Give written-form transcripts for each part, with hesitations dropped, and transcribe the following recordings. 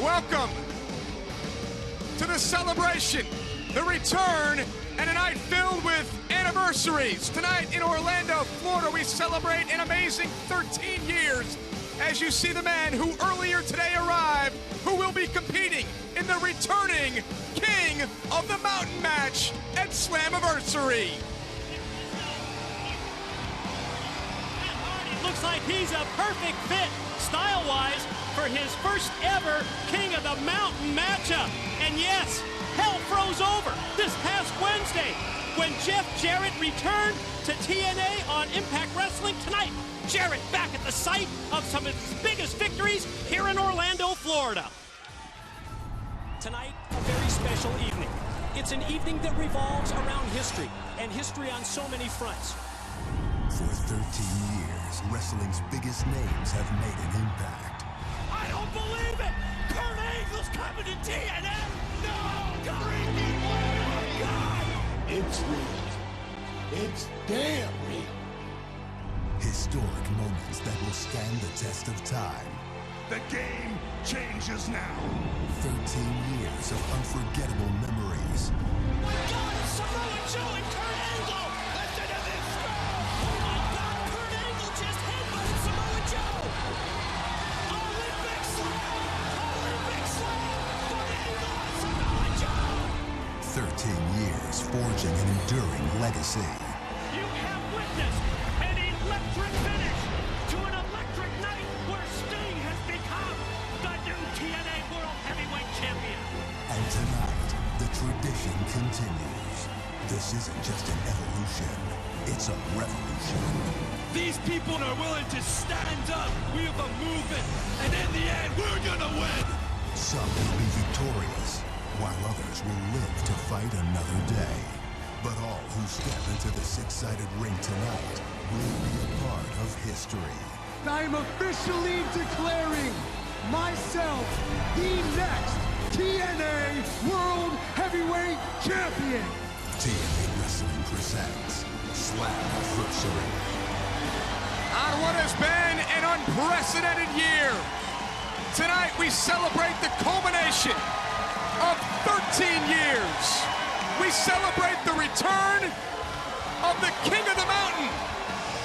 Welcome to the celebration, the return, and a night filled with anniversaries. Tonight in Orlando, Florida, we celebrate an amazing 13 years as you see the man who earlier today arrived, who will be competing in the returning King of the Mountain match at Slammiversary. Looks like he's a perfect fit, style-wise, for his first ever King of the Mountain matchup. And yes, hell froze over this past Wednesday when Jeff Jarrett returned to TNA on Impact Wrestling. Tonight, Jarrett back at the site of some of his biggest victories here in Orlando, Florida. Tonight, a very special evening. It's an evening that revolves around history, and history on so many fronts. For 13 years, wrestling's biggest names have made an impact. I don't believe it! Kurt Angle's coming to TNA! No! Freaking way! Oh, God! It's real. It's damn real. Historic moments that will stand the test of time. The game changes now. 13 years of unforgettable memories. Oh my God, it's Samoa Joe and Kurt Angle! Listen to this girl! Oh my God, Kurt Angle just headbutted Samoa Joe! Olympic Slam! Olympic Slam! Kurt Angle and Samoa Joe! 13 years forging an enduring legacy. You have witnessed an electric finish to an electric night where Sting has become the new TNA World Heavyweight Champion. And tonight, the tradition continues. This isn't just an evolution, it's a revolution. These people are willing to stand up. We have a movement, and in the end, we're gonna win. Some will be victorious, while others will live to fight another day. But all who step into the six-sided ring tonight will be a part of history. I am officially declaring myself the next TNA World Heavyweight Champion. TNA Wrestling presents Slammiversary. On what has been an unprecedented year, tonight we celebrate the culmination of 13 years. We celebrate the return of the King of the Mountain.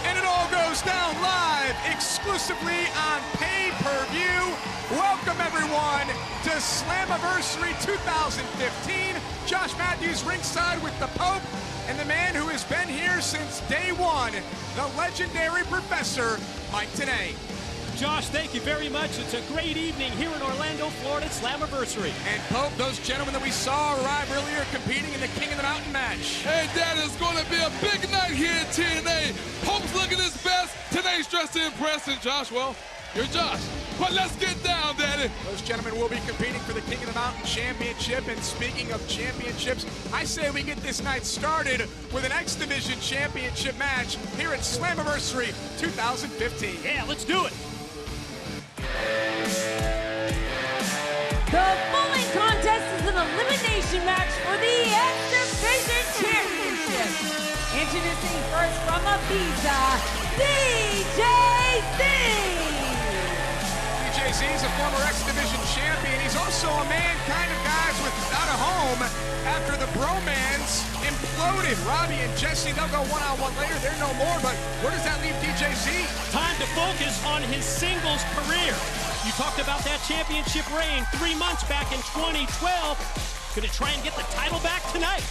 And it all goes down live exclusively on pay-per-view. Welcome everyone to Slammiversary 2015. Josh Matthews ringside with the Pope and the man who has been here since day one, the legendary Professor Mike Tenay. Josh, thank you very much. It's a great evening here in Orlando, Florida, Slammiversary. And Pope, those gentlemen that we saw arrive earlier competing in the King of the Mountain match. Hey, that is going to be a big night here at TNA. Pope's looking his best. Tenay's dressed to impress, and Josh, well, you're Josh. But let's get down, Daddy. Those gentlemen will be competing for the King of the Mountain Championship. And speaking of championships, I say we get this night started with an X Division Championship match here at Slammiversary 2015. Yeah, let's do it. The following contest is an elimination match for the X Division Championship. Introducing first from Ibiza, DJZ. DJZ is a former X Division champion. He's also a man kind of guys without a home after the bromance imploded. Robbie and Jesse, they'll go one-on-one later. They're no more, but where does that leave DJZ? Time to focus on his singles career. You talked about that championship reign 3 months back in 2012. Gonna try and get the title back tonight.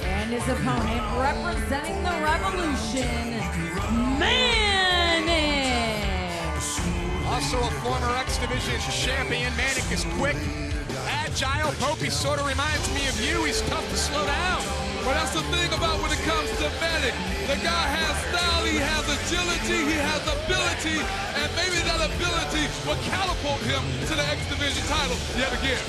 And his opponent, representing the Revolution, Magnus. Also a former X Division champion. Manic is quick, agile. Popey sort of reminds me of you. He's tough to slow down. Well, that's the thing about when it comes to Manic. The guy has style, he has agility, he has ability, and maybe that ability will catapult him to the X Division title yet again.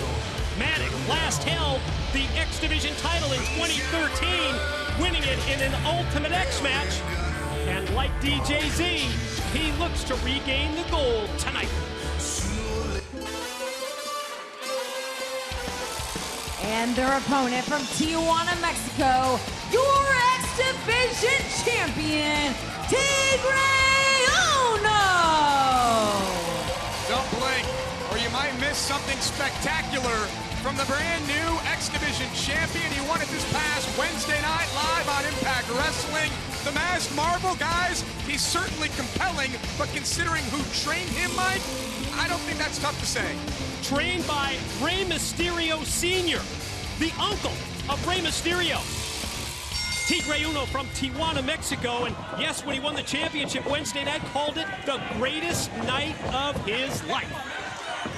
Manic last held the X Division title in 2013, winning it in an Ultimate X match. And like DJZ, he looks to regain the gold tonight. And their opponent from Tijuana, Mexico, your X Division champion, Tigre Uno! Don't blink, or you might miss something spectacular from the brand new X Division champion. He won it this past Wednesday night live on Impact Wrestling. The Masked Marvel, guys, he's certainly compelling, but considering who trained him, Mike, I don't think that's tough to say. Trained by Rey Mysterio Sr., the uncle of Rey Mysterio. Tigre Uno from Tijuana, Mexico, and yes, when he won the championship Wednesday night, called it the greatest night of his life.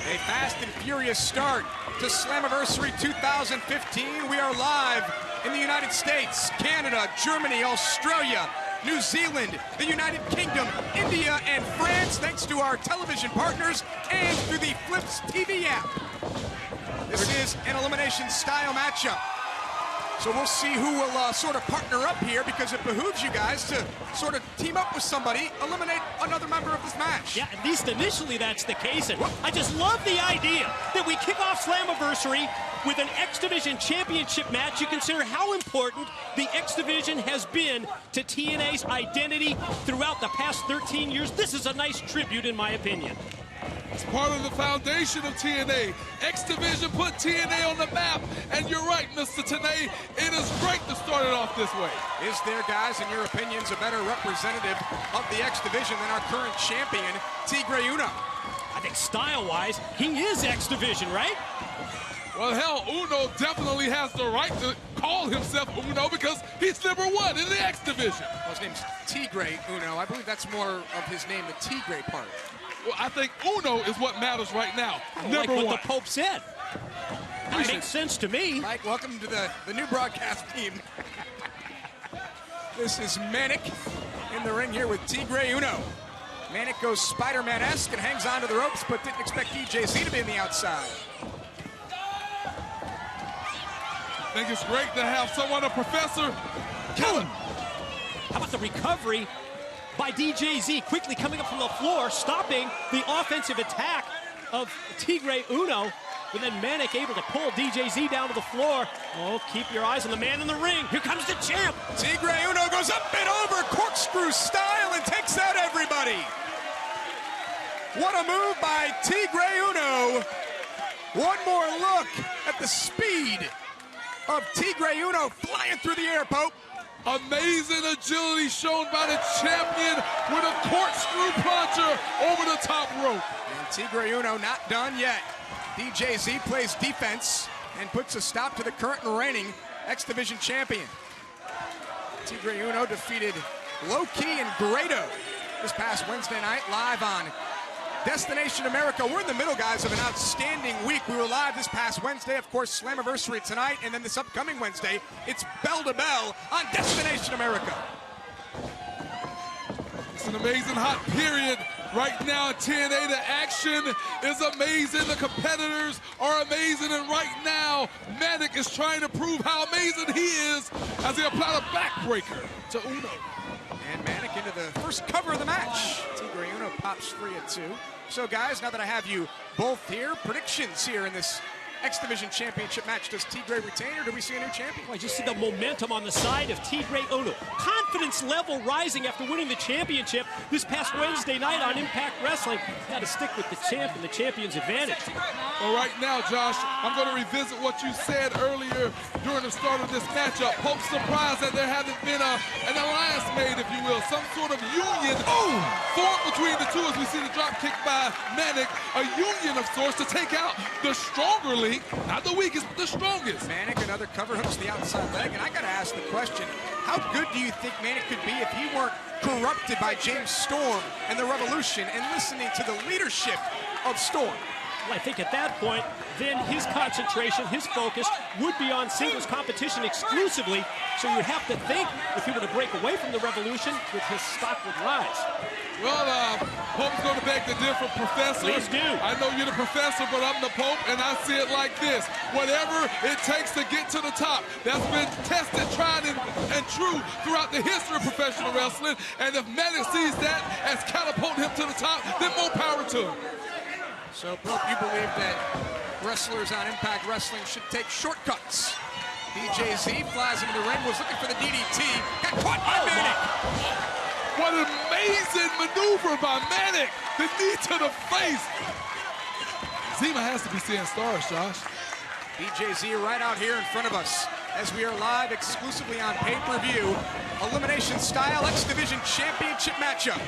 A fast and furious start to Slammiversary 2015. We are live in the United States, Canada, Germany, Australia, New Zealand, the United Kingdom, India, and France, thanks to our television partners and through the Flips TV app. This is an elimination style matchup. So we'll see who will sort of partner up here, because it behooves you guys to sort of team up with somebody, eliminate another member of this match. Yeah, at least initially that's the case. And I just love the idea that we kick off Slammiversary with an X Division championship match. You consider how important the X Division has been to TNA's identity throughout the past 13 years. This is a nice tribute, in my opinion. It's part of the foundation of TNA. X Division put TNA on the map, and you're right, Mr. Tenay. It is great to start it off this way. Is there, guys, in your opinions, a better representative of the X Division than our current champion, Tigre Uno? I think style-wise, he is X Division, right? Well, hell, Uno definitely has the right to call himself Uno because he's #1 in the X Division. Well, his name's Tigre Uno. I believe that's more of his name, the Tigre part. Well, I think Uno is what matters right now. Like #1. what the Pope said. That makes sense to me. Mike, welcome to the new broadcast team. This is Manic in the ring here with Tigre Uno. Manic goes Spider-Man-esque and hangs onto the ropes, but didn't expect DJZ to be on the outside. I think it's great to have someone, a professor. Kill him. How about the recovery by DJZ, quickly coming up from the floor, stopping the offensive attack of Tigre Uno, but then Manic able to pull DJZ down to the floor. Oh, keep your eyes on the man in the ring. Here comes the champ. Tigre Uno goes up and over, corkscrew style, and takes out everybody. What a move by Tigre Uno. One more look at the speed of Tigre Uno flying through the air, Pope. Amazing agility shown by the champion with a corkscrew puncher over the top rope. And Tigre Uno not done yet. DJZ plays defense and puts a stop to the current and reigning X Division champion. Tigre Uno defeated Low-Key and Grado this past Wednesday night live on Destination America. We're in the middle, guys, of an outstanding week. We were live this past Wednesday, of course, Slammiversary tonight, and then this upcoming Wednesday, it's Bell to Bell on Destination America. It's an amazing hot period right now at TNA. The action is amazing. The competitors are amazing, and right now, Manic is trying to prove how amazing he is as he applied a backbreaker to Uno. And Manic into the first cover of the match. Tigre Uno pops 3 of 2. So, guys, now that I have you both here, predictions here in this X Division Championship match. Does Tigre retain, or do we see a new champion? Well, I just see the momentum on the side of Tigre Uno. Confidence level rising after winning the championship this past Wednesday night on Impact Wrestling. Got to stick with the champ and the champion's advantage. Well, right now, Josh, I'm going to revisit what you said earlier during the start of this matchup. Pope's surprised that there hasn't been an alliance made, if you will, some sort of union formed between the two as we see the drop kick by Manic, a union of sorts to take out the stronger link, not the weakest, but the strongest. Manic, another cover hooks to the outside leg, and I got to ask the question, how good do you think Manic could be if he weren't corrupted by James Storm and the Revolution and listening to the leadership of Storm? Well, I think at that point, then his concentration, his focus would be on singles competition exclusively. So you'd have to think if he were to break away from the Revolution, that his stock would rise. Well, Pope's going to beg to differ, Professor. Please do. I know you're the professor, but I'm the Pope, and I see it like this. Whatever it takes to get to the top, that's been tested, tried, and true throughout the history of professional wrestling. And if Manic sees that as catapulting him to the top, then more power to him. So, Pope, you believe that wrestlers on Impact Wrestling should take shortcuts. DJZ flies into the ring, was looking for the DDT, got caught by Manic. What an amazing maneuver by Manic. The knee to the face. Zima has to be seeing stars, Josh. DJZ right out here in front of us as we are live exclusively on pay-per-view. Elimination style X Division Championship matchup.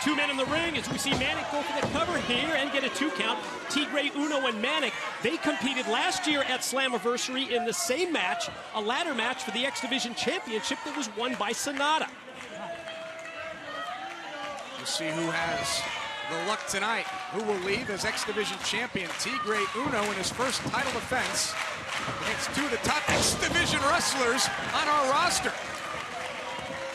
Two men in the ring as we see Manic go for the cover here and get a 2 count. Tigre Uno and Manic, they competed last year at Slammiversary in the same match, a ladder match for the X Division Championship that was won by Sonata. We'll see who has the luck tonight. Who will leave as X Division champion? Tigre Uno in his first title defense against two of the top X Division wrestlers on our roster.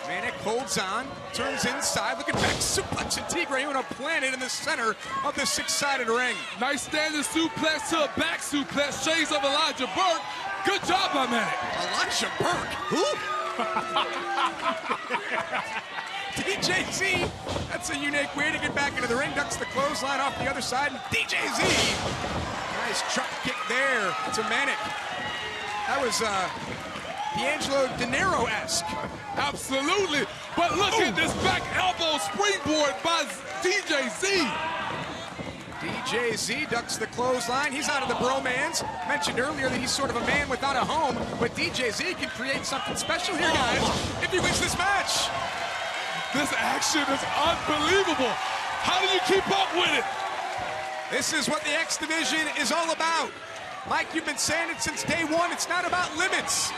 Manic holds on, turns inside, looking back, suplex, and Tigre Uno planted in the center of the 6-sided ring. Nice standing suplex to a back suplex, shades of Elijah Burke. Good job by Manic. Elijah Burke? Who? DJZ, that's a unique way to get back into the ring. Ducks the clothesline off the other side, and DJZ, nice drop kick there to Manic. That was D'Angelo De Niro-esque. Absolutely, but look at this back elbow springboard by DJZ. DJZ ducks the clothesline. He's out of the bromance. Mentioned earlier that he's sort of a man without a home, but DJZ can create something special here, guys, if he wins this match. This action is unbelievable. How do you keep up with it? This is what the X Division is all about. Mike, you've been saying it since day one. It's not about limits.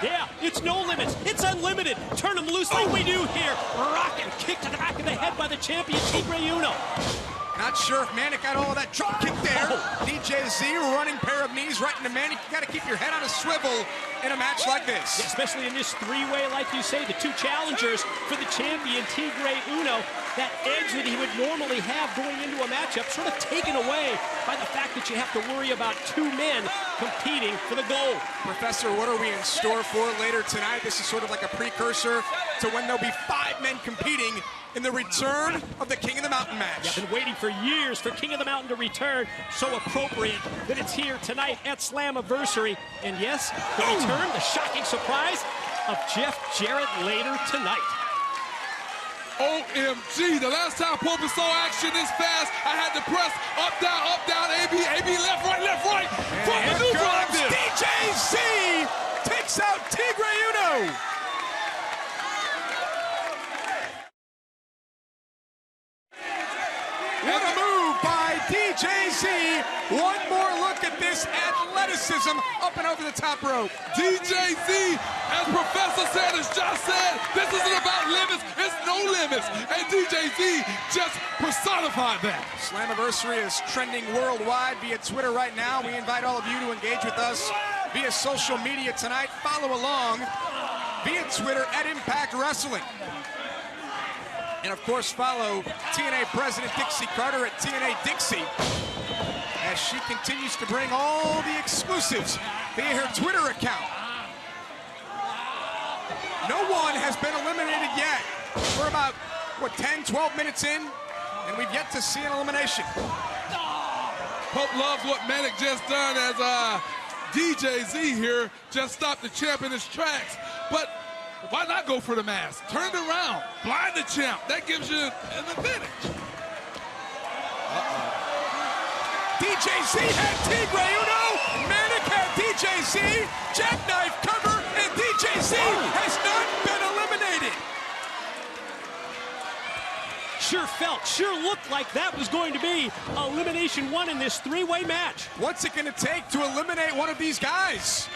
Yeah, it's no limits. It's unlimited. Turn them loose like we do here. Rock and kick to the back of the head by the champion, Tigre Uno. Not sure if Manic got all of that drop kick there. DJZ running pair of knees right into Manic. You got to keep your head on a swivel in a match like this. Yeah, especially in this three-way, like you say, the two challengers for the champion, Tigre Uno. That edge that he would normally have going into a matchup sort of taken away by the fact that you have to worry about two men competing for the gold. Professor, what are we in store for later tonight? This is sort of like a precursor to when there'll be 5 men competing in the return of the King of the Mountain match. Yeah, I've been waiting for years for King of the Mountain to return. So appropriate that it's here tonight at Slammiversary. And yes, the return, the shocking surprise of Jeff Jarrett later tonight. OMG, the last time Pope saw action this fast, I had to press up, down, AB, left, right. From maneuver like this. DJZ takes out Tigre Uno. What a move by DJZ. One more look at this athleticism up and over the top rope. DJZ, as Professor said, as Josh said, this isn't about limits, it's no limits. And DJZ just personified that. Slammiversary is trending worldwide via Twitter right now. We invite all of you to engage with us via social media tonight. Follow along via Twitter at Impact Wrestling. And of course, follow TNA President Dixie Carter at TNA Dixie as she continues to bring all the exclusives via her Twitter account. No one has been eliminated yet. We're about, 10, 12 minutes in, and we've yet to see an elimination. Pope loves what Manic just done as DJZ here just stopped the champ in his tracks. But why not go for the mask? Turn it around, blind the champ. That gives you an advantage. DJZ had Tigre Uno, Manic had DJZ, jackknife cover, and DJZ has not been eliminated. Sure looked like that was going to be elimination 1 in this three-way match. What's it going to take to eliminate one of these guys?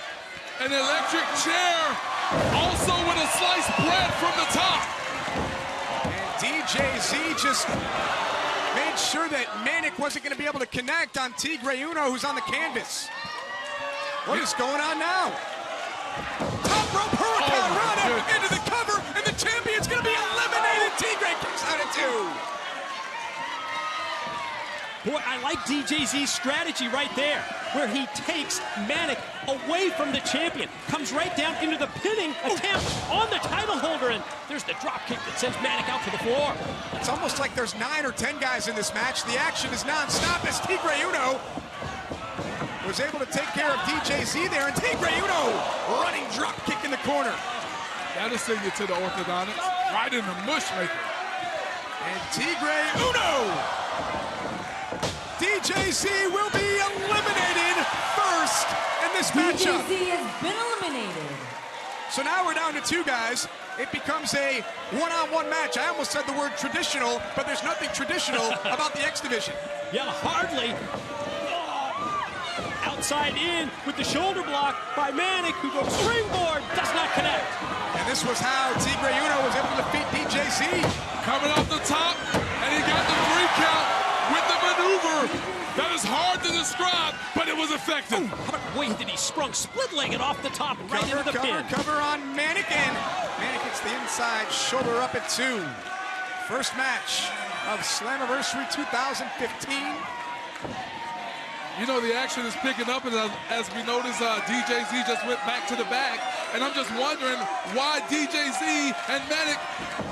An electric chair, also with a sliced bread from the top. And DJZ just made sure that Manic wasn't going to be able to connect on Tigre Uno, who's on the canvas. What is going on now? Top rope hurricane run into the cover, and the champion's going to be eliminated. Tigre kicks out at 2. Boy, I like DJZ's strategy right there, where he takes Manic away from the champion, comes right down into the pinning attempt on the title holder, and there's the drop kick that sends Manic out to the floor. It's almost like there's 9 or 10 guys in this match. The action is non-stop as Tigre Uno was able to take care of DJZ there, and Tigre Uno running drop kick in the corner. That'll send you to the orthodontics, right in the mush maker. And Tigre Uno, DJZ will be eliminated first in this matchup. DJZ has been eliminated. So now we're down to two guys. It becomes a one-on-one match. I almost said the word traditional, but there's nothing traditional about the X Division. Yeah, hardly. Outside in with the shoulder block by Manic, who goes springboard, does not connect. And this was how Tigre Uno was able to defeat DJZ. Coming off the top, and he got the 3 count with the maneuver. That is hard to describe, but it was effective. How about the way that he sprung split-legged off the top right into the pin. Cover on Manic, and Manic hits the inside shoulder up at 2. First match of Slammiversary 2015. You know, the action is picking up, and as we notice, DJZ just went back to the back, and I'm just wondering why DJZ and Manic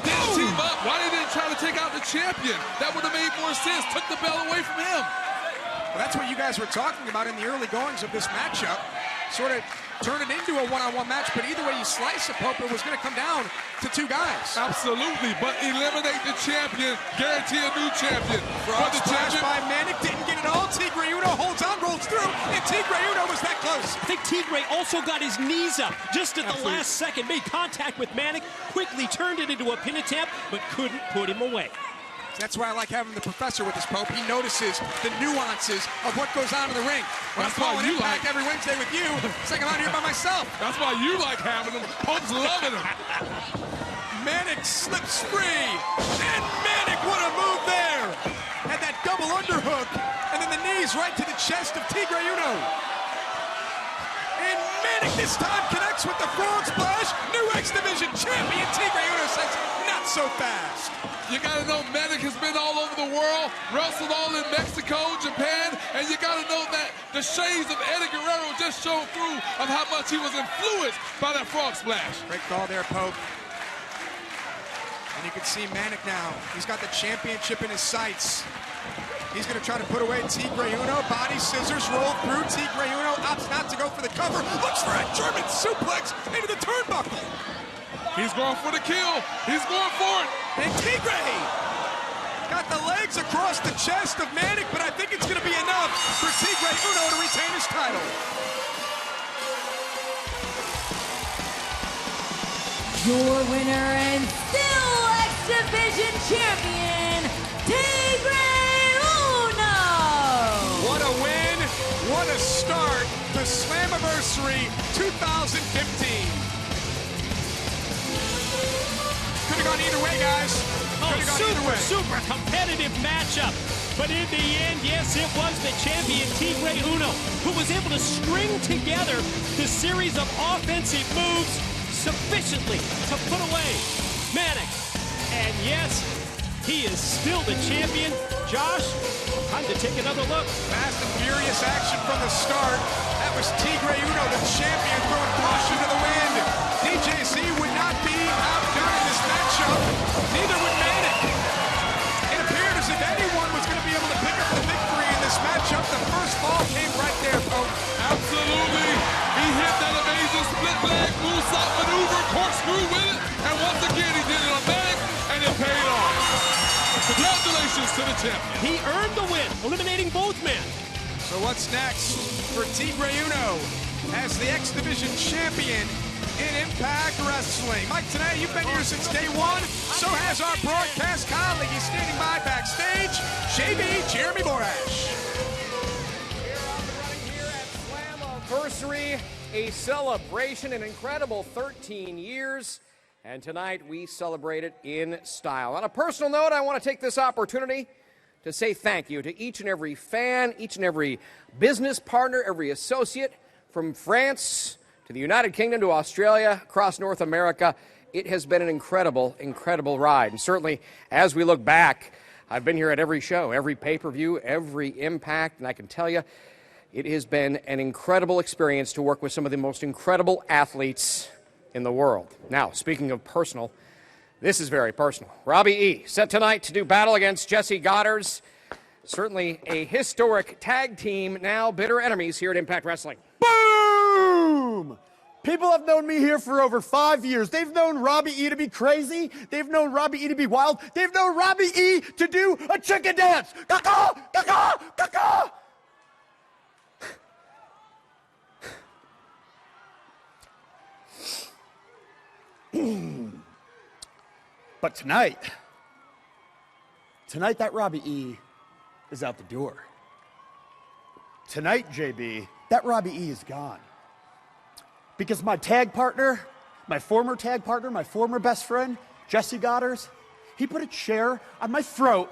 didn't team up. Why they didn't try to take out the champion? That would have made more sense. Took the belt away from him. Well, that's what you guys were talking about in the early goings of this matchup. Sort of turn it into a one-on-one match, but either way you slice it, Pope, it was going to come down to 2 guys. Absolutely, but eliminate the champion, guarantee a new champion. Frog splash by Manic, didn't get it all. Tigre Uno holds on, rolls through, and Tigre Uno was that close. I think Tigre also got his knees up just at the last second, made contact with Manic, quickly turned it into a pin attempt, but couldn't put him away. That's why I like having the professor with us, Pope. He notices the nuances of what goes on in the ring. When I'm calling Impact every Wednesday with you, it's like I'm out here by myself. That's why you like having him. Pope's loving him. Manic slips free, and Manic, what a move there! Had that double underhook, and then the knees right to the chest of Tigre Uno. And Manic this time connects with the frog splash. New X Division champion Tigre Uno says, not so fast. You gotta know Manic has been all over the world, wrestled all in Mexico, Japan, and you gotta know that the shades of Eddie Guerrero just showed through of how much he was influenced by that frog splash. Great call there, Pope. And you can see Manic now. He's got the championship in his sights. He's gonna try to put away Tigre Uno. Body scissors roll through. Tigre Uno opts not to go for the cover. Looks for a German suplex into the turnbuckle. He's going for the kill. He's going for it. And Tigre got the legs across the chest of Manic, but I think it's going to be enough for Tigre Uno to retain his title. Your winner and still X Division champion, Tigre Uno. What a win, what a start to Slammiversary 2015. Could have gone either way, guys. Super competitive matchup. But in the end, yes, it was the champion Tigre Uno who was able to string together the series of offensive moves sufficiently to put away Manic. And yes, he is still the champion. Josh, time to take another look. Fast and furious action from the start. That was Tigre Uno, the champion, throwing caution to the wind. DJZ would not be outdone in this matchup. Neither would Manic. It appeared as if anyone was going to be able to pick up the victory in this matchup. The first fall came right there, folks. Absolutely. He hit that amazing split leg moonsault maneuver, corkscrew with it, and once again he did it on Manic, and it paid off. Congratulations to the champion. He earned the win, eliminating both men. So what's next for Tigre Uno as the X Division champion in Impact Wrestling? Mike, today you've been here since day one. So has our broadcast colleague. He's standing by backstage, JB Jeremy Borash. Here at Slammiversary, a celebration, an incredible 13 years. And tonight we celebrate it in style. On a personal note, I want to take this opportunity to say thank you to each and every fan, each and every business partner, every associate from France to the United Kingdom to Australia, across North America. It has been an incredible, incredible ride. And certainly, as we look back, I've been here at every show, every pay-per-view, every Impact, and I can tell you, it has been an incredible experience to work with some of the most incredible athletes in the world. Now, speaking of personal, this is very personal. Robbie E. set tonight to do battle against Jesse Goddard's Certainly a historic tag team, now bitter enemies here at Impact Wrestling. Boom! People have known me here for over 5 years. They've known Robbie E to be crazy. They've known Robbie E to be wild. They've known Robbie E to do a chicken dance. Caw-caw, caw-caw, caw-caw. But tonight that Robbie E is out the door. Tonight, JB, that Robbie E is gone. Because my tag partner, my former tag partner, my former best friend, Jesse Goddard, he put a chair on my throat,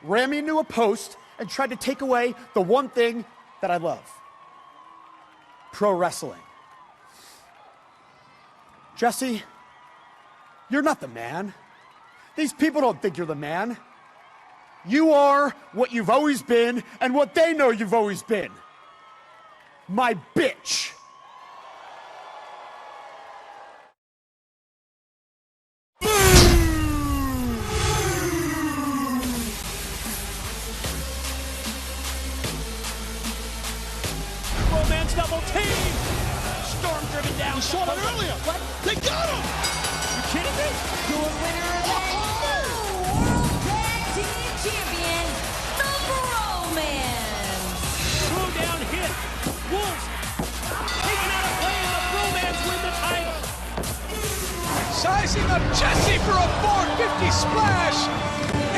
ran me into a post, and tried to take away the one thing that I love: pro wrestling. Jesse, you're not the man. These people don't think you're the man. You are what you've always been and what they know you've always been. My bitch. Romance double team. Storm driven down. We saw it earlier. What? They got him. You kidding me? Your winner and World Tag Team Champion, the Bromance. Throw-down hit. Wolves taking out a play, and the Bromance win the title. Sizing up Jesse for a 450 splash.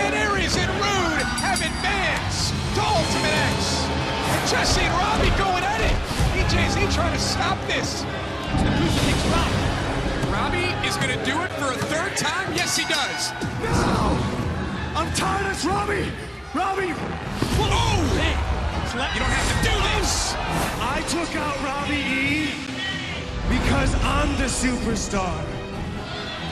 And Aries and Rude have advanced to Ultimate X. And Jesse and Robbie going at it. EJZ trying to stop this. The crucifix drop. Robbie is going to do it for a third time. Yes, he does. No! I'm tired of this, Robbie! Robbie! Oh! Hey, You don't have to do this. I took out Robbie E because I'm the superstar.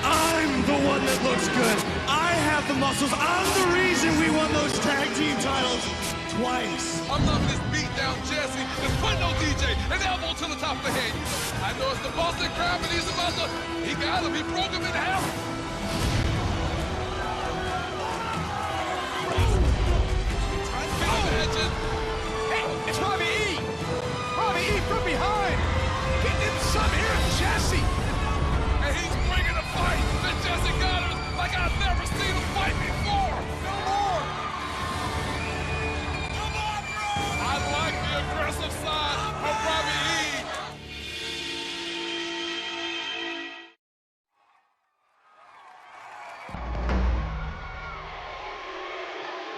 I'm the one that looks good. I have the muscles. I'm the reason we won those tag team titles twice. I'm loving this beat down, Jesse. Just putting no DJ, an elbow to the top of the head. I know it's the Boston Crab, but he's about to, he got him, he broke him in half. Imagine. Hey, it's Robbie E. Robbie E from behind. Getting some here, Jesse. And he's bringing a fight to Jesse Goddard like I've never seen him fight before. No more. Come on, bro! I like the aggressive side of Robbie E.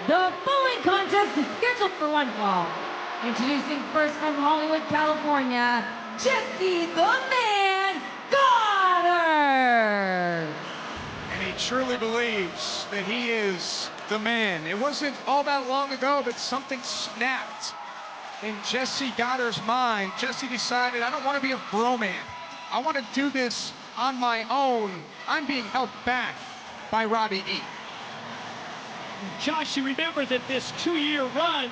The following contest is scheduled for one fall. Introducing first from Hollywood, California, Jesse the Man Goddard. And he truly believes that he is the man. It wasn't all that long ago that something snapped in Jesse Goddard's mind. Jesse decided, I don't want to be a bro man. I want to do this on my own. I'm being held back by Robbie E. Josh, you remember that this 2-year run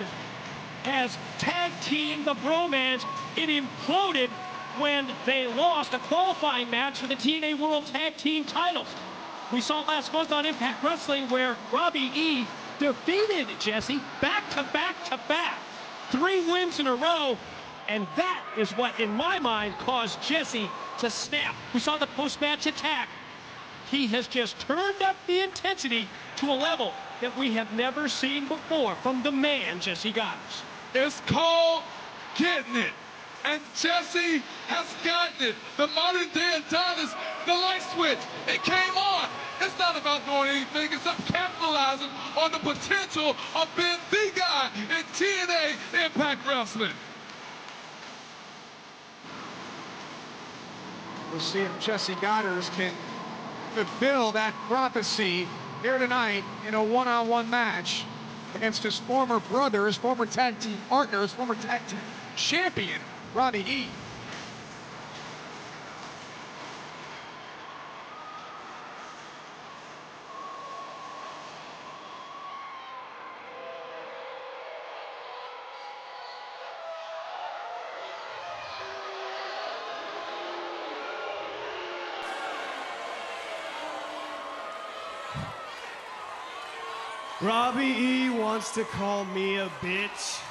has tag teamed the Bromance. It imploded when they lost a qualifying match for the TNA World Tag Team titles. We saw last month on Impact Wrestling where Robbie E defeated Jesse back to back to back. 3 wins in a row, and that is what, in my mind, caused Jesse to snap. We saw the post-match attack. He has just turned up the intensity to a level that we have never seen before from the man, Jesse Goddard. It's called getting it. And Jesse has gotten it. The modern day Adonis, the light switch, it came on. It's not about doing anything, it's about capitalizing on the potential of being the guy in TNA Impact Wrestling. We'll see if Jesse Goddard can fulfill that prophecy here tonight in a one-on-one match against his former brother, his former tag team partner, his former tag team champion, Robbie E. Robbie E wants to call me a bitch.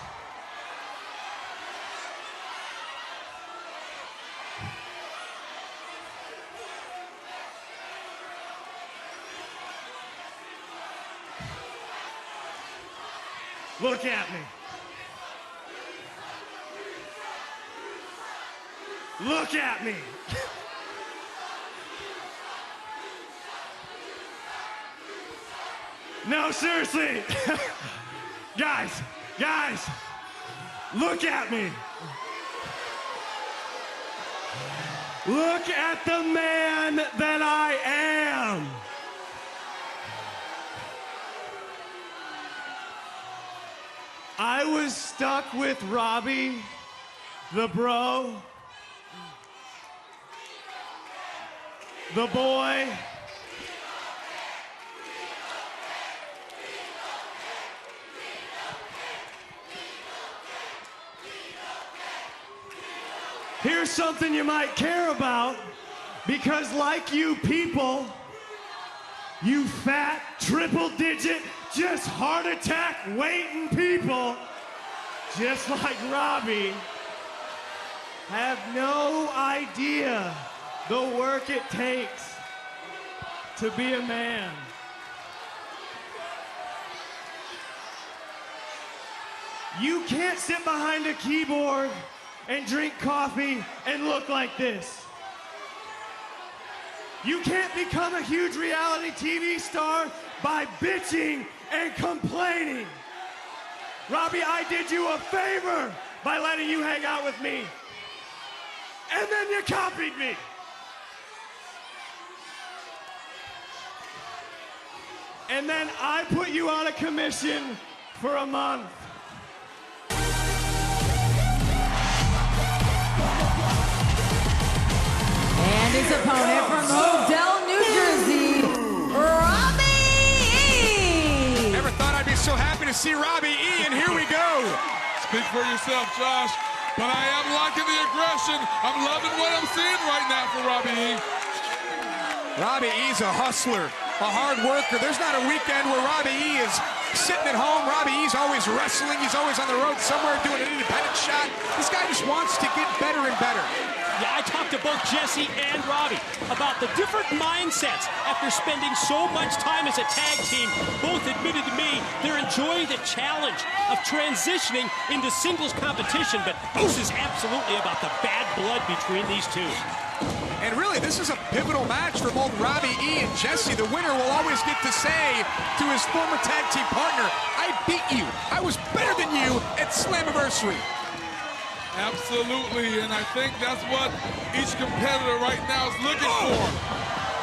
Look at me. Look at me. No, seriously. Guys, look at me. Look at the man that I am. I was stuck with Robbie, the bro, the boy, here's something you might care about, because like you people, you fat, triple-digit, just heart attack waiting people, just like Robbie, have no idea the work it takes to be a man. You can't sit behind a keyboard and drink coffee and look like this. You can't become a huge reality TV star by bitching and complaining. Robbie, I did you a favor by letting you hang out with me. And then you copied me. And then I put you on a commission for a month. And his opponent from Odell, New Jersey, Robbie E. Never thought I'd be so happy to see Robbie E, and here we go. Speak for yourself, Josh. But I am liking the aggression. I'm loving what I'm seeing right now for Robbie E. Robbie E's a hustler, a hard worker. There's not a weekend where Robbie E is sitting at home. Robbie E's always wrestling. He's always on the road somewhere doing an independent shot. This guy just wants to get better and better. Yeah, I talked to both Jesse and Robbie about the different mindsets after spending so much time as a tag team. Both admitted to me they're enjoying the challenge of transitioning into singles competition, but this is absolutely about the bad blood between these two. And really, this is a pivotal match for both Robbie E and Jesse. The winner will always get to say to his former tag team partner, I beat you. I was better than you at Slammiversary. Absolutely, and I think that's what each competitor right now is looking for.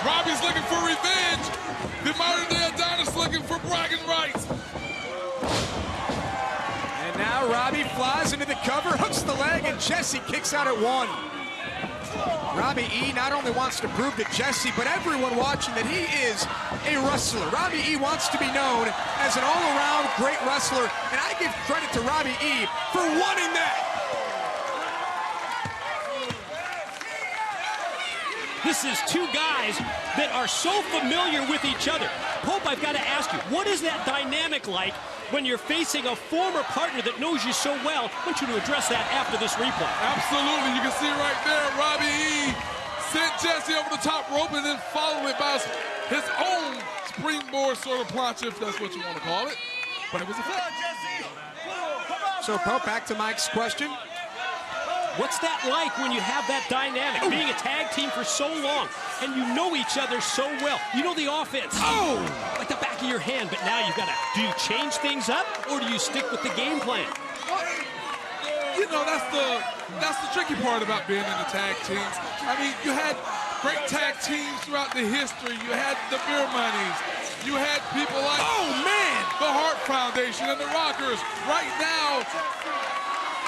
Robbie's looking for revenge. The modern day Adonis looking for bragging rights. And now Robbie flies into the cover, hooks the leg, and Jesse kicks out at one. Robbie E not only wants to prove to Jesse, but everyone watching that he is a wrestler. Robbie E wants to be known as an all-around great wrestler, and I give credit to Robbie E for wanting that. This is two guys that are so familiar with each other. Pope, I've got to ask you, what is that dynamic like when you're facing a former partner that knows you so well? I want you to address that after this replay. Absolutely, you can see right there, Robbie E sent Jesse over the top rope and then followed it by his own springboard sort of plancha, if that's what you want to call it. But it was effective. So, Pope, back to Mike's question. What's that like when you have that dynamic, being a tag team for so long, and you know each other so well? You know the offense like the back of your hand, but now you've got to, do you change things up, or do you stick with the game plan? You know, that's the tricky part about being in the tag teams. I mean, you had great tag teams throughout the history. You had the Beer Moneys. You had people like, the Hart Foundation and the Rockers. Right now,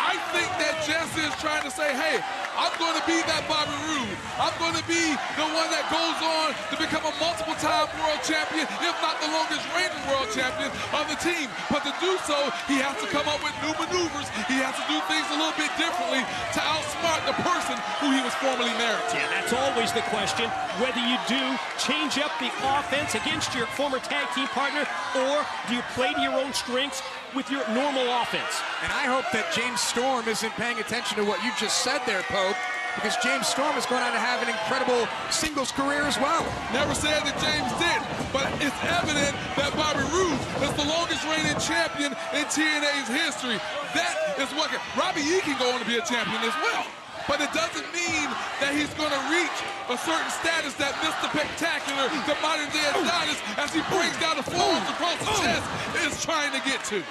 I think that Jesse is trying to say, hey, I'm going to be that Bobby Roode. I'm going to be the one that goes on to become a multiple-time world champion, if not the longest reigning world champion of the team. But to do so, he has to come up with new maneuvers. He has to do things a little bit differently to outsmart the person who he was formerly married to. Yeah, that's always the question, whether you do change up the offense against your former tag team partner, or do you play to your own strengths with your normal offense. And I hope that James Storm isn't paying attention to what you just said there, Pope, because James Storm is going on to have an incredible singles career as well. Never said that James did, but it's evident that Bobby Roode is the longest reigning champion in TNA's history. That is what Robbie E can go on to be a champion as well. But it doesn't mean that he's going to reach a certain status that Mr. Spectacular, the modern day Adonis, as he brings down the forearms across the chest, is trying to get to.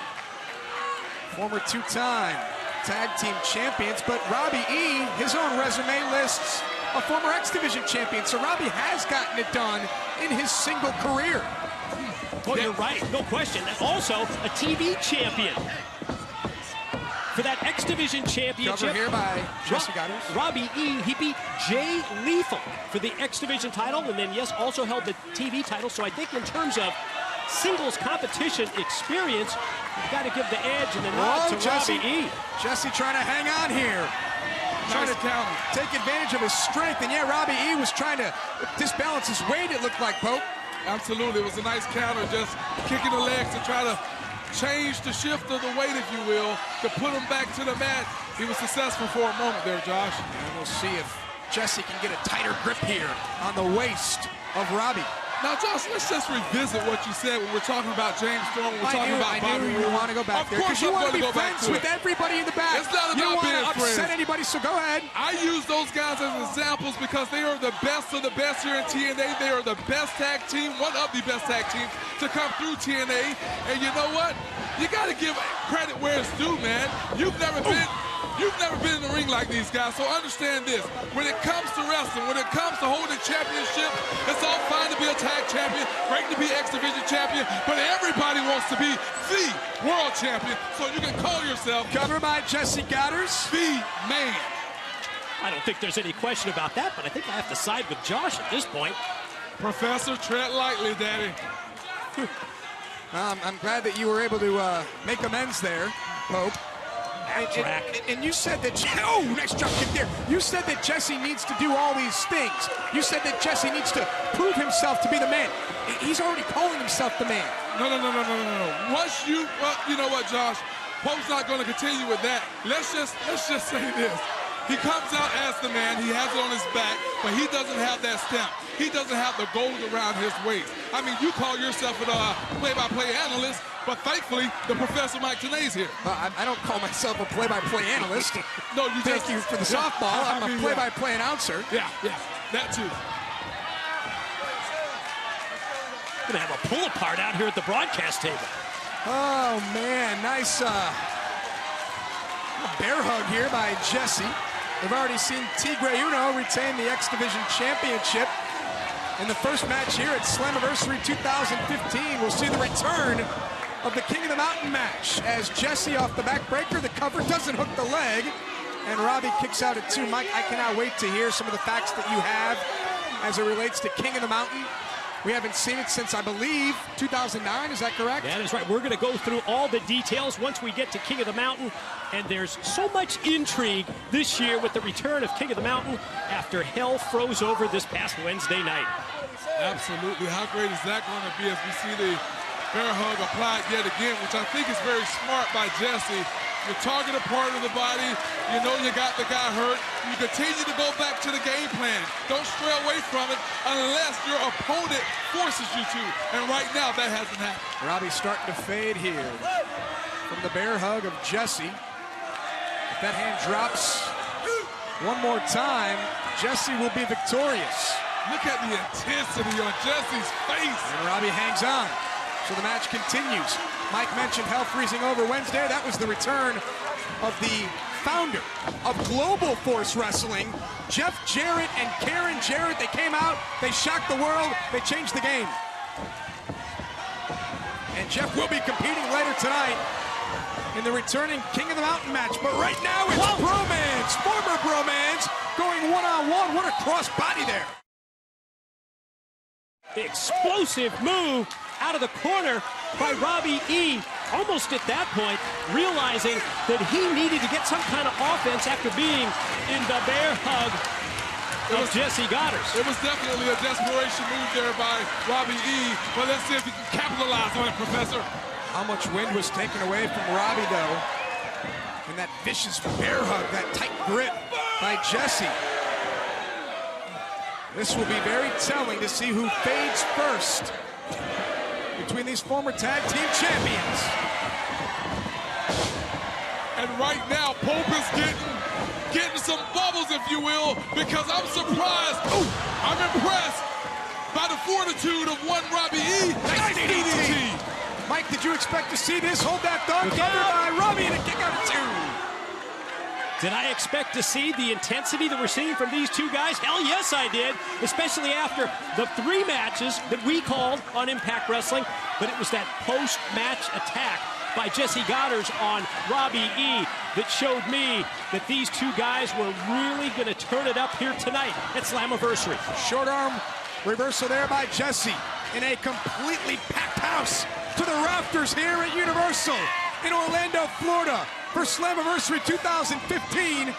Former two-time tag team champions, but Robbie E, his own resume lists a former X Division champion, so Robbie has gotten it done in his single career. Oh, you're right, no question. And also a TV champion. For that X Division championship, covered here by Jesse Goddard. Robbie E, he beat Jay Lethal for the X Division title, and then, yes, also held the TV title. So I think in terms of singles competition experience, you've got to give the edge and the nod to Jesse, Robbie E. Jesse trying to hang on here. Trying to take advantage of his strength. And yeah, Robbie E was trying to disbalance his weight, it looked like, Pope. Absolutely, it was a nice counter, just kicking the legs to try to change the shift of the weight, if you will, to put him back to the mat. He was successful for a moment there, Josh. And we'll see if Jesse can get a tighter grip here on the waist of Robbie. Now, Josh, let's just revisit what you said when we're talking about James Storm, when we're talking about Bobby Roode. You want to go back there because you want to be friends with everybody in the back. It's not you about don't being want to upset friends. anybody, so go ahead. I use those guys as examples because they are the best of the best here in TNA. They are the best tag team, one of the best tag teams to come through TNA. And you know what? You got to give credit where it's due, man. You've never been in the ring like these guys, so understand this. When it comes to wrestling, when it comes to holding championship, it's all fine to be a tag champion, great to be X Division champion, but everybody wants to be the world champion, so you can call yourself covered by Jesse Goddard, the man. I don't think there's any question about that, but I think I have to side with Josh at this point. Professor, tread lightly, Daddy. I'm glad that you were able to make amends there, Pope. And you said that, oh, nice jump kick there. You said that Jesse needs to do all these things. You said that Jesse needs to prove himself to be the man. He's already calling himself the man. No. Once you know what, Josh? Pope's not going to continue with that. Let's just say this. He comes out as the man. He has it on his back, but he doesn't have that stamp. He doesn't have the gold around his waist. I mean, you call yourself a play-by-play analyst, but thankfully, the Professor Mike Tenay's here. I don't call myself a play-by-play analyst. No, you Thank you for the softball. I'm a play-by-play announcer. Yeah, that too. Gonna have a pull-apart out here at the broadcast table. Oh, man, nice bear hug here by Jesse. We've already seen Tigre Uno retain the X Division Championship. In the first match here at Slammiversary 2015, we'll see the return of the King of the Mountain match as Jesse off the backbreaker. The cover doesn't hook the leg, and Robbie kicks out at 2. Mike, I cannot wait to hear some of the facts that you have as it relates to King of the Mountain. We haven't seen it since, I believe, 2009. Is that correct? That is right. We're going to go through all the details once we get to King of the Mountain. And there's so much intrigue this year with the return of King of the Mountain after hell froze over this past Wednesday night. Absolutely. How great is that going to be as we see the bear hug applied yet again, which I think is very smart by Jesse. You target a part of the body, you know you got the guy hurt, you continue to go back to the game plan. Don't stray away from it unless your opponent forces you to, and right now that hasn't happened. Robbie's starting to fade here from the bear hug of Jesse. If that hand drops one more time, Jesse will be victorious. Look at the intensity on Jesse's face. And Robbie hangs on. So the match continues. Mike mentioned hell freezing over Wednesday. That was the return of the founder of Global Force Wrestling, Jeff Jarrett and Karen Jarrett. They came out, they shocked the world, they changed the game. And Jeff will be competing later tonight in the returning King of the Mountain match. But right now it's bromance, former bromance, going one-on-one. What a cross-body there. Explosive move out of the corner by Robbie E. Almost at that point, realizing that he needed to get some kind of offense after being in the bear hug of Jesse Goddard. It was definitely a desperation move there by Robbie E. But let's see if he can capitalize on it, Professor. How much wind was taken away from Robbie, though, and that vicious bear hug, that tight grip by Jesse. This will be very telling to see who fades first between these former tag team champions. And right now, Pope is getting some bubbles, if you will, because I'm surprised. I'm impressed by the fortitude of one Robbie E. Nice DDT. Mike, did you expect to see this? Hold that thought. Covered by Robbie and a kick out of 2. Did I expect to see the intensity that we're seeing from these two guys? Hell yes, I did, especially after the 3 matches that we called on Impact Wrestling. But it was that post-match attack by Jesse Goddard on Robbie E that showed me that these two guys were really going to turn it up here tonight at Slammiversary. Short arm reversal there by Jesse in a completely packed house to the rafters here at Universal in Orlando, Florida for Slammiversary 2015.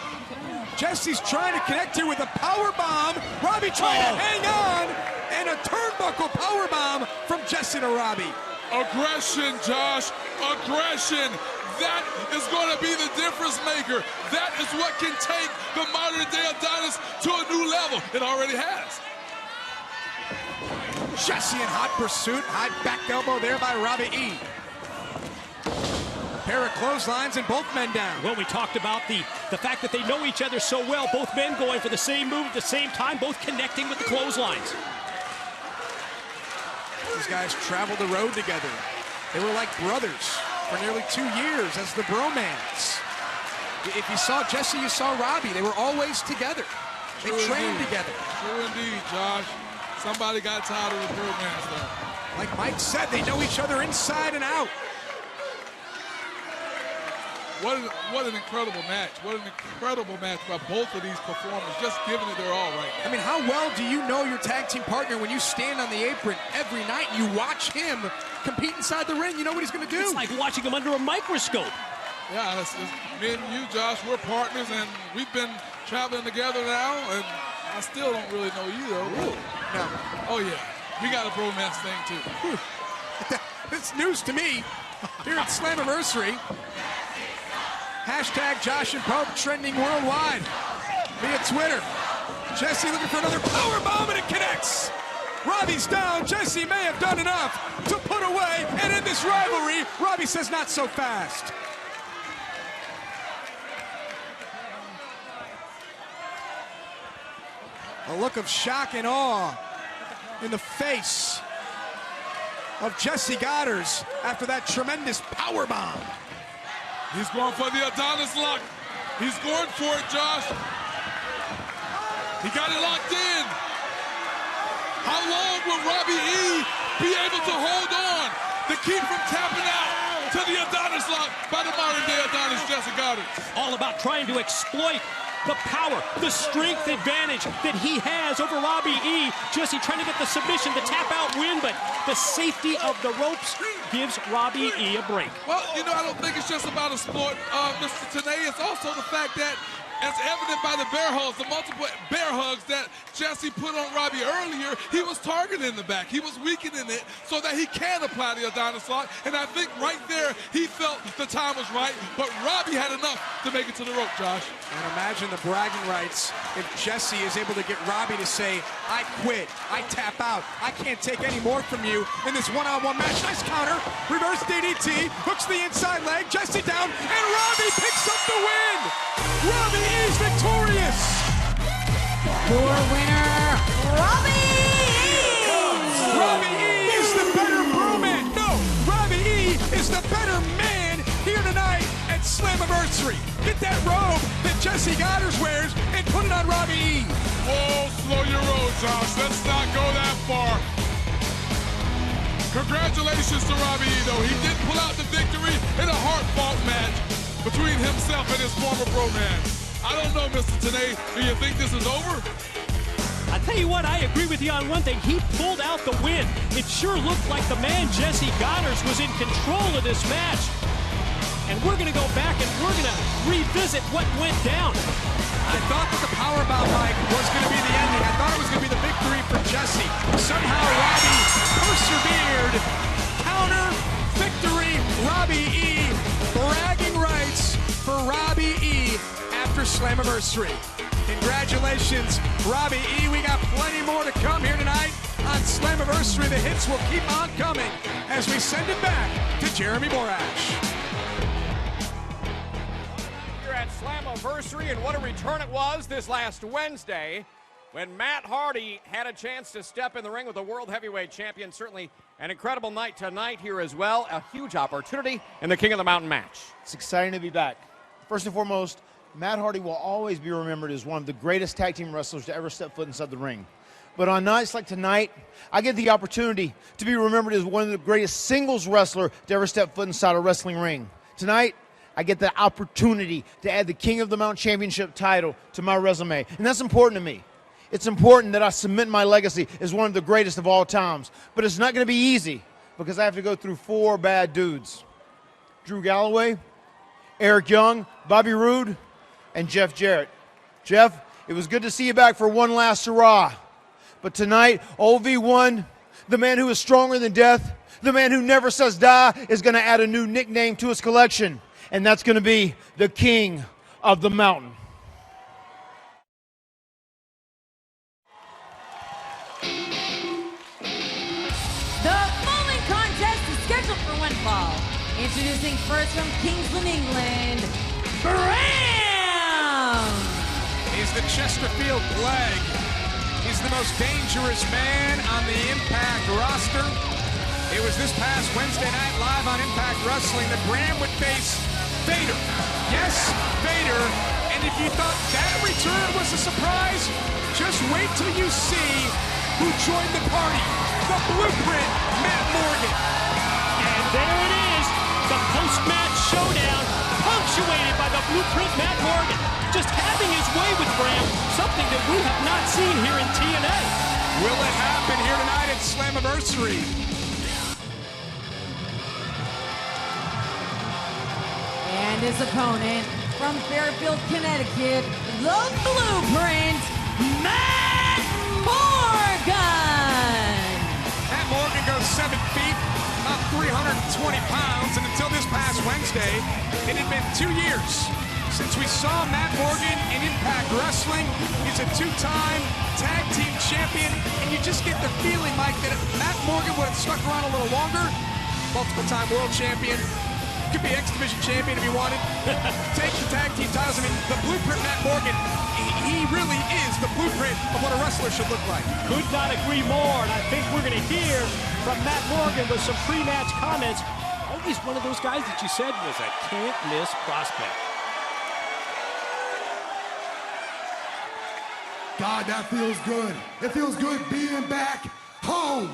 Jesse's trying to connect here with a power bomb. Robbie trying to hang on, and a turnbuckle power bomb from Jesse to Robbie. Aggression, Josh. Aggression. That is going to be the difference maker. That is what can take the modern day Adonis to a new level. It already has. Jesse in hot pursuit. High back elbow there by Robbie E. Pair of clotheslines and both men down. Well, we talked about the fact that they know each other so well. Both men going for the same move at the same time, both connecting with the clotheslines. These guys traveled the road together. They were like brothers for nearly 2 years as the bromance. If you saw Jesse, you saw Robbie. They were always together. They trained together. True indeed, Josh. Somebody got tired of the bromance, though. Like Mike said, they know each other inside and out. What an incredible match. What an incredible match by both of these performers, just giving it their all right now. I mean, how well do you know your tag team partner when you stand on the apron every night and you watch him compete inside the ring? You know what he's going to do. It's like watching him under a microscope. Yeah, it's me and you, Josh, we're partners, and we've been traveling together now, and I still don't really know you, though. No. Oh, yeah. We got a bromance thing, too. It's news to me here at Slammiversary. Hashtag Josh and Pope trending worldwide via Twitter. Jesse looking for another power bomb, and it connects. Robbie's down. Jesse may have done enough to put away and end this rivalry. Robbie says not so fast. A look of shock and awe in the face of Jesse Goddard after that tremendous power bomb. He's going for the Adonis lock. He's going for it, Josh. He got it locked in. How long will Robbie E be able to hold on to keep from tapping out to the Adonis lock by the modern day Adonis, Jesse Goddard? All about trying to exploit the power, the strength advantage that he has over Robbie E. Jesse trying to get the submission, the tap out win, but the safety of the ropes gives Robbie E a break. Well, you know, I don't think it's just about a sport, Mr. Tenay. It's also the fact that, as evident by the bear hugs, the multiple bear hugs that Jesse put on Robbie earlier, he was targeting the back. He was weakening it so that he can apply the Adonis lock. And I think right there, he felt the time was right. But Robbie had enough to make it to the rope, Josh. And imagine the bragging rights if Jesse is able to get Robbie to say, I quit, I tap out, I can't take any more from you in this one-on-one match. Nice counter, reverse DDT, hooks the inside leg, Jesse down, and Robbie picks up the win! Robbie is victorious! Your winner, Robbie E! Robbie E is the better bromance! No, Robbie E is the better man here tonight at Slammiversary. Get that robe that Jesse Goddard wears and put it on Robbie E. Whoa, slow your roll, Josh. Let's not go that far. Congratulations to Robbie E, though. He did pull out the victory in a hard-fought match between himself and his former bro-man. I don't know, Mr. TNA. Do you think this is over? I tell you what, I agree with you on one thing. He pulled out the win. It sure looked like the man, Jesse Goddard, was in control of this match. And we're going to go back and we're going to revisit what went down. I thought that the powerbomb, Mike, was going to be the ending. I thought it was going to be the victory for Jesse. Somehow Robbie persevered. Counter, victory, Robbie E. Bragging rights for Robbie E. after Slammiversary. Congratulations, Robbie E. We got plenty more to come here tonight on Slammiversary. The hits will keep on coming as we send it back to Jeremy Borash. Here at Slammiversary, and what a return it was this last Wednesday when Matt Hardy had a chance to step in the ring with the World Heavyweight Champion. Certainly an incredible night tonight here as well. A huge opportunity in the King of the Mountain match. It's exciting to be back. First and foremost, Matt Hardy will always be remembered as one of the greatest tag team wrestlers to ever step foot inside the ring. But on nights like tonight, I get the opportunity to be remembered as one of the greatest singles wrestler to ever step foot inside a wrestling ring. Tonight, I get the opportunity to add the King of the Mountain Championship title to my resume. And that's important to me. It's important that I cement my legacy as one of the greatest of all times. But it's not going to be easy because I have to go through 4 bad dudes. Drew Galloway, Eric Young, Bobby Roode, and Jeff Jarrett. Jeff, it was good to see you back for one last hurrah. But tonight, OV1, the man who is stronger than death, the man who never says die, is going to add a new nickname to his collection. And that's going to be the King of the Mountain. The following contest is scheduled for one fall. Introducing first from Kingsland, England, Bram! He's the Chesterfield Plague. He's the most dangerous man on the Impact roster. It was this past Wednesday night live on Impact Wrestling that Bram would face Vader. Yes, Vader. And if you thought that return was a surprise, just wait till you see who joined the party. The Blueprint, Matt Morgan. And there it is, the post-match showdown, punctuated by the Blueprint Matt Morgan. Just having his way with Bram, something that we have not seen here in TNA. Will it happen here tonight at Slammiversary? And his opponent from Fairfield, Connecticut, the Blueprint, Matt Morgan! Matt Morgan goes 7 feet, about 320 pounds, and until this past Wednesday, it had been 2 years since we saw Matt Morgan in Impact Wrestling. He's a 2-time tag team champion, and you just get the feeling, Mike, that if Matt Morgan would have stuck around a little longer, multiple-time world champion, could be X Division champion if he wanted, take the tag team titles. I mean, the Blueprint Matt Morgan, he really is the blueprint of what a wrestler should look like. Could not agree more, and I think we're going to hear from Matt Morgan with some pre-match comments. Always one of those guys that you said was a can't-miss prospect. God, that feels good. It feels good being back home.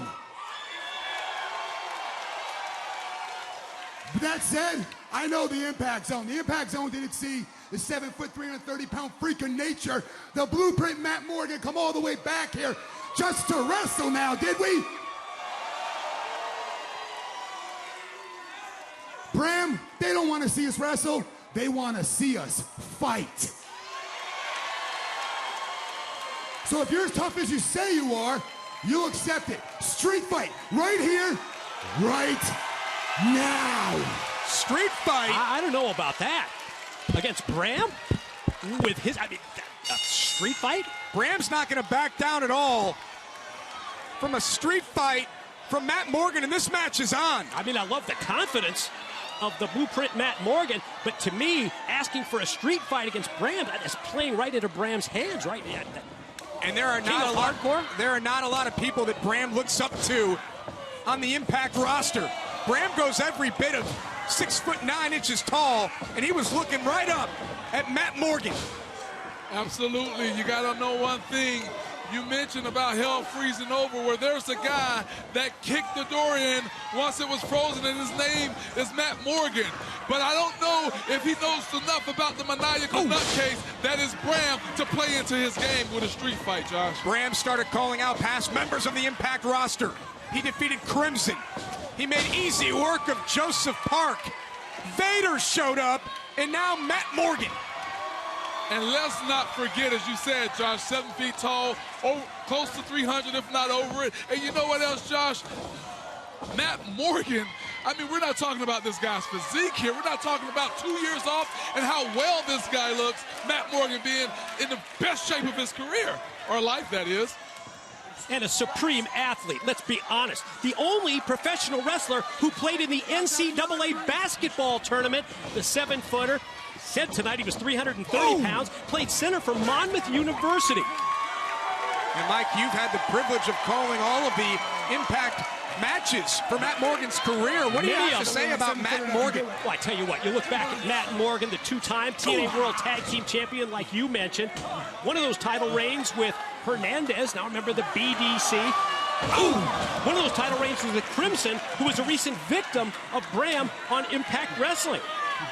But that said, I know the Impact Zone. The Impact Zone didn't see the 7-foot, 330-pound freak of nature, the Blueprint Matt Morgan, come all the way back here just to wrestle now, did we? Bram, they don't want to see us wrestle. They want to see us fight. So if you're as tough as you say you are, you'll accept it. Street fight, right here, right now. Street fight? I don't know about that. Against Bram? With his, a street fight? Bram's not going to back down at all from a street fight from Matt Morgan, and this match is on. I mean, I love the confidence of the Blueprint Matt Morgan, but to me, asking for a street fight against Bram, that is playing right into Bram's hands, right? And there are not a lot of people that Bram looks up to on the Impact roster. Bram goes every bit of 6'9" tall, and he was looking right up at Matt Morgan. Absolutely. You got to know one thing. you mentioned about hell freezing over, where there's a guy that kicked the door in once it was frozen, and his name is Matt Morgan. But I don't know if he knows enough about the maniacal nutcase that is Bram to play into his game with a street fight, Josh. Bram started calling out past members of the Impact roster. He defeated Crimson. He made easy work of Joseph Park. Vader showed up, and now Matt Morgan. And let's not forget, as you said, Josh, 7 feet tall, close to 300, if not over it. And you know what else, Josh? Matt Morgan, I mean, we're not talking about this guy's physique here. We're not talking about 2 years off and how well this guy looks. Matt Morgan being in the best shape of his career, or life, that is. And a supreme athlete, let's be honest. The only professional wrestler who played in the NCAA basketball tournament, the 7-footer. Said tonight he was 330 pounds, played center for Monmouth University. And Mike, you've had the privilege of calling all of the Impact matches for Matt Morgan's career. What do you have to say about Matt Morgan? Well, I tell you what, you look back at Matt Morgan, the 2-time TNA World Tag Team Champion, like you mentioned. One of those title reigns with Hernandez, now remember the BDC. One of those title reigns was with Crimson, who was a recent victim of Bram on Impact Wrestling.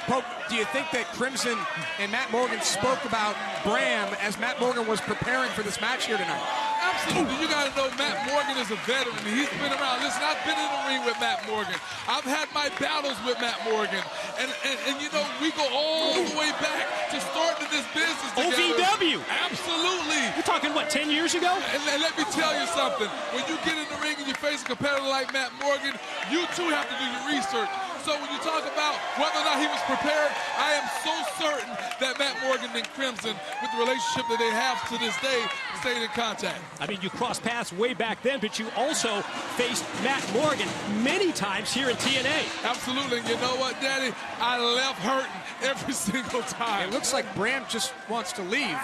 Pope, do you think that Crimson and Matt Morgan spoke about Bram as Matt Morgan was preparing for this match here tonight? Absolutely. You got to know Matt Morgan is a veteran. He's been around. Listen, I've been in the ring with Matt Morgan. I've had my battles with Matt Morgan. And you know, we go all the way back to starting this business together. OVW. Absolutely. You're talking, what, 10 years ago? And let me tell you something. When you get in the ring and you face a competitor like Matt Morgan, you too have to do your research. So when you talk about whether or not he was prepared, I am so certain that Matt Morgan and Crimson, with the relationship that they have to this day, stayed in contact. I mean, you crossed paths way back then, but you also faced Matt Morgan many times here in TNA. Absolutely. And you know what, Daddy? I left hurting every single time. It looks like Bram just wants to leave.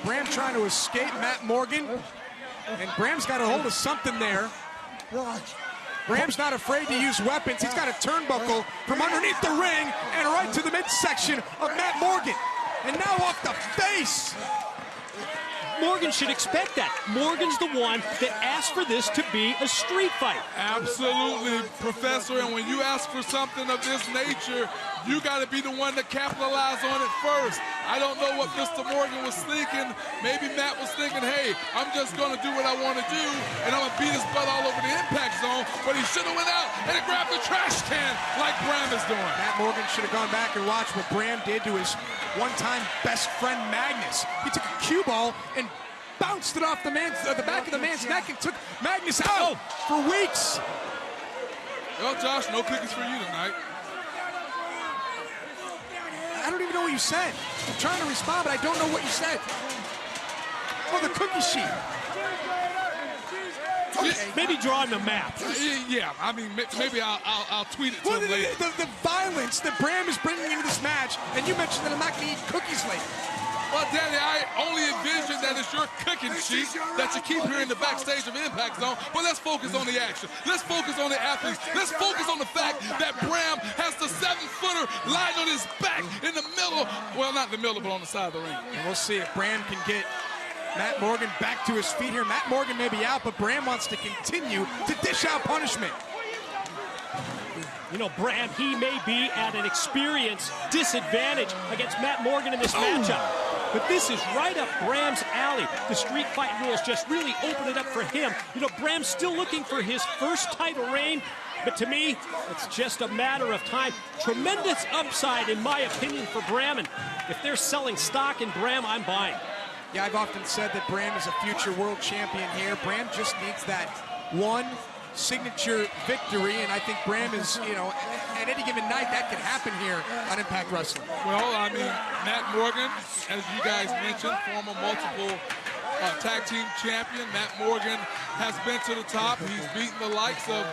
Bram trying to escape Matt Morgan. And Bram's got a hold of something there. Bram's not afraid to use weapons. He's got a turnbuckle from underneath the ring and right to the midsection of Matt Morgan. And now off the face. Morgan should expect that. Morgan's the one that asked for this to be a street fight. Absolutely, Professor. And when you ask for something of this nature, you got to be the one to capitalize on it first. I don't know what Mr. Morgan was thinking. Maybe Matt was thinking, hey, I'm just going to do what I want to do, and I'm going to beat his butt all over the impact zone. But he should have went out and grabbed the trash can like Bram is doing. Matt Morgan should have gone back and watched what Bram did to his one-time best friend Magnus. He took a cue ball and bounced it off the back of the man's neck and took Magnus out for weeks. Well, Josh, no cookies for you tonight. I don't even know what you said. I'm trying to respond, but I don't know what you said. Oh, the cookie sheet. Okay. Maybe draw him a map. Yeah, I mean, maybe I'll tweet it to him later. The violence that Bram is bringing into this match, and you mentioned that I'm not going to eat cookies later. Well, Daddy, I only envision that it's your cooking sheet that you keep here in the backstage of Impact Zone. But let's focus on the action. Let's focus on the athletes. Let's focus on the fact that Bram has the 7-footer lying on his back in the middle. Well, not in the middle, but on the side of the ring. And we'll see if Bram can get Matt Morgan back to his feet here. Matt Morgan may be out, but Bram wants to continue to dish out punishment. You know, Bram, he may be at an experience disadvantage against Matt Morgan in this matchup. But this is right up Bram's alley. The street fight rules just really open it up for him. You know, Bram's still looking for his first title reign. But to me, it's just a matter of time. Tremendous upside, in my opinion, for Bram. And if they're selling stock in Bram, I'm buying. Yeah, I've often said that Bram is a future world champion here. Bram just needs that one signature victory, and I think Bram is, you know, at any given night, that can happen here on Impact Wrestling. Well, I mean, Matt Morgan, as you guys mentioned, former multiple tag team champion. Matt Morgan has been to the top. He's beaten the likes of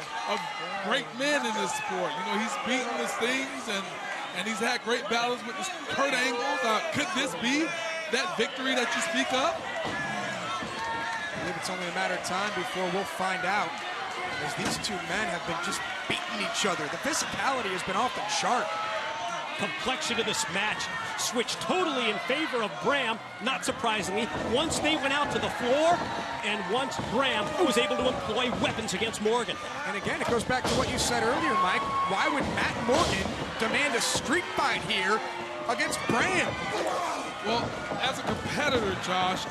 great men in this sport. You know, he's beaten the Stings, and he's had great battles with the Kurt Angles. Could this be that victory that you speak of? I believe it's only a matter of time before we'll find out, as these two men have been just beating each other. The physicality has been off the chart. complexion of this match switched totally in favor of Bram, not surprisingly, once they went out to the floor and once Bram was able to employ weapons against Morgan. And again, it goes back to what you said earlier, Mike. Why would Matt Morgan demand a street fight here against Bram? Well, as a competitor, Josh,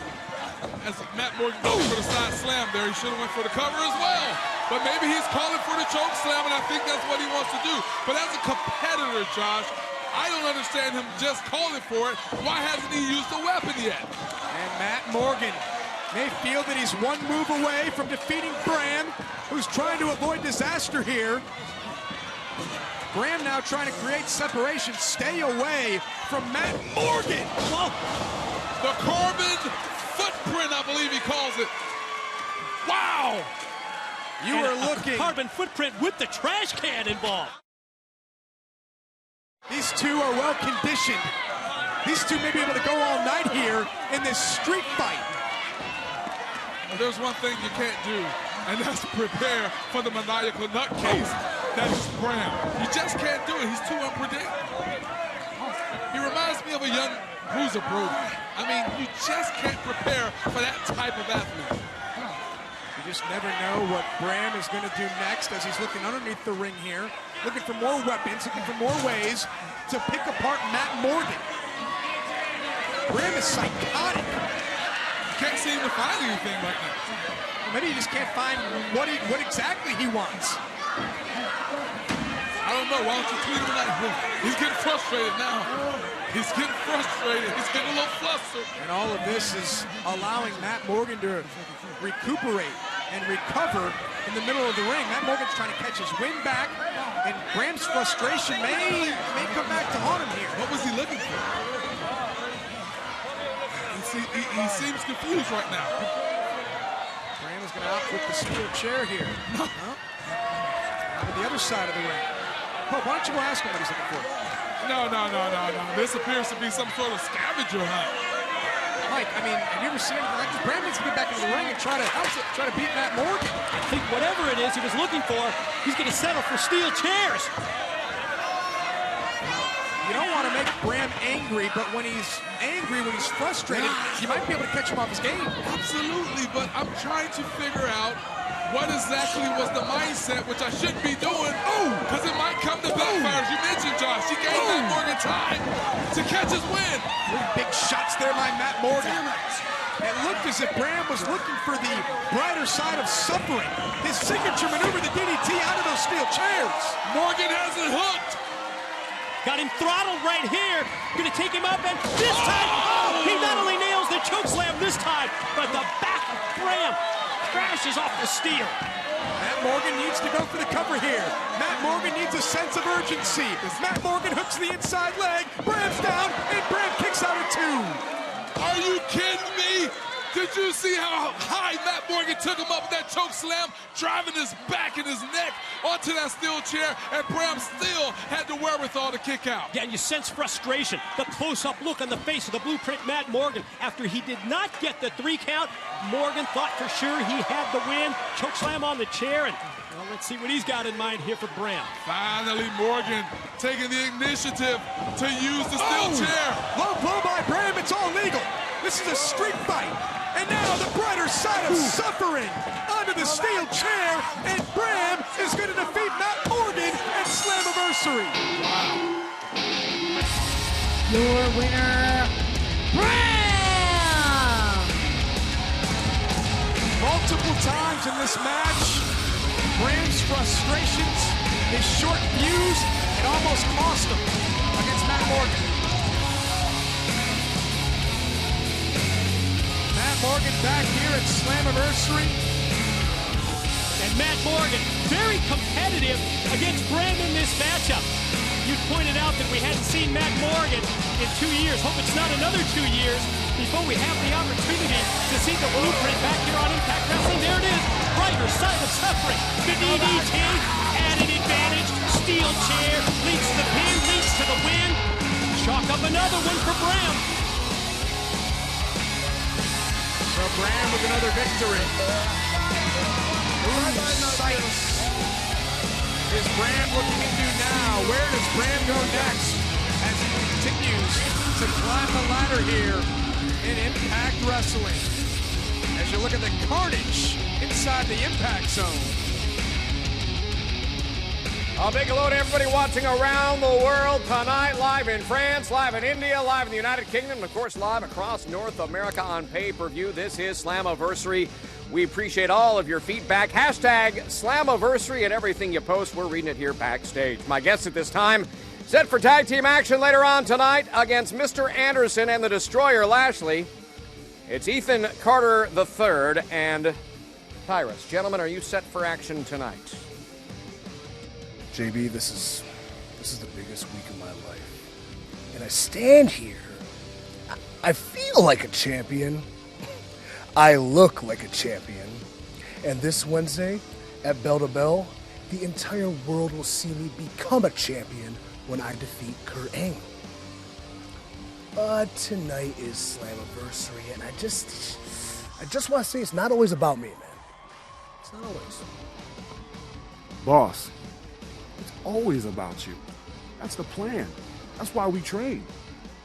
as Matt Morgan goes for the side slam there, he should have went for the cover as well. But maybe he's calling for the choke slam, and I think that's what he wants to do. But as a competitor, Josh, I don't understand him just calling for it. Why hasn't he used the weapon yet? And Matt Morgan may feel that he's one move away from defeating Bram, who's trying to avoid disaster here. Bram now trying to create separation, stay away from Matt Morgan. Whoa. The carbon footprint, I believe he calls it. Wow! You are looking. Carbon footprint with the trash can involved. These two are well conditioned. These two may be able to go all night here in this street fight. Well, there's one thing you can't do, and that's prepare for the maniacal nutcase that is Bram. You just can't do it. He's too unpredictable. He reminds me of a young Bruiser Brody. I mean, you just can't prepare for that type of athlete. You just never know what Bram is going to do next as he's looking underneath the ring here, looking for more weapons, looking for more ways to pick apart Matt Morgan. Bram is psychotic. Can't seem to find anything right now. Well, maybe he just can't find what exactly he wants. I don't know. Why don't you tweet him tonight? He's getting frustrated now. He's getting frustrated. He's getting a little flustered. And all of this is allowing Matt Morgan to recuperate and recover in the middle of the ring. Matt Morgan's trying to catch his wind back, and Bram's frustration may come back to haunt him here. What was he looking for? He seems confused right now. Bram is going to opt with the steel chair here. No. Now to the other side of the ring. Pope, why don't you go ask him what he's looking for? No. This appears to be some sort of scavenger hunt. Mike, I mean, have you ever seen anything like this? Bram needs to get back into the ring and try to beat Matt Morgan. I think whatever it is he was looking for, he's going to settle for steel chairs. You don't want to make Bram angry, but when he's angry, when he's frustrated, you might be able to catch him off his game. Absolutely, but I'm trying to figure out what exactly was the mindset, which I shouldn't be doing. Because it might come to backfire. As you mentioned, Josh, he gave Matt Morgan time to catch his win. Big shots there by Matt Morgan. It looked as if Bram was looking for the brighter side of suffering. His signature maneuver, the DDT out of those steel chairs. Morgan has it hooked. Got him throttled right here. Gonna take him up, and this time, he not only nails the chokeslam this time, but the back of Bram crashes off the steel. Matt Morgan needs to go for the cover here. Matt Morgan needs a sense of urgency. Matt Morgan hooks the inside leg. Bram's down, and Bram kicks out at 2. Are you kidding me? Did you see how high Matt Morgan took him up with that choke slam, driving his back and his neck onto that steel chair, and Bram still had the wherewithal to kick out. Yeah, and you sense frustration. The close-up look on the face of the blueprint Matt Morgan. After he did not get the 3 count, Morgan thought for sure he had the win. Choke slam on the chair, and well, let's see what he's got in mind here for Bram. Finally, Morgan taking the initiative to use the steel chair. Low blow by Bram, it's all legal. This is a street fight. And now the brighter side of suffering onto the steel chair, and Bram is going to defeat Matt Morgan at Slammiversary. Wow. Your winner, Bram! Multiple times in this match, Bram's frustrations, his short fuse, it almost cost him against Matt Morgan. Morgan back here at Slammiversary. And Matt Morgan, very competitive against Bram in this matchup. You pointed out that we hadn't seen Matt Morgan in 2 years. Hope it's not another 2 years before we have the opportunity to see the blueprint back here on Impact Wrestling. There it is, brighter side of suffering. The DDT, added advantage, steel chair, leads to the pin, leads to the win. Chalk up another one for Bram. So Bram with another victory. Whose sights is Bram looking into now? Where does Bram go next? continues to climb the ladder here in Impact Wrestling. As you look at the carnage inside the Impact Zone. A big hello to everybody watching around the world tonight, live in France, live in India, live in the United Kingdom, and of course live across North America on pay-per-view. This is Slammiversary. We appreciate all of your feedback. Hashtag Slammiversary and everything you post. We're reading it here backstage. My guests at this time, set for tag team action later on tonight against Mr. Anderson and the Destroyer Lashley. It's Ethan Carter III and Tyrus. Gentlemen, are you set for action tonight? JB, this is the biggest week of my life. And I stand here. I feel like a champion. I look like a champion. And this Wednesday, at Bell to Bell, the entire world will see me become a champion when I defeat Kurt Angle. But tonight is Slammiversary, and I just want to say it's not always about me, man. It's not always. Boss, it's always about you. That's the plan. That's why we train.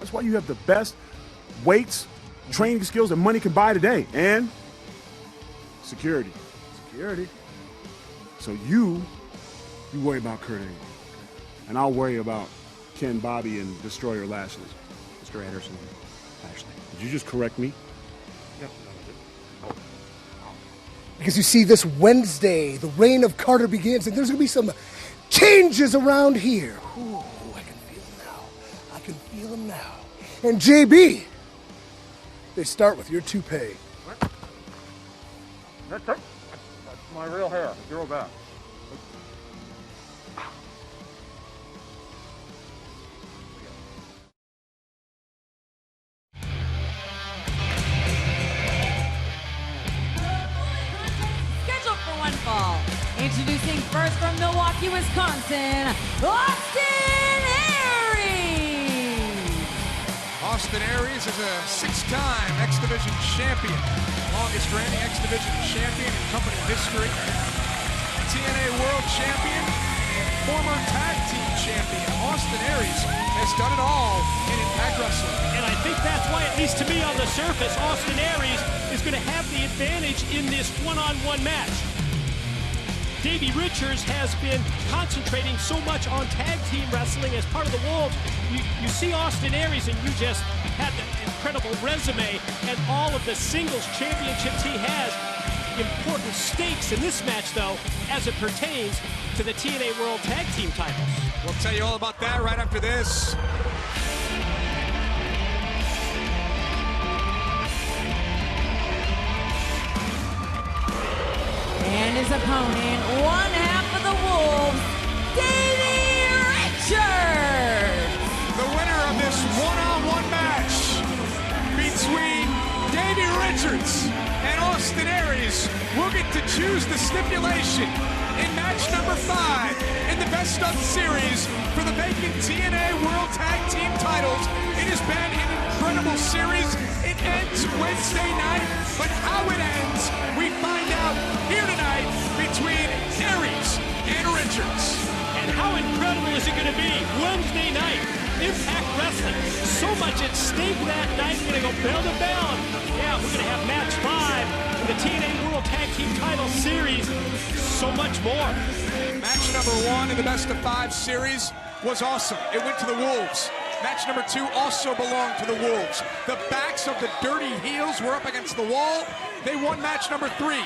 That's why you have the best weights, training skills that money can buy today. And security. Security. So you worry about Kurt Angle. And I'll worry about Ken, Bobby, and Destroyer Lashley. Mr. Anderson, Lashley. Did you just correct me? Yep. Because you see, this Wednesday, the reign of Carter begins, and there's going to be some changes around here. Ooh, I can feel them now. I can feel them now. And JB, they start with your toupee. What? That's my real hair. Grow back. Fall. Introducing first from Milwaukee, Wisconsin, Austin Aries. Austin Aries is a 6-time X Division champion, longest reigning X Division champion in company history, TNA World Champion, and former tag team champion. Austin Aries has done it all in Impact Wrestling. And I think that's why, at least to me on the surface, Austin Aries is going to have the advantage in this one-on-one match. Davey Richards has been concentrating so much on tag team wrestling as part of the Wolves. You see Austin Aries and you just had the incredible resume and all of the singles championships he has. Important stakes in this match, though, as it pertains to the TNA World Tag Team titles. We'll tell you all about that right after this. And his opponent, one half of the Wolves, Davey Richards. The winner of this one-on-one match between Davey Richards and Austin Aries will get to choose the stipulation in match number 5 in the best of series for the vacant TNA World Tag Team titles. It has been an incredible series. It ends Wednesday night, but how it ends, we find out here tonight between Aries and Richards. And how incredible is it going to be Wednesday night? Impact Wrestling. So much at stake that night. We're going to go bell to bell. Yeah, we're going to have match 5 in the TNA World Tag Team Title Series. So much more. Match number 1 in the best of 5 series was awesome. It went to the Wolves. Match number 2 also belonged to the Wolves. The backs of the Dirty Heels were up against the wall. They won match number 3.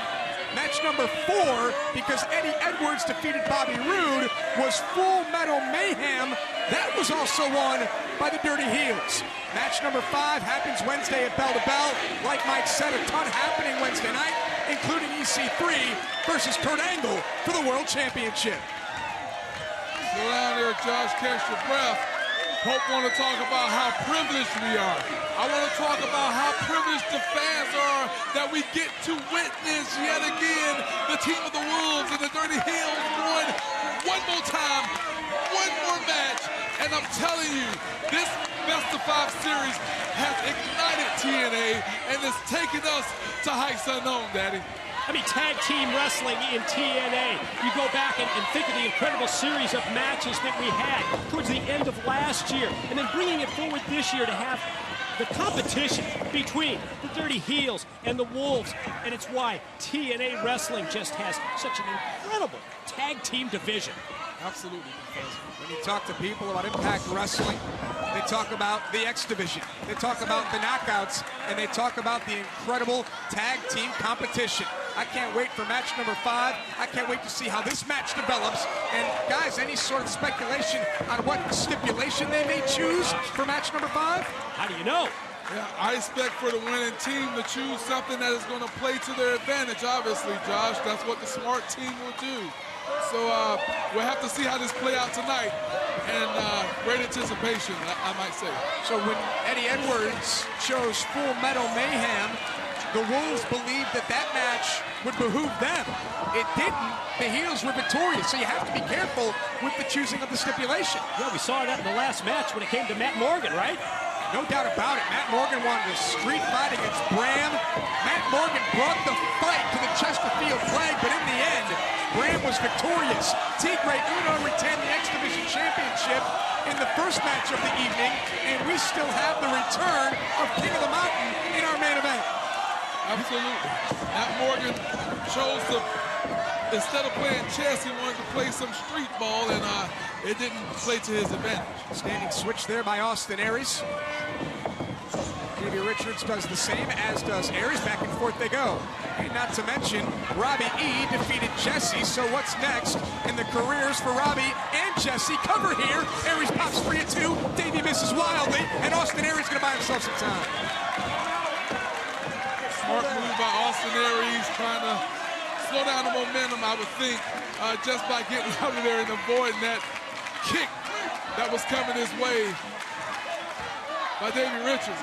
Match number 4, because Eddie Edwards defeated Bobby Roode, was Full Metal Mayhem. That was also won by the Dirty Heels. Match number 5 happens Wednesday at Bell to Bell. Like Mike said, a ton happening Wednesday night, including EC3 versus Kurt Angle for the World Championship. Go down there, Josh, catch your breath. Pope want to talk about how privileged we are. I want to talk about how privileged the fans are that we get to witness yet again the team of the Wolves and the Dirty Heels going one more time, one more match. And I'm telling you, this best of 5 series has ignited TNA and is taking us to heights unknown, Daddy. I mean, tag team wrestling in TNA. You go back and think of the incredible series of matches that we had towards the end of last year, and then bringing it forward this year to have the competition between the Dirty Heels and the Wolves. And it's why TNA Wrestling just has such an incredible tag team division. Absolutely, because when you talk to people about Impact Wrestling, they talk about the X Division, they talk about the Knockouts, and they talk about the incredible tag team competition. I can't wait for match number 5. I can't wait to see how this match develops. And guys, any sort of speculation on what stipulation they may choose for match number 5? How do you know? Yeah, I expect for the winning team to choose something that is going to play to their advantage, obviously, Josh. That's what the smart team will do. So we'll have to see how this play out tonight, and great anticipation, I might say. So when Eddie Edwards chose Full Metal Mayhem, the Wolves believed that that match would behoove them. It didn't. The Heels were victorious, so you have to be careful with the choosing of the stipulation. Yeah, we saw that in the last match when it came to Matt Morgan, right? No doubt about it. Matt Morgan wanted a street fight against Bram. Matt Morgan brought the fight to the Chesterfield flag, but in the end, Bram was victorious. Tigre Uno retained the X Division Championship in the first match of the evening, and we still have the return of King of the Mountain in our main event. Absolutely. Matt Morgan chose to, instead of playing chess, he wanted to play some street ball, and it didn't play to his advantage. Standing switch there by Austin Aries. Davey Richards does the same, as does Aries. Back and forth they go. And not to mention, Robbie E defeated Jesse, so what's next in the careers for Robbie and Jesse? Cover here. Aries pops free at 2. Davey misses wildly, and Austin Aries going to buy himself some time. Smart move by Austin Aries, trying to slow down the momentum, I would think, just by getting out of there and avoiding that kick that was coming his way by Davey Richards.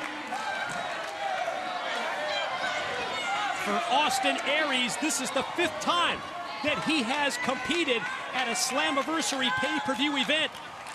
For Austin Aries, this is the 5th time that he has competed at a Slammiversary pay-per-view event.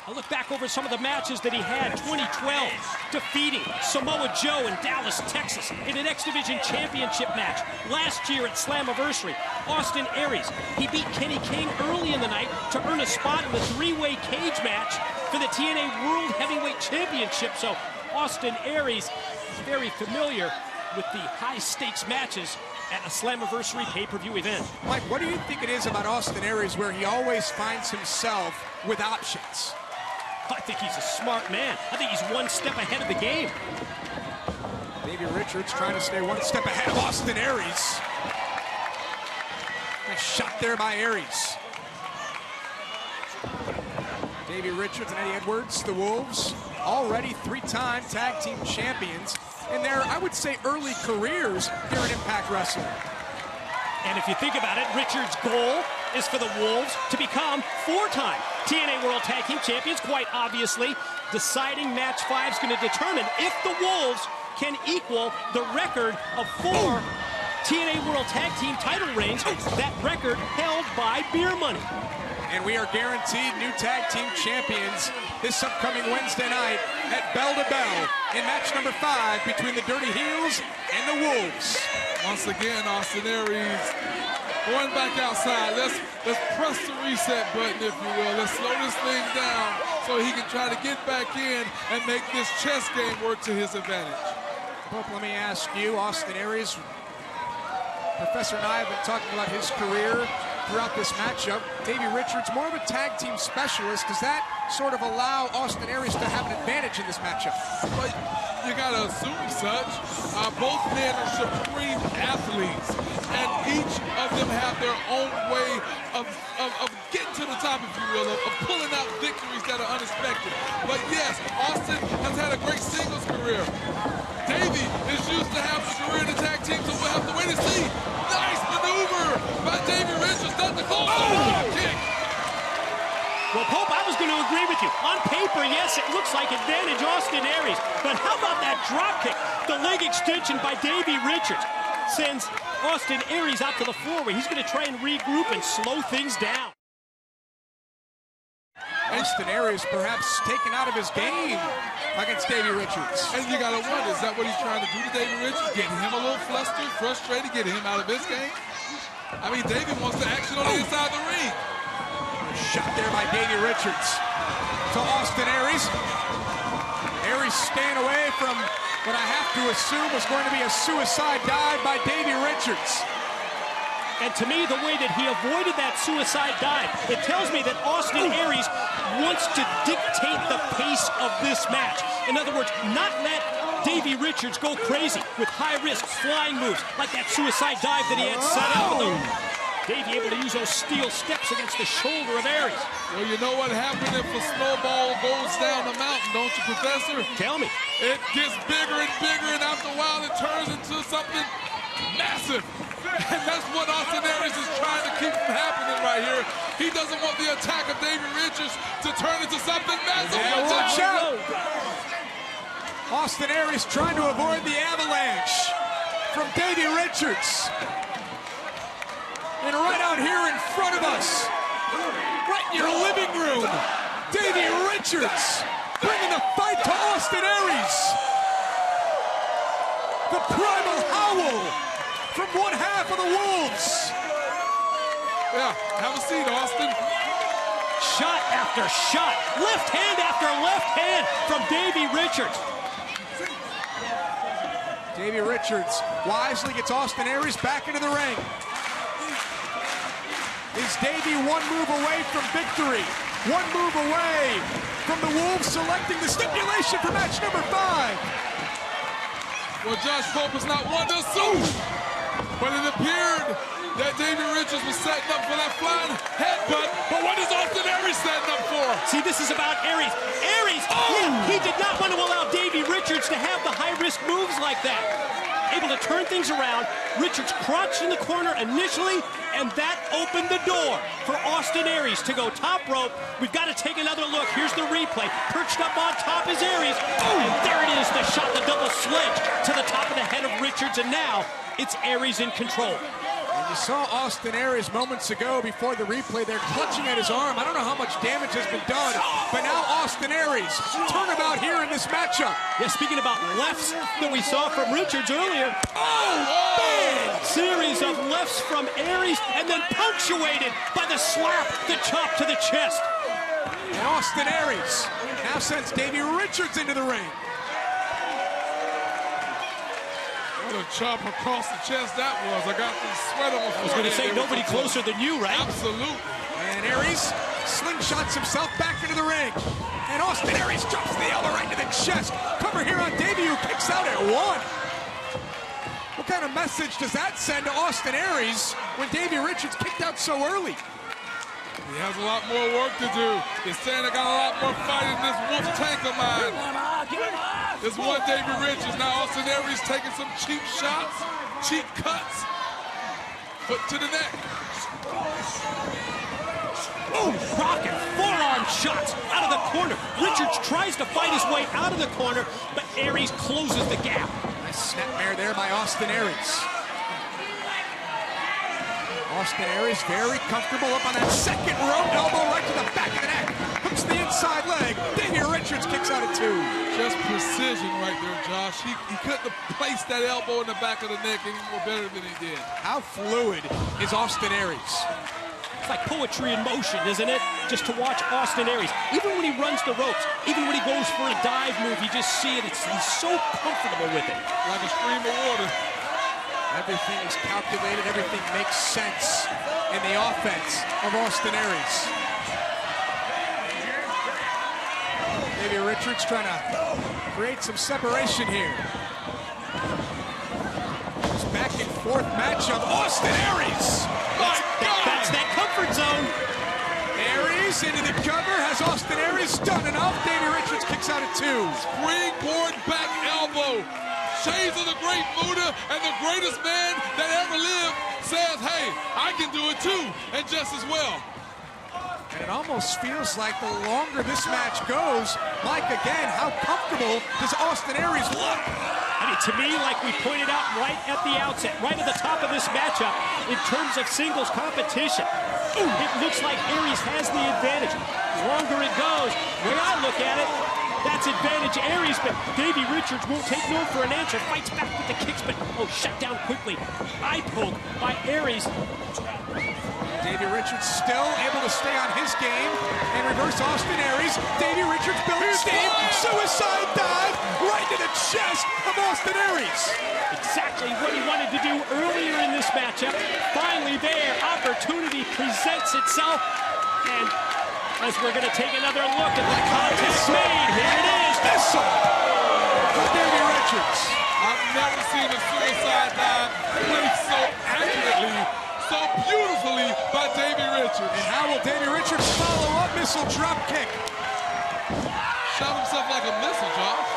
I look back over some of the matches that he had. 2012, defeating Samoa Joe in Dallas, Texas, in an X Division Championship match. Last year at Slammiversary, Austin Aries, he beat Kenny King early in the night to earn a spot in the 3-way cage match for the TNA World Heavyweight Championship. So Austin Aries is very familiar with the high-stakes matches at a Slammiversary pay-per-view event. Mike, what do you think it is about Austin Aries where he always finds himself with options? I think he's a smart man. I think he's one step ahead of the game. Davey Richards trying to stay one step ahead of Austin Aries. Nice shot there by Aries. Davey Richards and Eddie Edwards, the Wolves, already 3-time tag team champions in their, I would say, early careers here in Impact Wrestling. And if you think about it, Richards' goal is for the Wolves to become 4-time TNA World Tag Team Champions. Quite obviously, deciding match 5 is going to determine if the Wolves can equal the record of 4 TNA World Tag Team title reigns. That record held by Beer Money. And we are guaranteed new tag team champions this upcoming Wednesday night at Bell to Bell in match number 5 between the Dirty Heels and the Wolves. Once again, Austin Aries going back outside. Let's press the reset button, if you will. Let's slow this thing down so he can try to get back in and make this chess game work to his advantage. Both, let me ask you, Austin Aries, Professor and I have been talking about his career throughout this matchup. Davey Richards, more of a tag team specialist. Does that sort of allow Austin Aries to have an advantage in this matchup? But you gotta assume such. Both men are supreme athletes, and each of them have their own way of getting to the top, if you will, of pulling out victories that are unexpected. But yes, Austin has had a great singles career. Davey is used to having a career in the tag team, so we'll have to wait and see. Nice maneuver by Davey Richards, not the call. Kick. Well, Pope, I was going to agree with you. On paper, yes, it looks like advantage Austin Aries. But how about that drop kick? The leg extension by Davey Richards sends Austin Aries out to the floor where he's going to try and regroup and slow things down. Austin Aries perhaps taken out of his game against Davey Richards. And you got to wonder, is that what he's trying to do to Davey Richards? Getting him a little flustered, frustrated, getting him out of his game? I mean, Davey wants the action on the inside of the ring. Shot there by Davey Richards to Austin Aries. Aries staying away from what I have to assume was going to be a suicide dive by Davey Richards. And to me, the way that he avoided that suicide dive, it tells me that Austin Aries wants to dictate the pace of this match. In other words, not let Davey Richards go crazy with high-risk flying moves like that suicide dive that he had set up. Davey able to use those steel steps against the shoulder of Aries. Well, you know what happens if a snowball goes down the mountain, don't you, Professor? Tell me. It gets bigger and bigger, and after a while, it turns into something massive. And that's what Austin Aries is trying to keep from happening right here. He doesn't want the attack of Davey Richards to turn into something massive. Yeah, watch out! Austin Aries trying to avoid the avalanche from Davey Richards. And right out here in front of us, right in your living room, Davey Richards bringing the fight to Austin Aries. The primal howl from one half of the Wolves. Yeah, have a seat, Austin. Shot after shot, left hand after left hand from Davey Richards. Davey Richards wisely gets Austin Aries back into the ring. Is Davey one move away from victory? One move away from the Wolves selecting the stipulation for match number 5. Well, Josh Pope is not one to assume, but it appeared that Davey Richards was setting up for that flying headbutt. But what is Austin Aries setting up for? See, this is about Aries. Aries, he did not want to allow Davey Richards to have the high-risk moves like that. Able to turn things around. Richards crouched in the corner initially, and that opened the door for Austin Aries to go top rope. We've got to take another look. Here's the replay. Perched up on top is Aries. And there it is, the shot, the double sledge to the top of the head of Richards, and now it's Aries in control. And you saw Austin Aries moments ago before the replay there clutching at his arm. I don't know how much damage has been done, but now Austin Aries, turnabout here in this matchup. Yeah, speaking about lefts that we saw from Richards earlier. Big series of lefts from Aries, and then punctuated by the slap, the chop to the chest. And Austin Aries now sends Davey Richards into the ring. What a chop across the chest that was. I got the sweat on my forehead. I was going to say, nobody closer than you, right? Absolutely. And Aries slingshots himself back into the ring. And Austin Aries drops the elbow right into the chest. Cover here on Davey, who kicks out at 1. What kind of message does that send to Austin Aries when Davey Richards kicked out so early? He has a lot more work to do. He's saying I got a lot more fight in this wolf tank of mine. This one Davey Richards. Now Austin Aries taking some cheap shots, cheap cuts. Foot to the neck. Oh, rocking forearm shots out of the corner. Richards tries to fight his way out of the corner, but Aries closes the gap. Nice snapmare there by Austin Aries. Austin Aries very comfortable up on that second rope, elbow right to the back of the neck. Hooks the inside leg. Davey Richards kicks out at 2. Just precision right there, Josh. He couldn't have placed that elbow in the back of the neck any more better than he did. How fluid is Austin Aries? It's like poetry in motion, isn't it? Just to watch Austin Aries. Even when he runs the ropes, even when he goes for a dive move, you just see it. He's so comfortable with it. Like a stream of water. Everything is calculated. Everything makes sense in the offense of Austin Aries. Davey Richards trying to create some separation here. This back and forth matchup. Austin Aries! That's that comfort zone. Aries into the cover. Has Austin Aries done enough? Davey Richards kicks out at 2. Springboard back elbow. Shades of the great Buddha and the greatest man that ever lived says, hey, I can do it too, and just as well. And it almost feels like the longer this match goes, Mike, again, how comfortable does Austin Aries look? I mean, to me, like we pointed out right at the outset, right at the top of this matchup, in terms of singles competition, it looks like Aries has the advantage. The longer it goes, the way I look at it, That's advantage Aries, but Davey Richards won't take no for an answer. Fights back with the kicks, but shut down quickly. Eye poke by Aries. Davey Richards still able to stay on his game and reverse Austin Aries. Davey Richards building steam. Suicide dive right to the chest of Austin Aries. Exactly what he wanted to do earlier in this matchup. Finally there, opportunity presents itself. And as we're going to take another look at the contest made, here it is. Missile for Davey Richards. I've never seen a suicide dive played so accurately, so beautifully by Davey Richards. And how will Davey Richards follow up? Missile drop kick. Shot himself like a missile, Josh.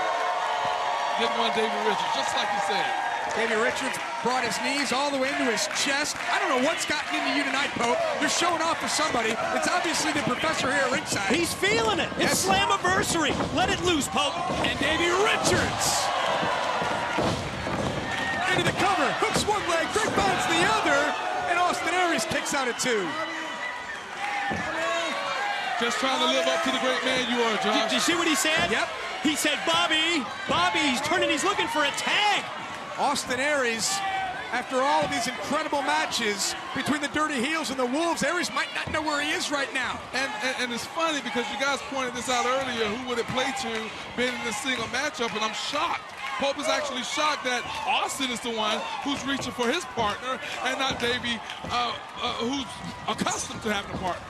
Didn't want Davey Richards, just like you said. Davey Richards brought his knees all the way into his chest. I don't know what's gotten into you tonight, Pope. You're showing off for somebody. It's obviously the professor here at ringside. He's feeling it. It's Slammiversary. Let it loose, Pope. And Davey Richards into the cover. Hooks one leg, grapevines the other, and Austin Aries kicks out at 2. Just trying to live up to the great man you are, Josh. Did you see what he said? Yep. He said, Bobby, he's turning, he's looking for a tag. Austin Aries, after all of these incredible matches between the Dirty Heels and the Wolves, Aries might not know where he is right now. And it's funny because you guys pointed this out earlier, who would it play to being in this single matchup, and I'm shocked. Pope is actually shocked that Austin is the one who's reaching for his partner and not Davey, who's accustomed to having a partner.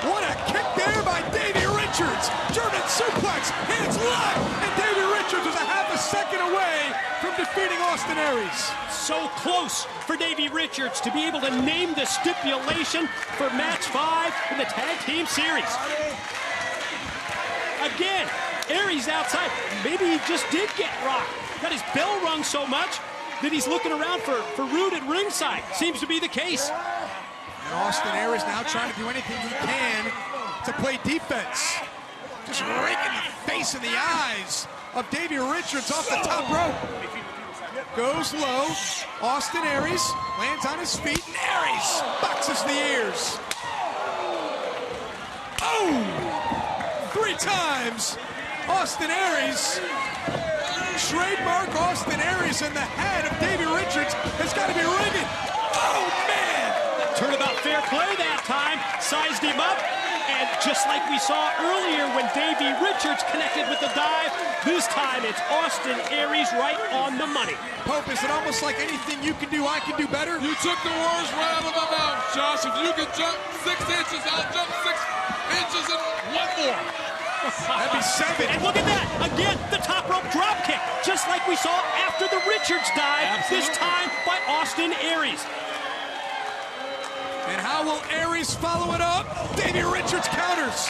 What a kick there by Davey Richards. German suplex, hands locked, and Davey Richards was a half a second away from defeating Austin Aries. So close for Davey Richards to be able to name the stipulation for match 5 in the tag team series. Again, Aries outside. Maybe he just did get rocked. Got his bell rung so much that he's looking around for Rude at ringside. Seems to be the case. And Austin Aries now trying to do anything he can to play defense. Just raking the face and the eyes of Davey Richards off the top rope. Goes low. Austin Aries lands on his feet, and Aries boxes the ears. Oh! 3 times. Austin Aries. Trademark Austin Aries, and the head of Davey Richards has got to be ringing. Oh, man! Turnabout fair play that time. Sized him up. And just like we saw earlier when Davey Richards connected with the dive, this time it's Austin Aries right on the money. Pope, is it almost like anything you can do, I can do better? You took the words right out of my mouth, Josh. If you can jump 6 inches, I'll jump 6 inches and 1 more. That'd be 7. And look at that. Again, the top rope drop kick. Just like we saw after the Richards dive. Absolutely. This time by Austin Aries. And how will Aries follow it up? Davey Richards counters.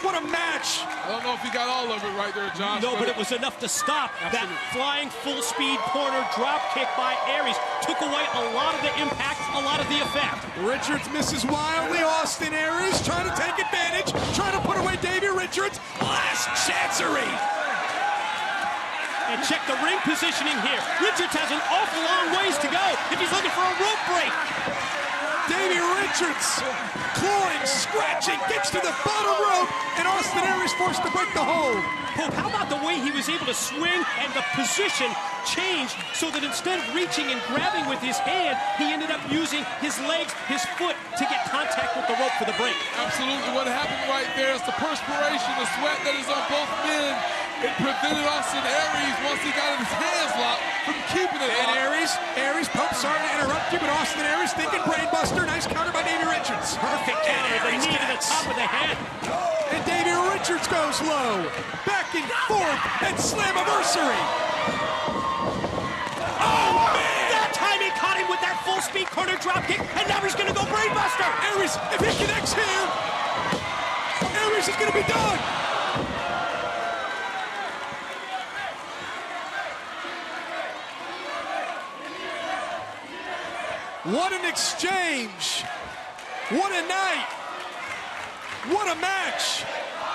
What a match. I don't know if he got all of it right there, Josh. No, but it was enough to stop that flying full-speed corner drop kick by Aries. Took away a lot of the impact, a lot of the effect. Richards misses wildly. Austin Aries trying to take advantage, trying to put away Davey Richards. Last chancery. And check the ring positioning here. Richards has an awful long ways to go if he's looking for a rope break. Davey Richards, clawing, scratching, gets to the bottom rope, and Austin Aries forced to break the hold. Pope, how about the way he was able to swing and the position changed so that instead of reaching and grabbing with his hand, he ended up using his legs, his foot to get contact with the rope for the break. Absolutely. What happened right there is the perspiration, the sweat that is on both men. It prevented Austin Aries, once he got his hands locked, from keeping it And locked. Aries, Pope, sorry to interrupt you, but Austin Aries thinking brainbuster. Nice counter by Davey Richards. Perfect counter, the knee to the top of the head. And Davey Richards goes low. Back and forth, and Slammiversary. Oh, man! That time he caught him with that full-speed corner drop kick, and now he's going to go brainbuster. Aries, if he connects here, Aries is going to be done. What an exchange. What a night. What a match.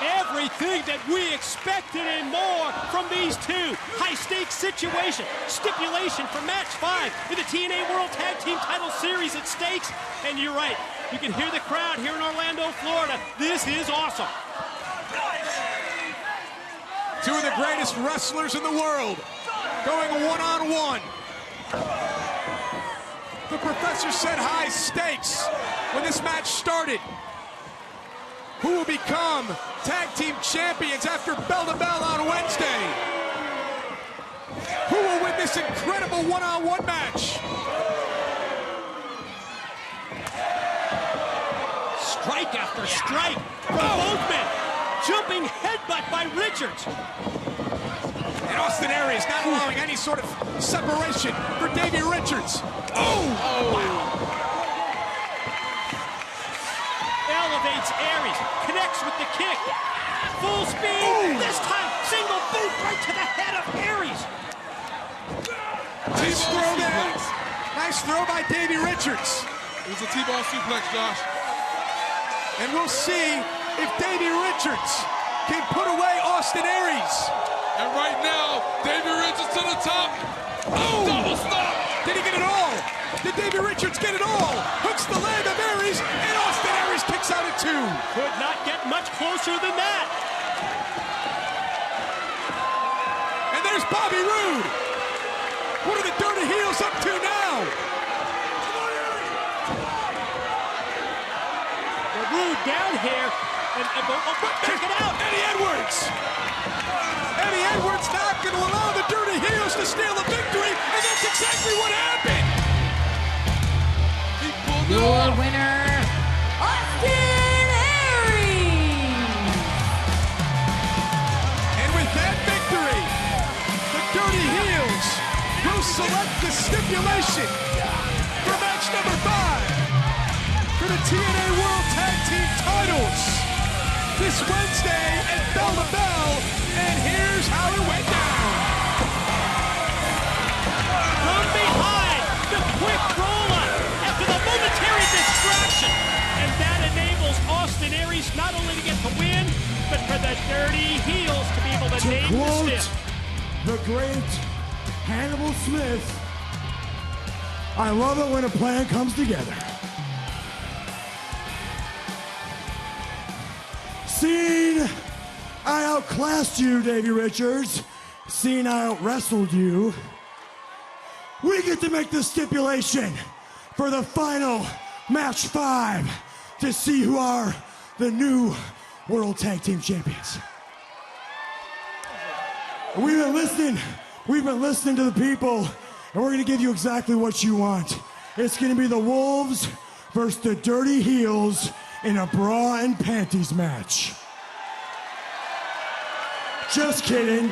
Everything that we expected and more from these two. High-stakes situation. Stipulation for match 5 in the TNA World Tag Team Title Series at stakes. And you're right. You can hear the crowd here in Orlando, Florida. This is awesome. Two of the greatest wrestlers in the world going one-on-one. The professor set high stakes when this match started. Who will become tag team champions after bell to bell on Wednesday? Who will win this incredible one-on-one match? Strike after strike from both men. Jumping headbutt by Richards. And Austin Aries not allowing any sort of separation for Davey Richards. Oh! Wow. Elevates Aries, connects with the kick. Full speed, this time single boot right to the head of Aries. Nice throw there. Nice throw by Davey Richards. It was a T-ball suplex, Josh. And we'll see if Davey Richards can put away Austin Aries. And right now, Davey Richards to the top. Oh! Double stop! Did he get it all? Did Davey Richards get it all? Hooks the leg of Aries, and Austin Aries kicks out at 2. Could not get much closer than that. And there's Bobby Roode. What are the Dirty Heels up to now? The Roode down here. Check it out. Eddie Edwards. Eddie Edwards not going to allow the Dirty Heels to steal the victory, and that's exactly what happened. He pulled it Your off. winner, Austin Aries. And with that victory, the Dirty Heels will select the stipulation for match number 5 for the TNA World Tag Team titles this Wednesday at Bell to Bell, and here's how it went down. From behind, the quick roll-up after the momentary distraction. And that enables Austin Aries not only to get the win, but for the Dirty Heels to be able to name the stiff. The great Hannibal Smith, I love it when a plan comes together. Seeing I outclassed you, Davey Richards, seeing I out-wrestled you, we get to make the stipulation for the final match 5 to see who are the new World Tag Team Champions. We've been listening to the people, and we're gonna give you exactly what you want. It's gonna be the Wolves versus the Dirty Heels in a bra and panties match. Just kidding.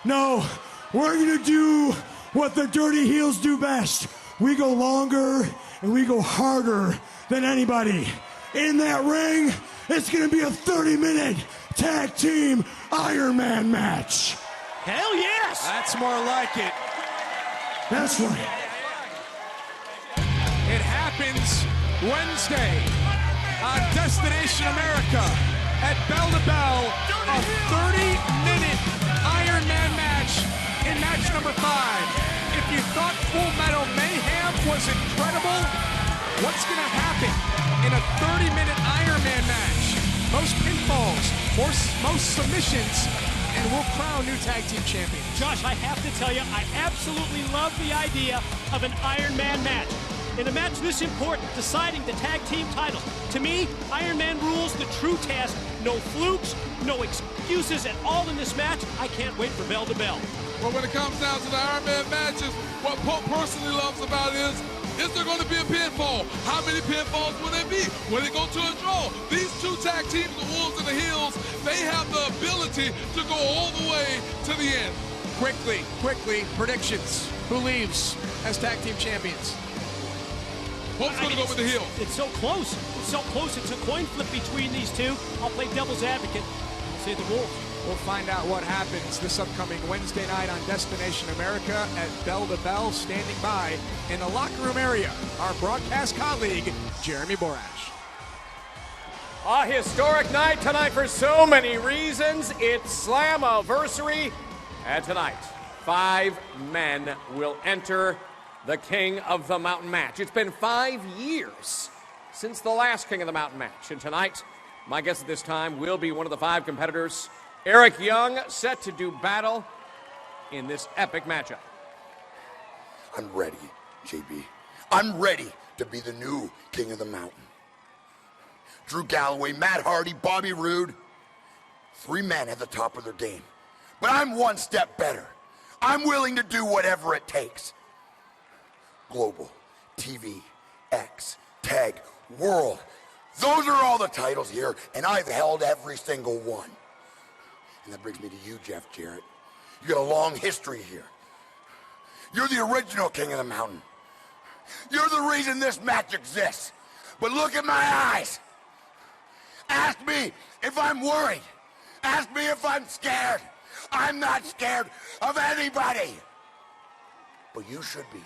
No, we're gonna do what the Dirty Heels do best. We go longer and we go harder than anybody. In that ring, it's gonna be a 30-minute tag team Iron Man match. Hell yes! That's more like it. That's right. It happens Wednesday on Destination America at Bell to Bell, a 30-minute Iron Man match in match number 5. If you thought Full Metal Mayhem was incredible, what's going to happen in a 30-minute Iron Man match? Most pinfalls, most submissions, and we'll crown new tag team champions. Josh, I have to tell you, I absolutely love the idea of an Iron Man match. In a match this important, deciding the tag team titles. To me, Iron Man rules the true test. No flukes, no excuses at all in this match. I can't wait for Bell to Bell. Well, when it comes down to the Iron Man matches, what Pope personally loves about it is there going to be a pinfall? How many pinfalls will there be? Will it go to a draw? These two tag teams, the Wolves and the Heels, they have the ability to go all the way to the end. Quickly, predictions. Who leaves as tag team champions? Pope's going to go with the Heels. It's so close. It's a coin flip between these two. I'll play devil's advocate. I'll say the Wolves. We'll find out what happens this upcoming Wednesday night on Destination America at Bell to Bell. Standing by in the locker room area, our broadcast colleague, Jeremy Borash. A historic night tonight for so many reasons. It's Slammiversary. And tonight, 5 men will enter the King of the Mountain match. It's been 5 years since the last King of the Mountain match. And tonight, My guest at this time will be one of the 5 competitors, Eric Young, set to do battle in this epic matchup. I'm ready, JB. I'm ready to be the new King of the Mountain. Drew Galloway, Matt Hardy, Bobby Roode, 3 men at the top of their game. But I'm one step better. I'm willing to do whatever it takes. Global, TV, X, Tag, World. Those are all the titles here, and I've held every single one. And that brings me to you, Jeff Jarrett. You got a long history here. You're the original King of the Mountain. You're the reason this match exists. But look at my eyes. Ask me if I'm worried. Ask me if I'm scared. I'm not scared of anybody. But you should be.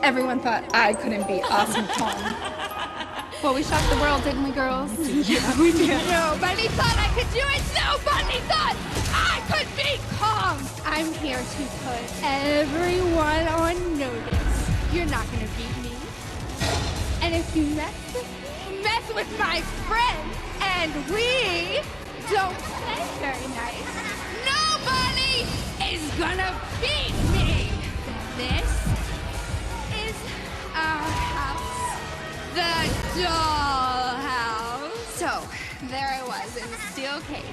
Everyone thought I couldn't beat Awesome Kong. Well, we shocked the world, didn't we, girls? Yeah, we did. Nobody thought I could do it. Nobody thought I could beat Kong. I'm here to put everyone on notice. You're not going to beat me. And if you mess with my friends, and we don't play very nice, nobody is going to beat me. This is our house. The dollhouse. So, there I was in the steel cage,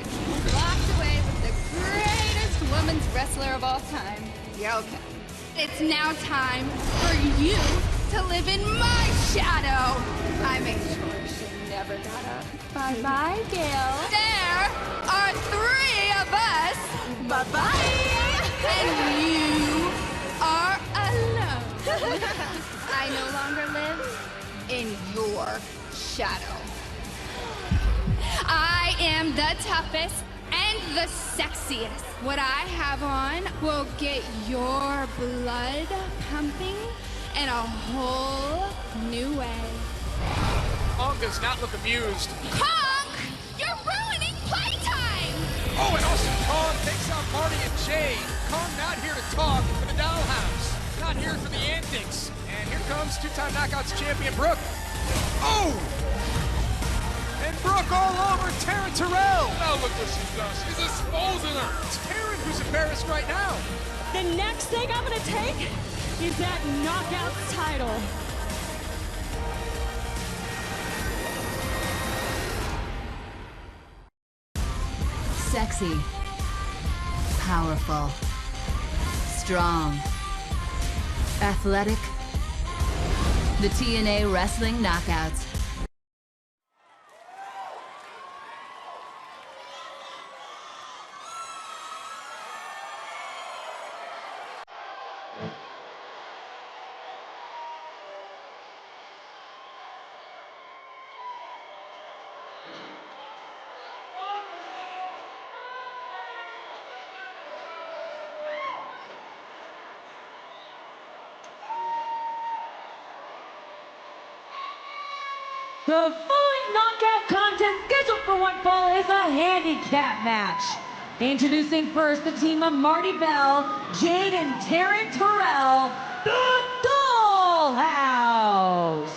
locked away with the greatest women's wrestler of all time, Yoka. It's now time for you to live in my shadow. I made sure she never got up. Bye-bye, Gail. There are 3 of us. Bye-bye. And you are alone. I no longer live in your shadow. I am the toughest and the sexiest. What I have on will get your blood pumping in a whole new way. Kong does not look amused. Kong, you're ruining playtime! Oh, and Awesome Kong takes out Marty and Jay. Kong not here to talk for the dollhouse. Not here for the antics. And here comes 2-time Knockouts champion Brooke. Oh! And Brooke all over Taryn Terrell. Now look what she's done. She's exposing her. It's Taryn who's embarrassed right now. The next thing I'm gonna take is that Knockouts title. Sexy, powerful, strong, athletic. The TNA Wrestling Knockouts. The following knockout contest scheduled for one fall is a handicap match. Introducing first the team of Marty Bell, Jade and Taryn Terrell, the Dollhouse.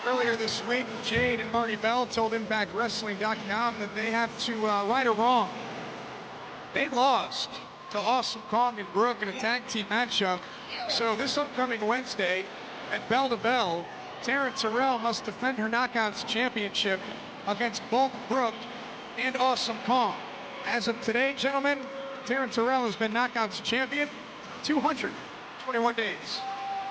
Earlier this week, Jade and Marty Bell told ImpactWrestling.com that they have to right a wrong. They lost to Awesome Kong and Brooke in a tag team matchup. So this upcoming Wednesday at Bell to Bell, Taryn Terrell must defend her Knockouts championship against both Brooke and Awesome Kong. As of today, gentlemen, Taryn Terrell has been Knockouts champion 221 days.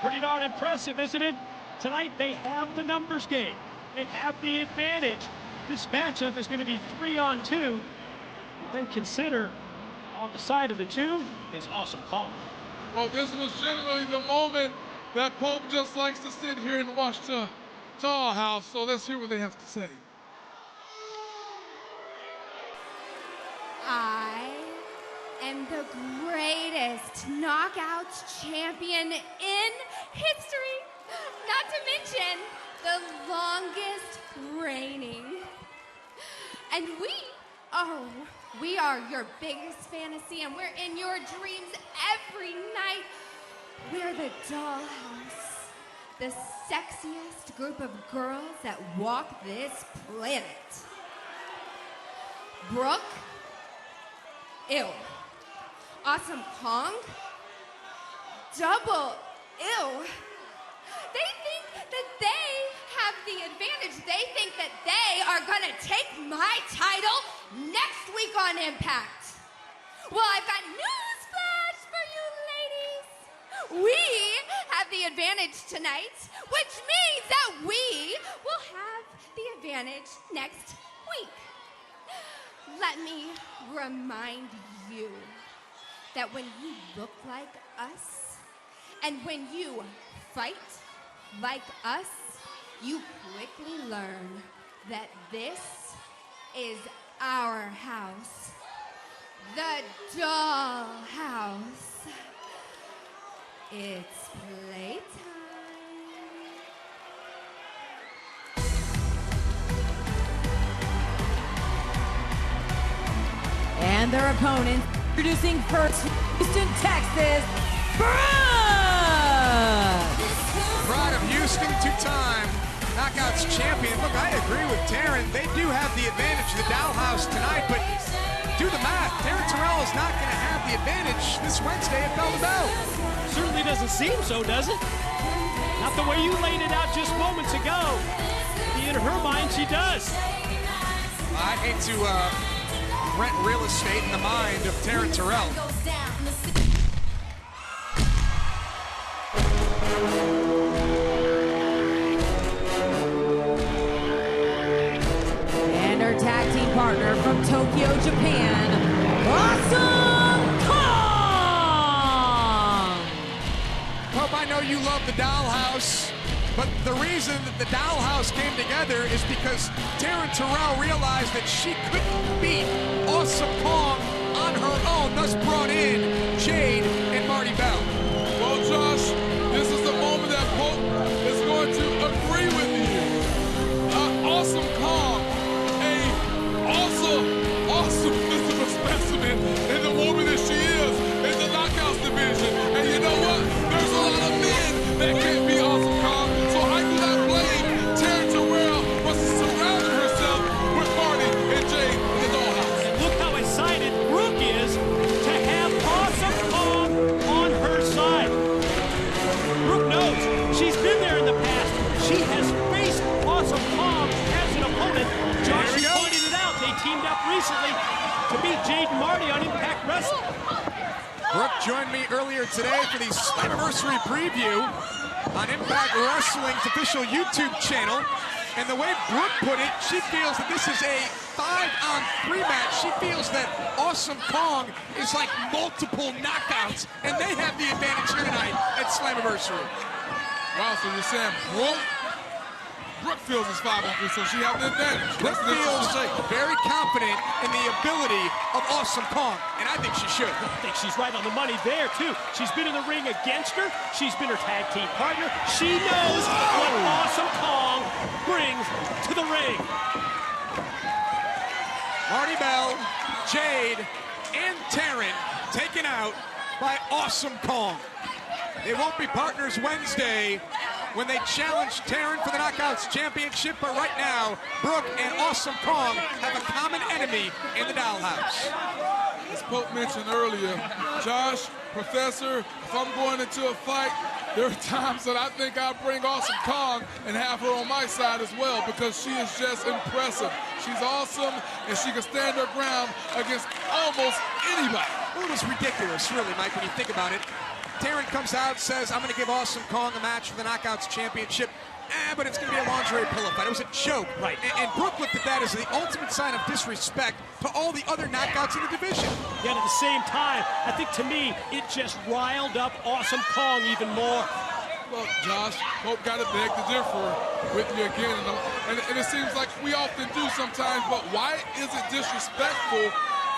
Pretty darn impressive, isn't it? Tonight they have the numbers game. They have the advantage. This matchup is going to be 3-on-2. Then consider on the side of the 2 is Awesome Kong. Well, this was generally the moment that Pope just likes to sit here and watch the Dollhouse. So let's hear what they have to say. I am the greatest Knockouts champion in history. Not to mention the longest reigning. And we are your biggest fantasy, and we're in your dreams every night. We're the Dollhouse, the sexiest group of girls that walk this planet. Brooke? Ew. Awesome Kong? Double ew. They think that they have the advantage. They think that they are gonna take my title next week on Impact. Well, I've got newsflash for you ladies. We have the advantage tonight, which means that we will have the advantage next week. Let me remind you that when you look like us and when you fight like us, you quickly learn that this is our house, the Dollhouse. It's playtime. And their opponents, introducing first, Houston, Texas, Brooke! Pride of Houston, two-time Knockouts champion. Look, I agree with Taryn. They do have the advantage of the Dollhouse tonight, but do the math. Taryn Terrell is not going to have the advantage this Wednesday at Bell to Bell. Certainly doesn't seem so, does it? Not the way you laid it out just moments ago. In her mind, she does. I hate to rent real estate in the mind of Taryn Terrell. And her tag team partner from Tokyo, Japan, Awesome Kong! Hope, I know you love the Dollhouse, but the reason that the Dollhouse came together is because Taryn Terrell realized that she couldn't beat Awesome Kong on her own, thus brought in Jade and Marty Bell. Well, Josh, this is the moment that Pope is going to agree with you. Awesome Kong, awesome physical specimen in the woman that she is in the Knockouts division. And you know what? There's a lot of men that can't be Awesome Kong. So I do not blame Taryn Terrell for surrounding herself with Marty and Jade in the Dollhouse. And look how excited Brooke is to have Awesome Kong on her side. Brooke knows she's been there in the past. She has faced Awesome Kong as an opponent. Josh pointed it out. They teamed up recently to beat Jade and Marty on Impact Wrestling. Brooke joined me earlier today for the Slammiversary preview on Impact Wrestling's official YouTube channel. And the way Brooke put it, she feels that this is a 5-on-3 match. She feels that Awesome Kong is like multiple knockouts, and they have the advantage here tonight at Slammiversary. Wow, so you're saying Brooke feels it's 5-on-3, so she has the advantage. Brooke feels very confident in the ability of Awesome Kong, and I think she should. I think she's right on the money there, too. She's been in the ring against her. She's been her tag team partner. She knows what Awesome Kong brings to the ring. Marty Bell, Jade, and Taryn taken out by Awesome Kong. They won't be partners Wednesday when they challenge Taryn for the Knockouts Championship, but right now, Brooke and Awesome Kong have a common enemy in the Dollhouse. As Pope mentioned earlier, Josh, Professor, if I'm going into a fight, there are times that I think I'll bring Awesome Kong and have her on my side as well, because she is just impressive. She's awesome, and she can stand her ground against almost anybody. Well, it was ridiculous, really, Mike, when you think about it. Taryn comes out, says, I'm going to give Awesome Kong a match for the Knockouts Championship. But it's going to be a lingerie pillow fight. It was a joke. Right. And Brooke looked at that as the ultimate sign of disrespect to all the other knockouts in the division. Yet at the same time, I think to me, it just riled up Awesome Kong even more. Well, Josh, Pope got to beg to differ with you again. And it seems like we often do sometimes, but why is it disrespectful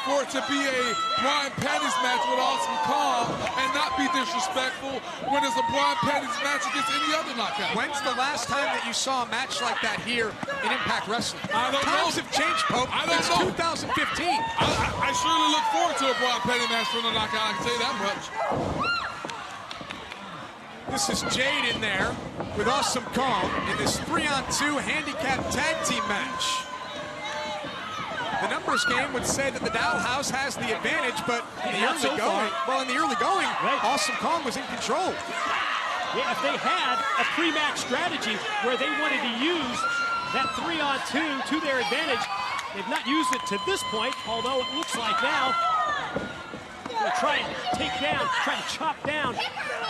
for it to be a Brian Panties match with Awesome Kong and not be disrespectful when it's a Brian Panties match against any other knockout? When's the last time that you saw a match like that here in Impact Wrestling? I don't know. Times have changed, Pope. I don't know. 2015. I surely look forward to a Brian Panties match from the knockout, I can tell you that much. This is Jade in there with Awesome Kong in this 3-on-2 handicap tag team match. The numbers game would say that the Dollhouse has the advantage, but in the early going, Awesome Kong was in control. Yeah, if they had a pre-match strategy where they wanted to use that 3-on-2 to their advantage, they've not used it to this point, although it looks like now they're trying to take down, trying to chop down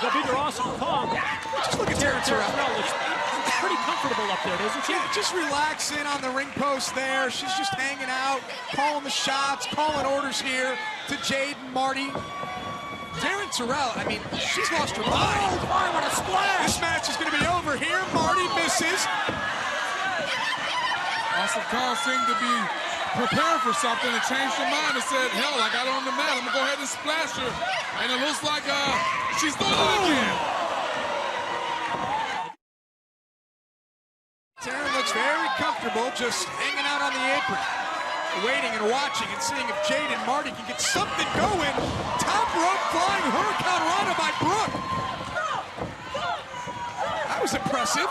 the bigger Awesome Kong. Just look at Terrence Terrell. Looks pretty comfortable up there, doesn't she? Yeah, just relaxing on the ring post there. She's just hanging out, calling the shots, calling orders here to Jade and Marty. Taryn Terrell, I mean, she's lost her mind. Oh, what a splash! This match is going to be over here. Marty misses. Awesome Kong seemed to be prepared for something and changed her mind and said, hell, I got her on the mat. I'm going to go ahead and splash her. And it looks like she's doing it again. Taryn looks very comfortable just hanging out on the apron, waiting and watching and seeing if Jade and Marty can get something going. Top rope flying Hurricane Rana by Brooke. That was impressive.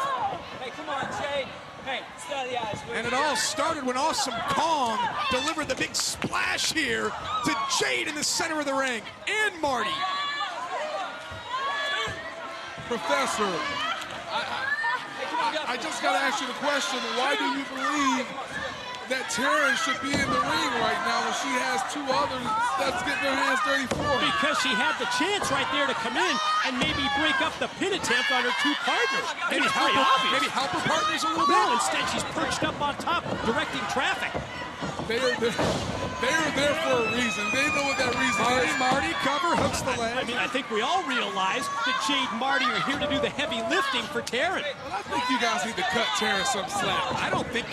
Hey, come on, Jade. Hey, stay the eyes. And it all started when Awesome Kong delivered the big splash here to Jade in the center of the ring and Marty. Professor, I just got to ask you the question, why do you believe that Taryn should be in the ring right now when she has two others that's getting their hands dirty for her? Because she had the chance right there to come in and maybe break up the pin attempt on her two partners. Maybe help her partners a little bit. No, instead she's perched up on top, directing traffic. They are there for a reason. They know what that reason is. Marty cover, hooks the leg. I mean, I think we all realize that Jade and Marty are here to do the heavy lifting for Taryn. Well, I think you guys need to cut Taryn some slack. I don't think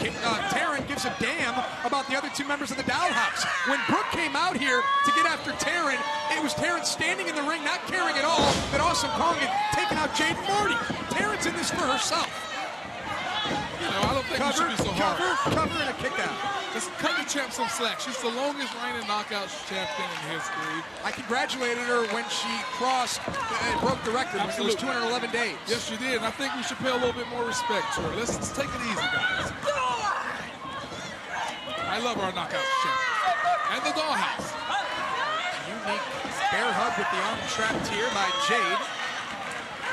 Taryn gives a damn about the other two members of the Dollhouse. When Brooke came out here to get after Taryn, it was Taryn standing in the ring, not caring at all that Awesome Kong had taken out Jade and Marty. Taryn's in this for herself. You know, I don't think you should be so hard. Cover, and a kick out. Just cut the champ some slack. She's the longest reigning knockouts champion in history. I congratulated her when she crossed and broke the record. Absolutely. It was 211 days. Yes, she did. And I think we should pay a little bit more respect to her. Let's take it easy, guys. I love our knockouts champion. And the Dollhouse. Unique bear hug with the arm trapped here by Jade.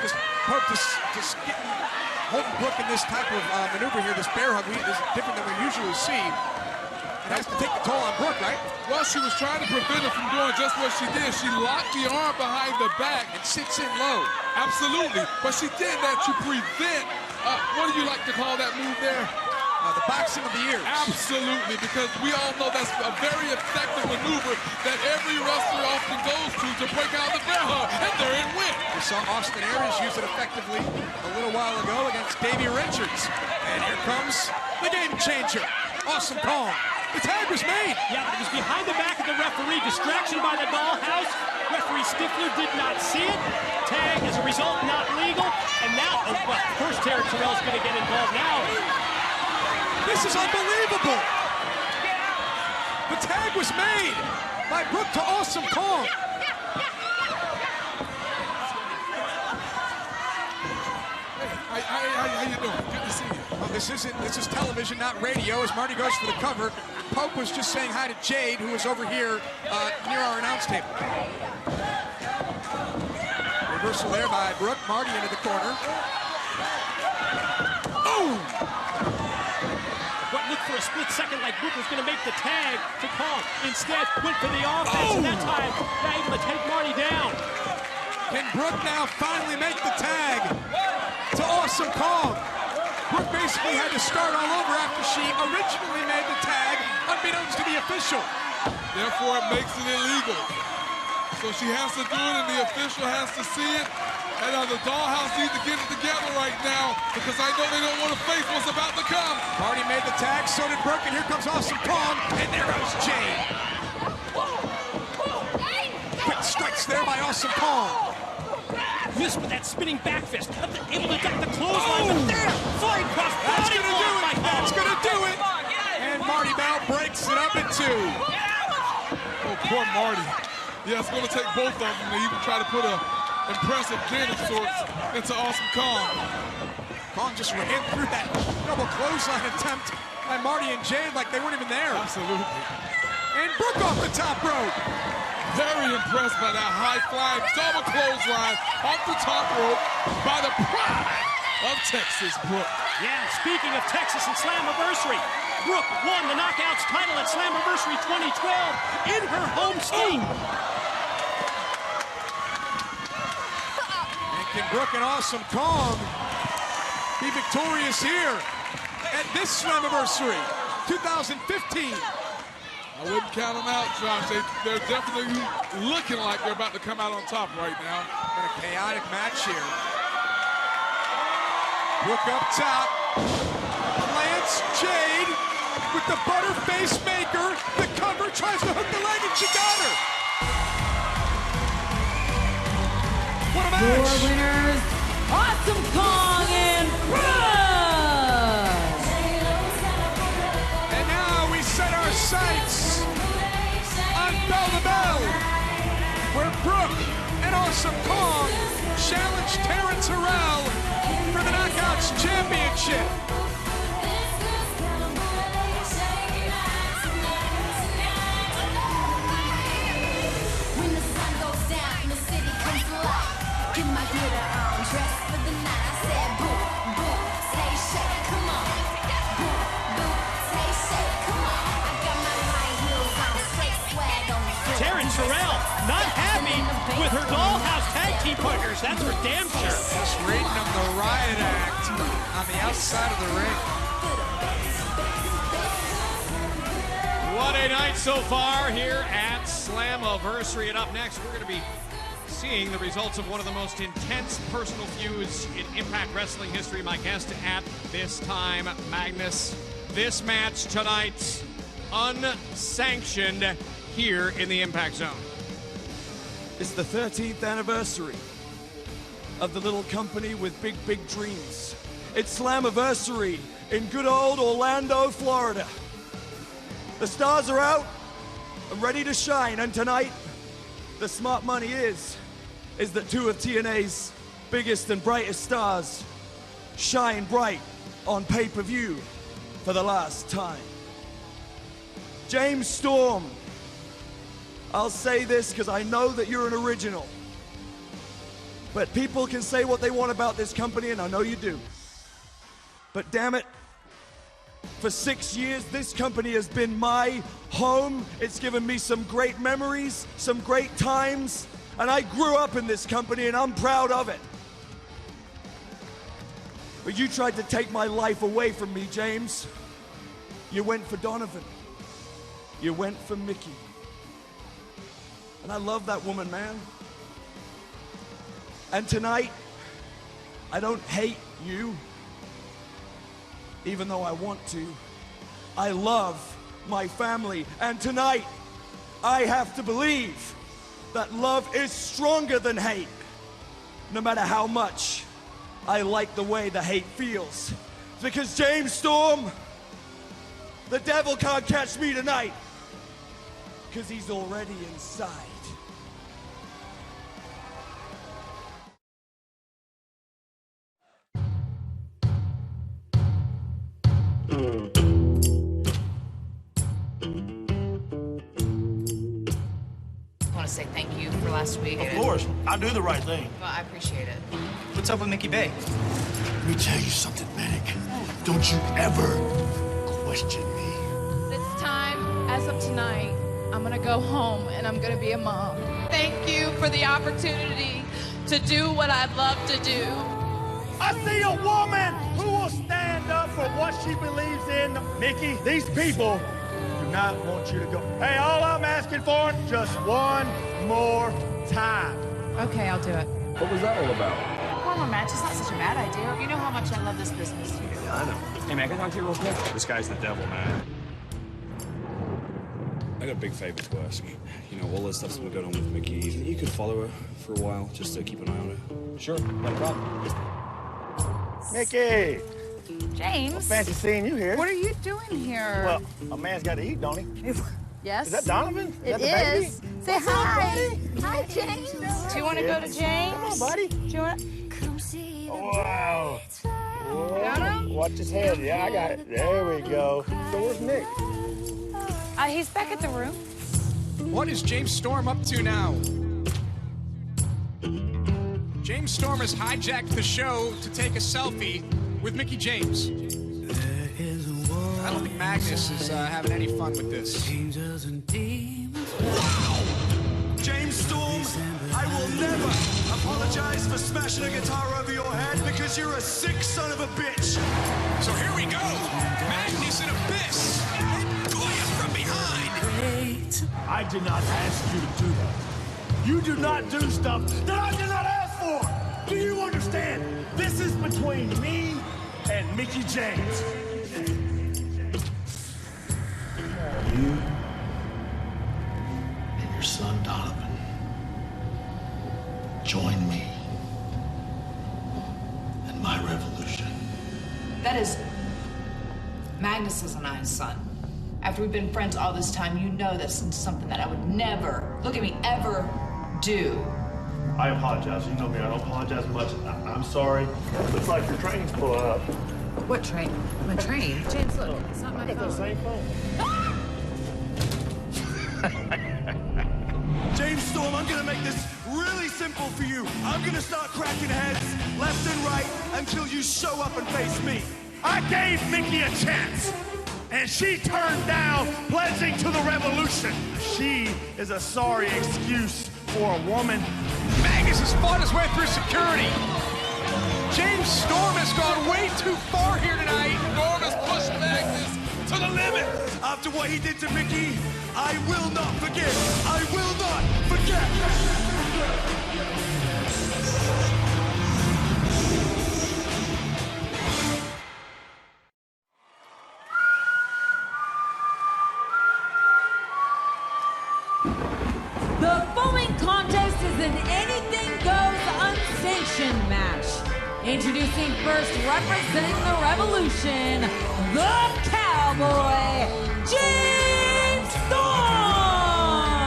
Just getting holding Brooke in this type of maneuver here, this bear hug, is different than we usually see. It has to take the toll on Brooke, right? Well, she was trying to prevent her from doing just what she did. She locked the arm behind the back and sits in low. Absolutely. But she did that to prevent, what do you like to call that move there? The boxing of the ears. Absolutely, because we all know that's a very effective maneuver that every wrestler often goes to break out the bear hug, and they're in win. We saw Austin Aries use it effectively a little while ago against Davey Richards. And here comes the game changer, Awesome Kong. The tag was made. Yeah, but it was behind the back of the referee. Distraction by the Dollhouse. Referee Stifler did not see it. Tag, as a result, not legal. And now, first Taryn Terrell's going to get involved now. This is unbelievable. The tag was made by Brooke to Awesome Kong. How you doing? Good to see you. Well, this is television, not radio, as Marty goes for the cover. Pope was just saying hi to Jade, who was over here near our announce table. Reversal there by Brooke. Marty into the corner. Boom! What looked for a split second like Brooke was going to make the tag to Kong. Instead, went for the offense, and that time, they're able to take Marty down. Can Brooke now finally make the tag to Awesome Kong? Brooke basically had to start all over after she originally made the tag, unbeknownst to the official. Therefore, it makes it illegal. So she has to do it, and the official has to see it. And the Dollhouse needs to get it together right now because I know they don't want to face what's about to come. Marty made the tag, so did Brooke, and here comes Awesome Kong, and there goes Jade. Quick strikes there by Awesome Kong. Missed with that spinning back fist. Able to duck the clothesline, but there! Flying cross body block by Kong. That's gonna do it. And Marty Bell breaks it up in two. Oh, poor Marty. Yeah, it's going to take both of them to even try to put a impressive gin of sorts into Awesome Kong. Kong just ran through that double clothesline attempt by Marty and Jade like they weren't even there. Absolutely. And Brooke off the top rope. Very impressed by that high-flying double clothesline off the top rope by the pride of Texas, Brooke. Yeah, speaking of Texas and Slammiversary, Brooke won the Knockouts title at Slammiversary 2012 in her home state. And can Brooke and Awesome Kong be victorious here at this Slammiversary 2015? I wouldn't count them out, Josh. They're definitely looking like they're about to come out on top right now. And a chaotic match here. Brooke up top. Plants Jade with the butter face maker. The cover, tries to hook the leg, and she got her. What a match! Your winners, Awesome Kong and Brooke! And now we set our sights on Bell to Bell, where Brooke and Awesome Kong challenge Terrence Harrell for the Knockouts Championship. When the sun goes down, the city comes to life. Get my glitter on, dress for the night. I said, boom, boom, say shake, come on. Boom, boom, say shake, come on. I got my high heels on, straight swag on the floor. Terrence Harrell not happy with her dollhouse tag team partners. That's for damn sure. Just reading them the riot act on the outside of the ring. What a night so far here at Slammiversary. And up next, we're going to be seeing the results of one of the most intense personal feuds in Impact Wrestling history. My guest at this time, Magnus. This match tonight, unsanctioned here in the Impact Zone. It's the 13th anniversary of the little company with big, big dreams. It's Slammiversary in good old Orlando, Florida. The stars are out and ready to shine, and tonight, the smart money is that two of TNA's biggest and brightest stars shine bright on pay-per-view for the last time. James Storm, I'll say this because I know that you're an original, but people can say what they want about this company, and I know you do. But damn it, for 6 years, this company has been my home. It's given me some great memories, some great times, and I grew up in this company, and I'm proud of it. But you tried to take my life away from me, James. You went for Donovan. You went for Mickey. And I love that woman, man. And tonight, I don't hate you, even though I want to. I love my family. And tonight, I have to believe that love is stronger than hate, no matter how much I like the way the hate feels. Because James Storm, the devil can't catch me tonight, because he's already inside. I want to say thank you for last week. Of course, I do the right thing. Well, I appreciate it. What's up with Mickey Bay? Let me tell you something, Manic. Don't you ever question me. This time, as of tonight, I'm gonna go home and I'm gonna be a mom. Thank you for the opportunity to do what I love to do. I see a woman who will stand up for what she believes in. Mickey, these people do not want you to go. Hey, all I'm asking for, just one more time. Okay, I'll do it. What was that all about? One more match is not such a bad idea. You know how much I love this business. Yeah, I know. Hey, man, can I talk to you real quick? This guy's the devil, man. I got a big favor to ask. You know, all this stuff's been going on with Mickey. You could follow her for a while, just to keep an eye on her. Sure, no problem. Mickey! James. Fancy seeing you here. What are you doing here? Well, a man's got to eat, don't he? Yes. Is that Donovan? It that the baby? is. Say hi. Hi, James. Do you want to go to James? Come on, buddy. Do you want? Wow. Got him? Watch his head. Yeah, I got it. There we go. So where's Nick? He's back at the room. What is James Storm up to now? James Storm has hijacked the show to take a selfie with Mickie James. I don't think Magnus is having any fun with this. James Storm, I will never apologize for smashing a guitar over your head because you're a sick son of a bitch. So here we go. Magnus and Abyss. And Goya from behind. I did not ask you to do that. You do not do stuff that I did not ask for. Do you understand? This is between me and Mickie James. You and your son Donovan join me in my revolution. That is Magnus and I's son. After we've been friends all this time, you know this is something that I would never, look at me, ever do. I apologize. You know me, I don't apologize much. I'm sorry. Looks like your train's pulling up. What train? My train? James, look, it's not my I got the same phone. James Storm, I'm gonna make this really simple for you. I'm gonna start cracking heads left and right until you show up and face me. I gave Mickie a chance, and she turned down pledging to the revolution. She is a sorry excuse for a woman. Magnus has fought his way through security. James Storm has gone way too far here tonight. Storm has pushed Magnus to the limit. After what he did to Mickie, I will not forget. I will not forget. The following contest is an anything goes unsanctioned match. Introducing first, representing the Revolution, the Cowboy, James Storm!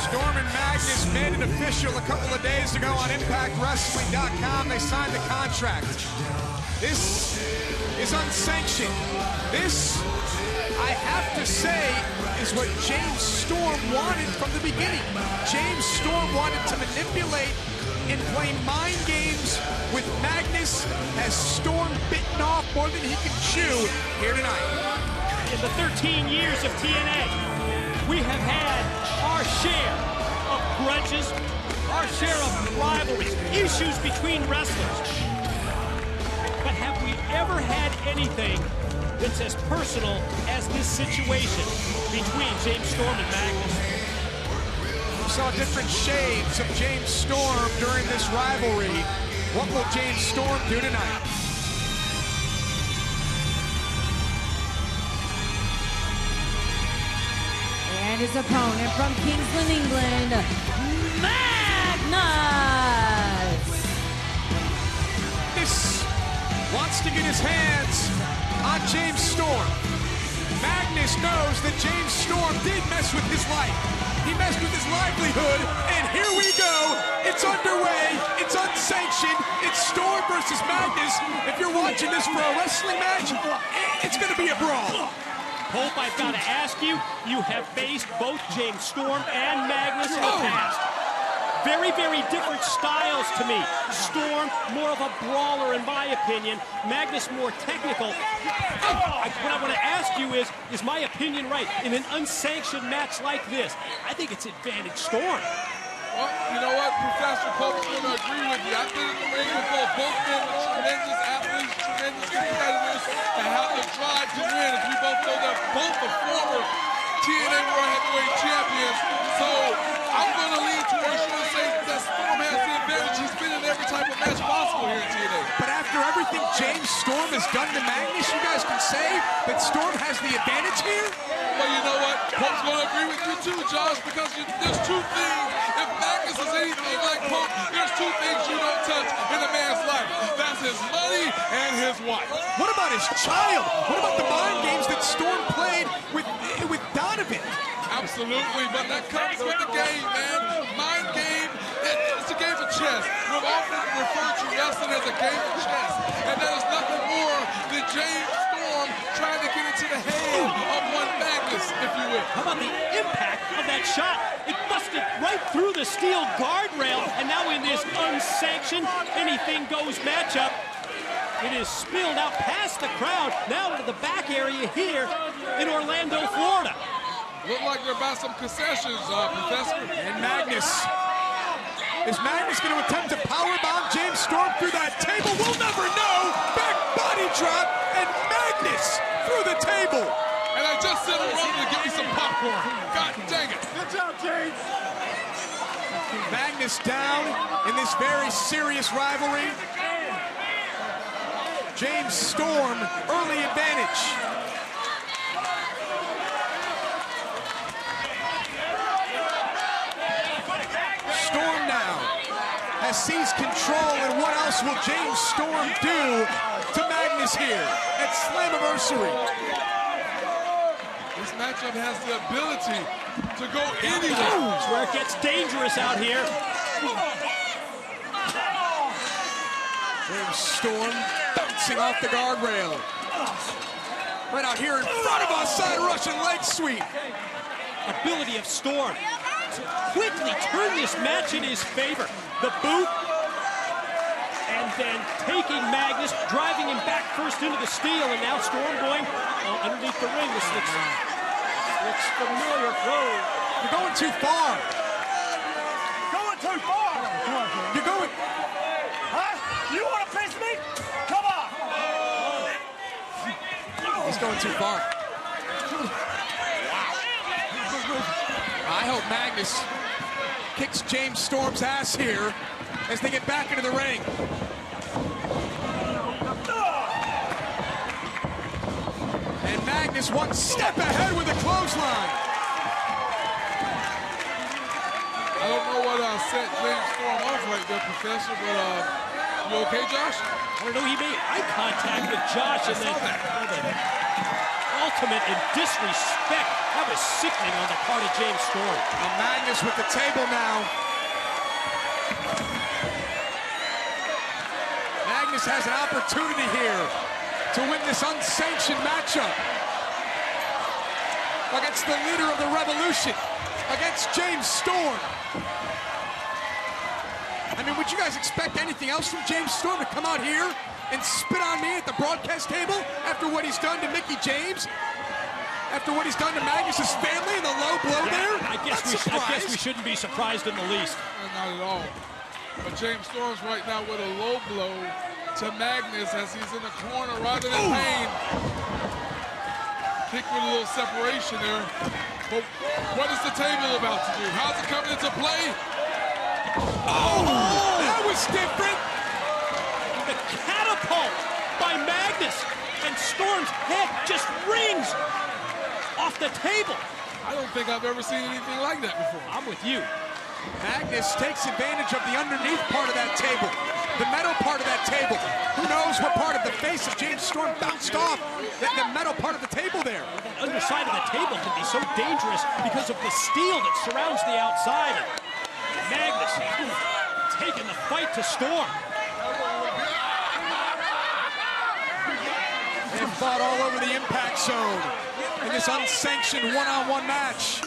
Storm and Magnus made it official a couple of days ago on ImpactWrestling.com. They signed the contract. This is unsanctioned. This, I have to say, is what James Storm wanted from the beginning. James Storm wanted to manipulate and play mind games with Magnus. Has Storm bitten off more than he can chew here tonight. In the 13 years of TNA, we have had our share of grudges, our share of rivalries, issues between wrestlers. But have we ever had anything that's as personal as this situation between James Storm and Magnus? We saw different shades of James Storm during this rivalry. What will James Storm do tonight? And his opponent from Kingsland, England, Magnus! This wants to get his hands on James Storm. Magnus knows that James Storm did mess with his life. He messed with his livelihood, and here we go. It's underway. It's unsanctioned. It's Storm versus Magnus. If you're watching this for a wrestling match, it's going to be a brawl. Hope, I've got to ask you, you have faced both James Storm and Magnus in the past. Very, very different styles to me. Storm, more of a brawler in my opinion. Magnus, more technical. What I want to ask you is my opinion right? In an unsanctioned match like this, I think it's advantage Storm. Well, you know what? Professor Pope's going to agree with you. I've been in the ring with both men with tremendous athletes, tremendous competitors, and have the drive to win. As we both know, they're both the former TNA World Heavyweight Champions. So I'm going to lean towards you and say that Storm has the advantage. He's been in every type of match possible here in TNA. But after everything James Storm has done to Magnus, you guys can say that Storm has the advantage here? Well, you know what? Pope's going to agree with you too, Josh, because there's two things. If Magnus is anything like Pope, there's two things you don't touch in a man's life. That's his money and his wife. What about his child? What about the mind games that Storm played with Donovan? Absolutely, but that comes with the game, man. Mind game, it's a game of chess. We've often referred to wrestling as a game of chess, and that is nothing more than James Storm trying to get into the head of one Magnus, if you will. How about the impact of that shot? It busted right through the steel guardrail, and now in this unsanctioned anything goes matchup, it is spilled out past the crowd, now into the back area here in Orlando, Florida. Look like they're about some concessions, Professor. And Magnus. Is Magnus going to attempt to powerbomb James Storm through that table? We'll never know. Back body drop, and Magnus through the table. And I just sent him over to get me some popcorn. God dang it. Good job, James. Magnus down in this very serious rivalry. James Storm, early advantage. Storm now has seized control, and what else will James Storm do to Magnus here at Slammiversary? This matchup has the ability to go anywhere. That's where it gets dangerous out here. James Storm bouncing off the guardrail. Right out here in front of us, side Russian leg sweep. Ability of Storm to quickly turn this match in his favor. The boot, and then taking Magnus, driving him back first into the steel, and now Storm going underneath the ring. This looks familiar. Whoa. You're going too far. Going too far. You're going. Huh? You want to face me? Come on. He's going too far. I hope Magnus kicks James Storm's ass here as they get back into the ring. And Magnus one step ahead with a clothesline. I don't know what set James Storm off right there, Professor, but you okay, Josh? I don't know, he made eye contact with Josh, and then ultimate in disrespect. That was sickening on the part of James Storm. And Magnus with the table now. Magnus has an opportunity here to win this unsanctioned matchup against the leader of the revolution, against James Storm. I mean, would you guys expect anything else from James Storm to come out here and spit on me at the broadcast table after what he's done to Mickie James? After what he's done to Magnus' family and the low blow there? I guess we shouldn't be surprised in the least. Not at all. But James Storm's right now with a low blow to Magnus as he's in the corner rather than pain. Kick with a little separation there. But what is the table about to do? How's it coming into play? Oh, that was different. The catapult by Magnus, and Storm's head just rings off the table. I don't think I've ever seen anything like that before. I'm with you. Magnus takes advantage of the underneath part of that table, the metal part of that table. Who knows what part of the face of James Storm bounced off the metal part of the table there. The underside of the table can be so dangerous because of the steel that surrounds the outside. Magnus taking the fight to Storm. They fought all over the impact zone in this unsanctioned one-on-one match.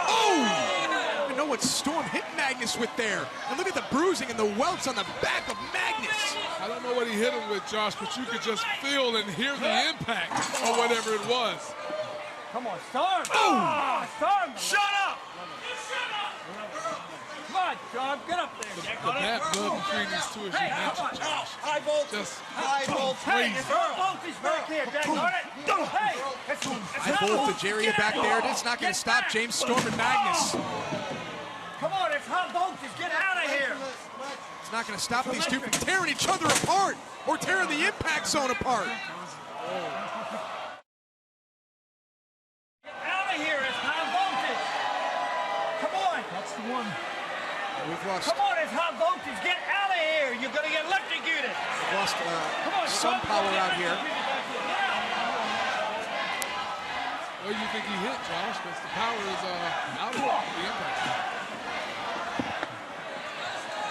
Oh! I don't know what Storm hit Magnus with there. And look at the bruising and the welts on the back of Magnus. I don't know what he hit him with, Josh, but you could just feel and hear the impact of whatever it was. Come on, Storm. Oh! Storm. Shut up. Come on, Storm. Get up there. The bad blood between these two, as you mentioned, Josh. High voltage. Just high voltage. crazy. Hey, high voltage back here, Hey, High voltage area back there. It's not going to stop James Storm and Magnus. Come on, it's high voltage. Get out of here. It's not going to stop these two from tearing each other apart or tearing the impact zone apart. Out of here, it's high voltage. Come on. That's the one. We've lost. Come on, it's high voltage. Get out of here. You're going to get electrocuted. We've lost some power out here. Where do you think he hit, Josh? Because the power is out of the impact.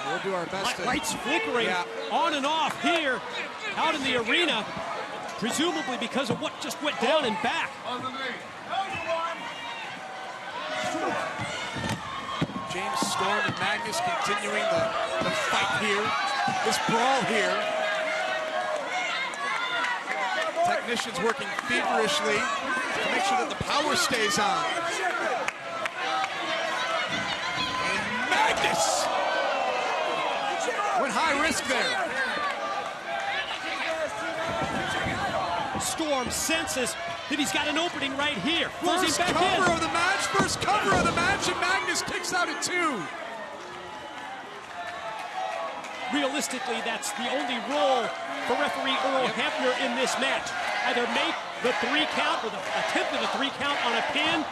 We'll do our best. Lights flickering on and off here out in the arena, presumably because of what just went down and back. James Storm and Magnus continuing the fight here, this brawl here. Technicians working feverishly to make sure that the power stays on. And Magnus went high risk there. Storm senses that he's got an opening right here. First cover of the match, first cover of the match, and Magnus kicks out at 2. Realistically, that's the only role for referee Earl Hebner in this match. Either make the 3 count with an attempt at a 3 count on a pin,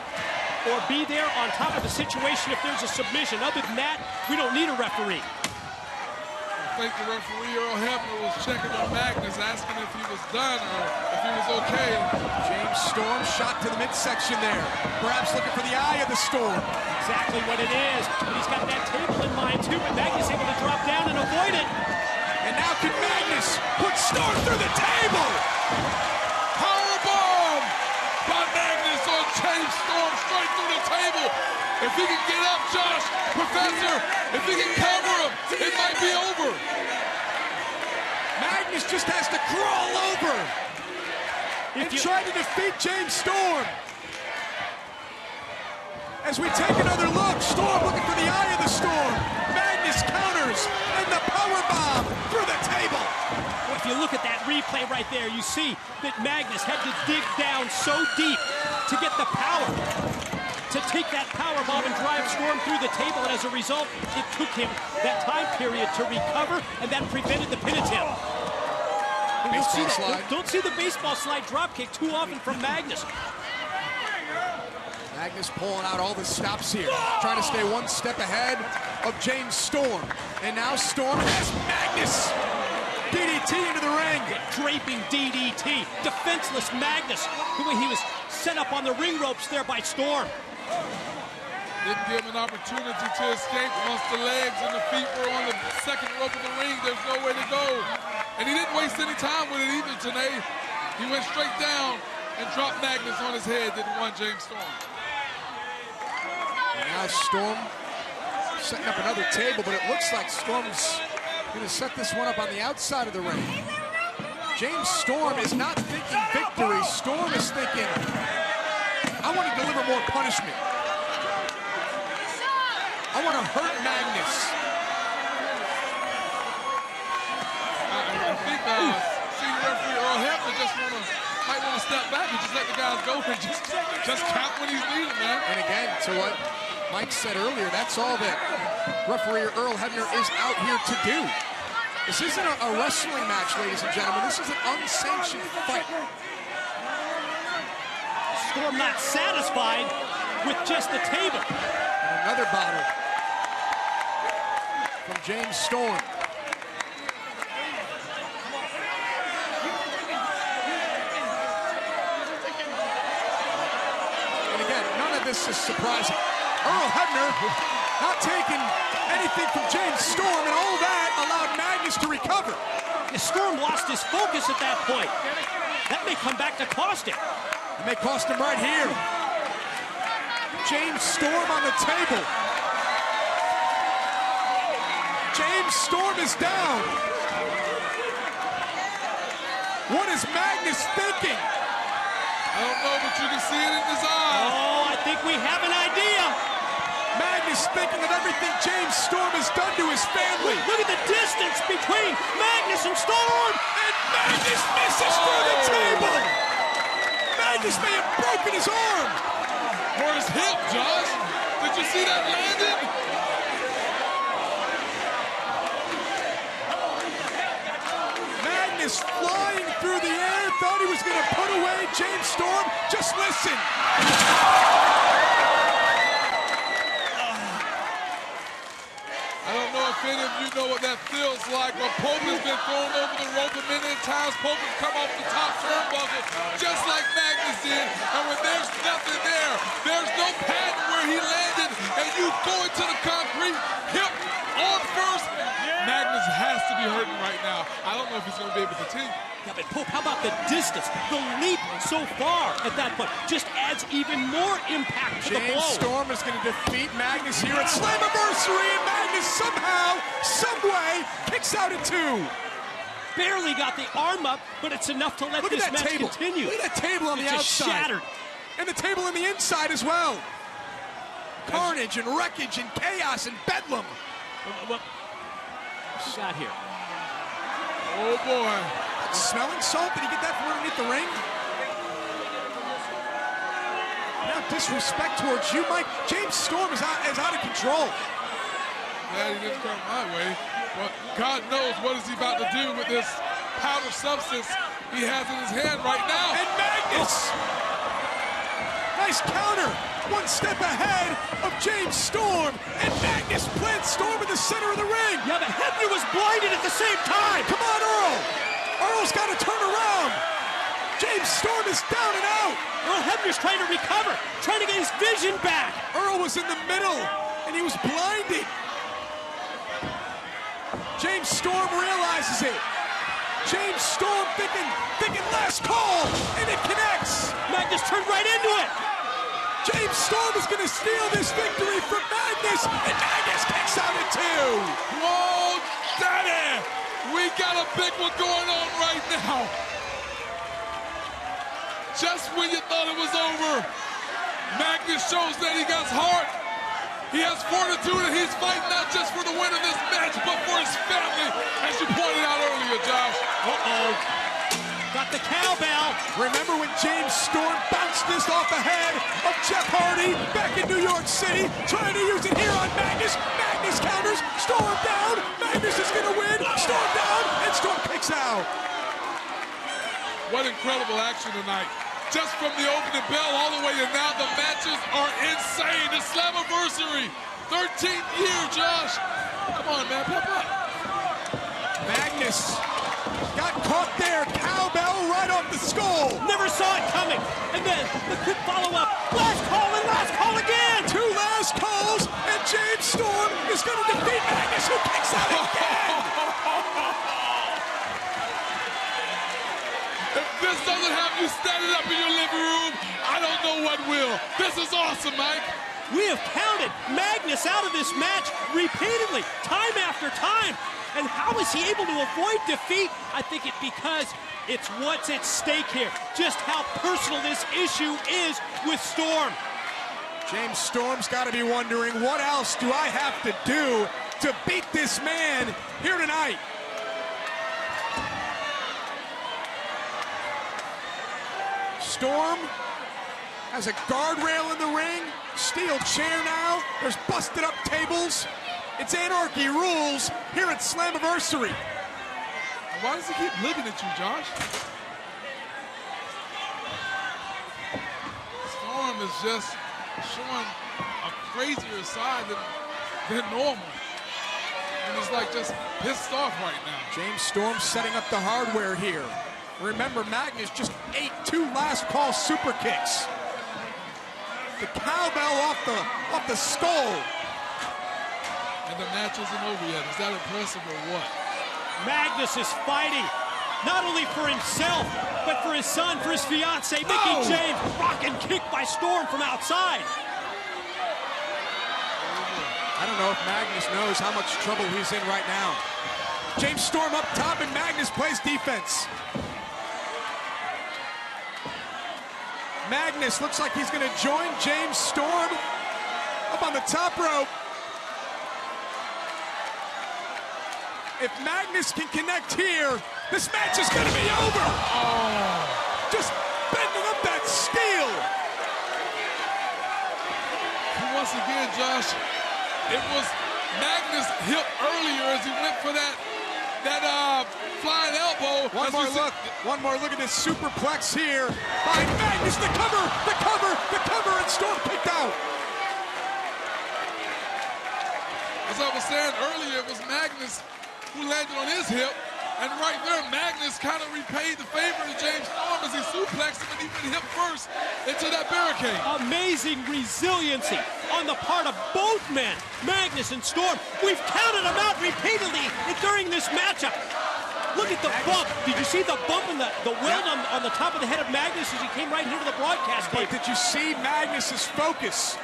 or be there on top of the situation if there's a submission. Other than that, we don't need a referee. I think the referee Earl Hebner was checking on Magnus, asking if he was done or if he was okay. James Storm shot to the midsection there, perhaps looking for the eye of the storm. Exactly what it is, but he's got that table in mind too, but Magnus able to drop down and avoid it. And now can Magnus put Storm through the table? Powerbomb by Magnus on James Storm, straight through the table. If he can get up, Josh, Professor, if he can cover him, it might be over. Magnus just has to crawl over and try to defeat James Storm. As we take another look, Storm looking for the eye of the storm. Magnus counters, and the powerbomb through the table. Well, if you look at that replay right there, you see that Magnus had to dig down so deep to get the power to take that powerbomb and drive Storm through the table, and as a result, it took him that time period to recover, and that prevented the pin attempt. Don't see the baseball slide dropkick too often from Magnus. Magnus pulling out all the stops here, trying to stay one step ahead of James Storm. And now Storm has Magnus. DDT into the ring. Draping DDT. Defenseless Magnus. The way he was set up on the ring ropes there by Storm. Didn't give him an opportunity to escape. Once the legs and the feet were on the second rope of the ring, there's no way to go. And he didn't waste any time with it either, Janae. He went straight down and dropped Magnus on his head, didn't want James Storm. And now Storm setting up another table, but it looks like Storm's going to set this one up on the outside of the ring. James Storm is not thinking victory. Storm is thinking, I want to deliver more punishment. I want to hurt Magnus. I think senior referee Earl Hebner just might want to step back and just let the guys go and just count when he's needed, man. And again, to what Mike said earlier, that's all that referee Earl Hebner is out here to do. This isn't a wrestling match, ladies and gentlemen. This is an unsanctioned fight. Storm not satisfied with just the table. And another bottle from James Storm. And again, none of this is surprising. Earl Hebner not taking anything from James Storm, and all that allowed Magnus to recover. Storm lost his focus at that point. That may come back to cost him. It may cost him right here. James Storm on the table. James Storm is down. What is Magnus thinking? I don't know, but you can see it in his eyes. Oh, I think we have an idea. Magnus thinking of everything James Storm has done to his family. Look at the distance between Magnus and Storm. And Magnus misses through the table. Magnus may have broken his arm. Or his hip, Josh. Did you see that landing? Magnus flying through the air, thought he was going to put away James Storm. Just listen. I don't know if any of you know what that feels feels like a Pope has been thrown over the rope a million times. Pope has come off the top turnbuckle just like Magnus did. And when there's nothing there, there's no pattern where he landed, and you go into the concrete, hip on first. Magnus has to be hurting right now. I don't know if he's going to be able to continue. Yeah, but Pope, how about the distance? The leap so far at that point just adds even more impact to the blow. James Storm is going to defeat Magnus here at Slammiversary, and Magnus somehow, someway, kicks out at 2. Barely got the arm up, but it's enough to let this match continue. Look at that table on the outside. Shattered. And the table on the inside as well. Carnage and wreckage and chaos and bedlam. What shot here? Oh, boy. Smelling salt? Did he get that from underneath the ring? Now disrespect towards you, Mike. James Storm is out of control. Yeah, he didn't come my way. But God knows what is he about to do with this powder substance he has in his hand right now. And Magnus! Nice counter. One step ahead of James Storm. And Magnus plants Storm in the center of the ring. Yeah, but Hebner was blinded at the same time. Come on, Earl. Earl's got to turn around. James Storm is down and out. Earl Hebner's trying to recover, trying to get his vision back. Earl was in the middle, and he was blinded. James Storm realizes it. James Storm thinking last call, and it connects. Magnus turned right into it. James Storm is going to steal this victory from Magnus, and Magnus kicks out at 2. Whoa, daddy! We got a big one going on right now. Just when you thought it was over, Magnus shows that he got heart. He has fortitude, and he's fighting not just for the win of this match, but for his family, as you pointed out earlier, Josh. Uh-oh. Got the cowbell. Remember when James Storm bounced this off the head of Jeff Hardy back in New York City, trying to use it here on Magnus. Magnus counters, Storm down. Magnus is going to win. Storm down, and Storm kicks out. What incredible action tonight. Just from the opening bell all the way to now, the matches are insane. The Slammiversary, 13th year, Josh. Come on, man, pop up. Magnus got caught there. Cowbell right off the skull. Never saw it coming. And then the quick follow-up. Last call and last call again. 2 last calls, and James Storm is going to defeat Magnus, who kicks out again. If this doesn't have you standing up in your living room, I don't know what will. This is awesome, Mike. We have counted Magnus out of this match repeatedly, time after time. And how is he able to avoid defeat? I think it's because it's what's at stake here. Just how personal this issue is with Storm. James Storm's got to be wondering, what else do I have to do to beat this man here tonight? Storm has a guardrail in the ring, steel chair now, there's busted up tables. It's Anarchy rules here at Slammiversary. Why does he keep looking at you, Josh? Storm is just showing a crazier side than normal. And he's like just pissed off right now. James Storm setting up the hardware here. Remember, Magnus just ate 2 last call super kicks. The cowbell off the skull. And the match isn't over yet. Is that impressive or what? Magnus is fighting, not only for himself, but for his son, for his fiance, Mickie James. Rock and kick by Storm from outside. I don't know if Magnus knows how much trouble he's in right now. James Storm up top, and Magnus plays defense. Magnus looks like he's going to join James Storm up on the top rope. If Magnus can connect here, this match is going to be over. Oh, just bending up that steel. Once again, Josh, it was Magnus' hip earlier as he went for that flying elbow. One more look at this superplex here by Magnus. The cover, and Storm kicked out. As I was saying earlier, it was Magnus who landed on his hip. And right there, Magnus kind of repaid the favor to James Storm as he suplexed him and he went hip first into that barricade. Amazing resiliency on the part of both men, Magnus and Storm. We've counted them out repeatedly during this matchup. Look at the bump. Did you see the bump in the weld on the top of the head of Magnus as he came right into the broadcast tape? But did you see Magnus's focus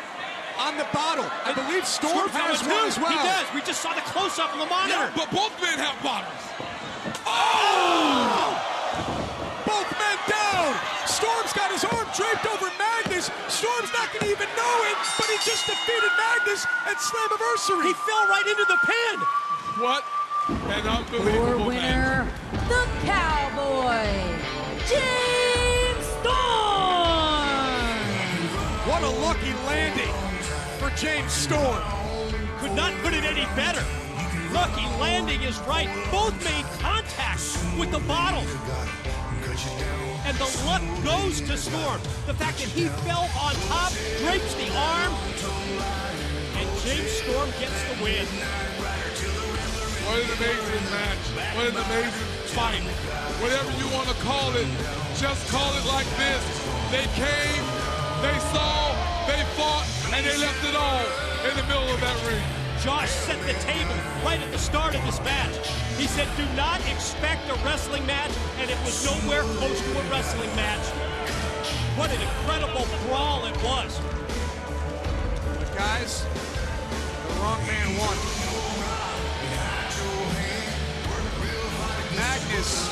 on the bottle? I believe Storm has one as well. He does. We just saw the close-up on the monitor. Yeah, but both men have bottles. Oh! Both men down. Storm's got his arm draped over Magnus. Storm's not going to even know it, but he just defeated Magnus at Slammiversary. He fell right into the pin. What an unbelievable winner, the Cowboy, James Storm. What a lucky landing for James Storm. Could not put it any better. Lucky landing is right. Both made contact with the bottle. And the luck goes to Storm. The fact that he fell on top, drapes the arm, and James Storm gets the win. What an amazing match. What an amazing fight. Whatever you want to call it, just call it like this. They came, they saw, they fought, and they left it all in the middle of that ring. Josh set the table right at the start of this match. He said, do not expect a wrestling match, and it was nowhere close to a wrestling match. What an incredible brawl it was. But guys, the wrong man won. Magnus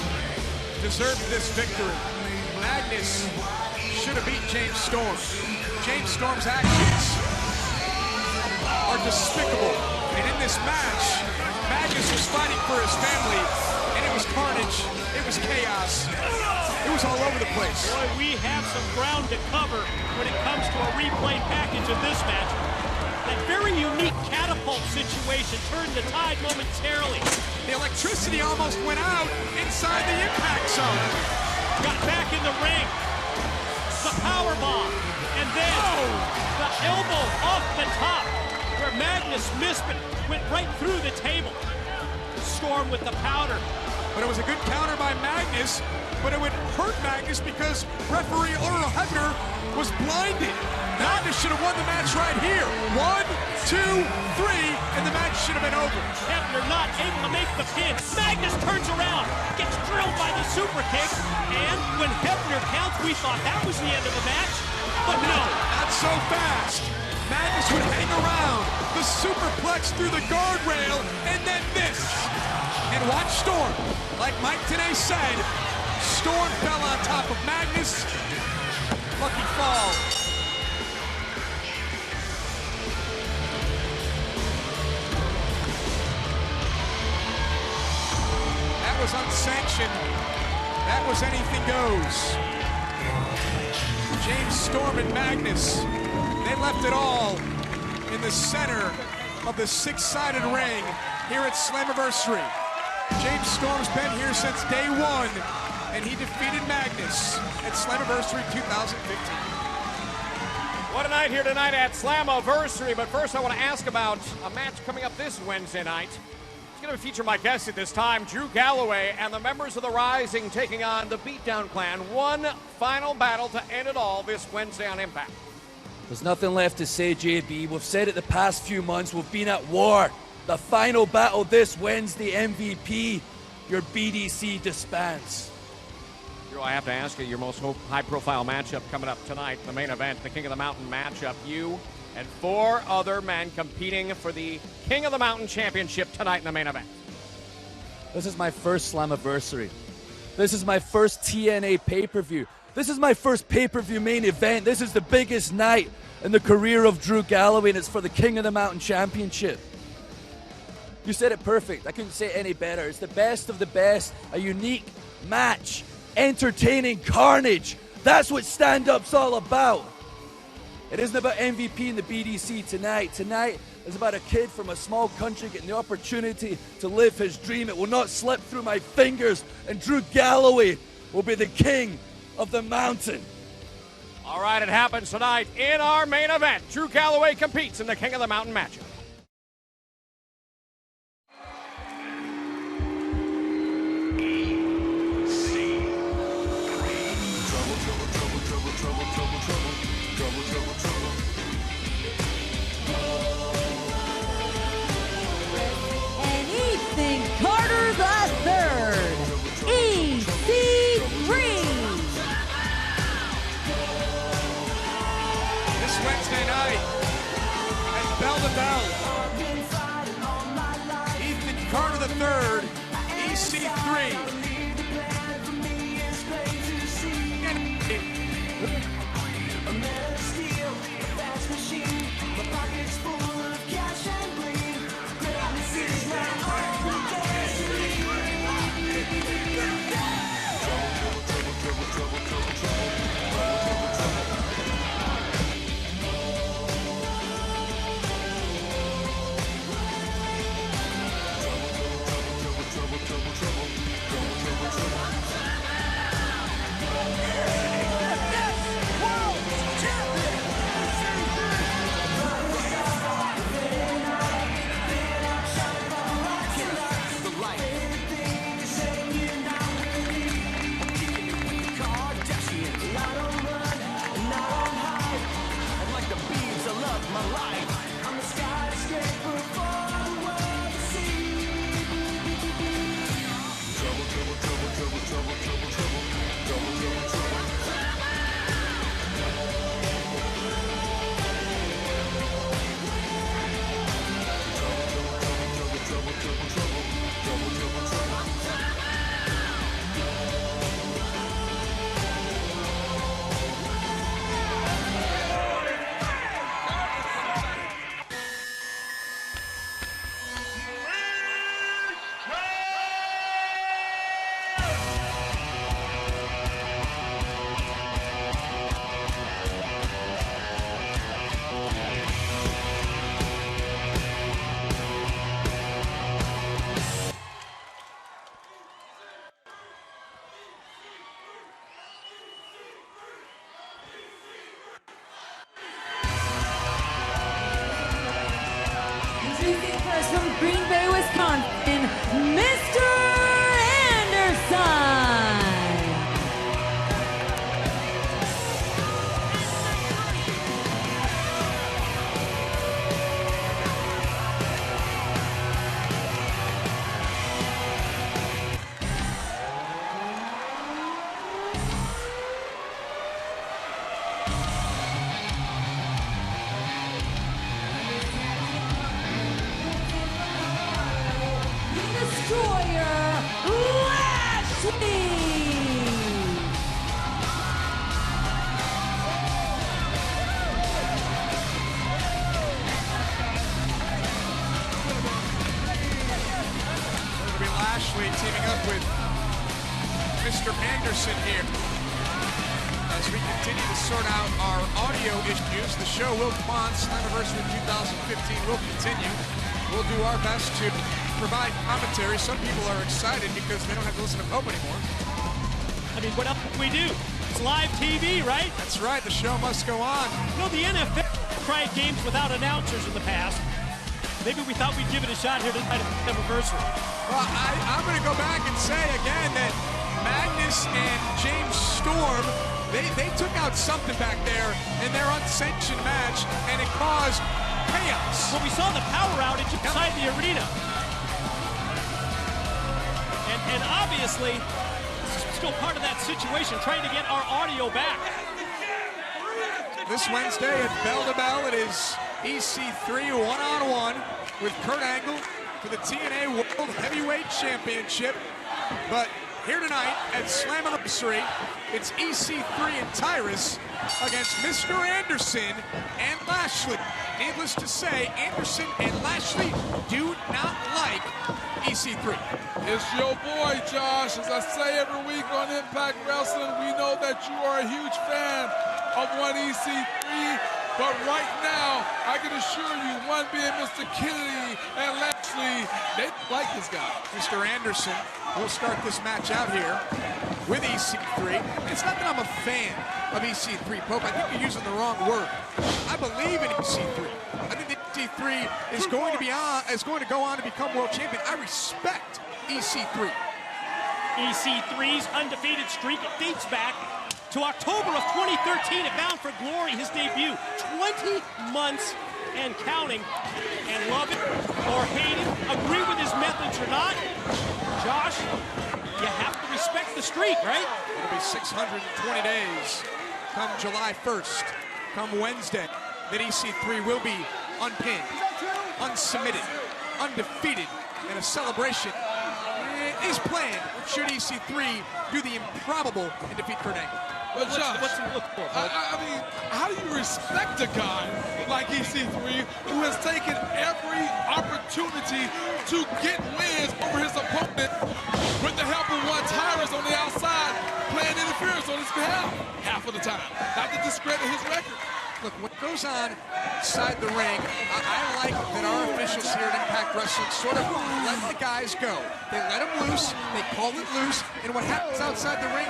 deserved this victory. Magnus should have beat James Storm. James Storm's actions are despicable. And in this match, Magnus was fighting for his family, and it was carnage, it was chaos, it was all over the place. Boy, we have some ground to cover when it comes to a replay package of this match. That very unique catapult situation turned the tide momentarily. The electricity almost went out inside the impact zone. Got back in the ring. The power bomb, and then the elbow off the top, where Magnus missed but went right through the table. Storm with the powder. But it was a good counter by Magnus, but it would hurt Magnus because referee Earl Hebner was blinded. Magnus should have won the match right here. 1, 2, 3, and the match should have been over. Hebner not able to make the pin. Magnus turns around, gets drilled by the super kick, and when Hebner counts, we thought that was the end of the match. But no, not so fast. Magnus would hang around, the superplex through the guardrail, and then this. And watch Storm. Like Mike today said, Storm fell on top of Magnus. Lucky fall. That was unsanctioned. That was anything goes. James Storm and Magnus, they left it all in the center of the six-sided ring here at Slammiversary. James Storm's been here since day one, and he defeated Magnus at Slammiversary 2015. What a night here tonight at Slammiversary. But first I want to ask about a match coming up this Wednesday night. It's going to feature my guest at this time, Drew Galloway, and the members of the Rising taking on the Beatdown Clan. One final battle to end it all this Wednesday on Impact. There's nothing left to say, JB. We've said it the past few months. We've been at war. The final battle this Wednesday, MVP, your BDC disbands. Drew, I have to ask you, your most high-profile matchup coming up tonight, the main event, the King of the Mountain matchup. You and 4 other men competing for the King of the Mountain Championship tonight in the main event. This is my first Slammiversary. This is my first TNA pay-per-view. This is my first pay-per-view main event. This is the biggest night in the career of Drew Galloway, and it's for the King of the Mountain Championship. You said it perfect. I couldn't say it any better. It's the best of the best, a unique match, entertaining carnage. That's what stand-up's all about. It isn't about MVP and the BDC tonight. Tonight is about a kid from a small country getting the opportunity to live his dream. It will not slip through my fingers, and Drew Galloway will be the King of the Mountain. All right, it happens tonight in our main event. Drew Galloway competes in the King of the Mountain matchup. bell to bell. Ethan Carter III, EC3. From Green Bay, Wisconsin, Mr. Anderson. Lashley teaming up with Mr. Anderson here. As we continue to sort out our audio issues, the show will come on. Slammiversary 2015 will continue. We'll do our best to provide commentary. Some people are excited because they don't have to listen to Pope anymore. I mean, what else can we do? It's live TV, right? That's right. The show must go on. You know, the NFL tried games without announcers in the past. Maybe we thought we'd give it a shot here tonight at the Slammiversary. Well, I'm going to go back and say again that Magnus and James Storm, they took out something back there in their unsanctioned match, and it caused chaos. Well, we saw the power outage inside the arena. And obviously, this is still part of that situation, trying to get our audio back. This Wednesday at Bell to Bell, it is EC3 one-on-one with Kurt Angle for the TNA World Heavyweight Championship. But here tonight at Slammiversary, it's EC3 and Tyrus against Mr. Anderson and Lashley. Needless to say, Anderson and Lashley do not like EC3. It's your boy, Josh. As I say every week on Impact Wrestling, we know that you are a huge fan of one EC3. But right now, I can assure you, one being Mr. Kennedy and Lashley, they like this guy. Mr. Anderson will start this match out here with EC3. It's not that I'm a fan of EC3, Pope. I think you're using the wrong word. I believe in EC3. I think that EC3 is going to go on to become world champion. I respect EC3. EC3's undefeated streak, it dates back to October of 2013 at Bound for Glory, his debut. 20 months and counting. And love it or hate it, agree with his methods or not, Josh, you have to respect the streak, right? It'll be 620 days come July 1st, come Wednesday, that EC3 will be unpinned, unsubmitted, undefeated, and a celebration is planned should EC3 do the improbable and defeat Kurt Angle. But Josh, what's he look for, I mean, how do you respect a guy like EC3 who has taken every opportunity to get wins over his opponent with the help of one Tyrus on the outside playing interference on his behalf half of the time? Not to discredit his record. Look, what goes on inside the ring, I like that our officials here at Impact Wrestling sort of let the guys go. They let them loose, they call it loose, and what happens outside the ring,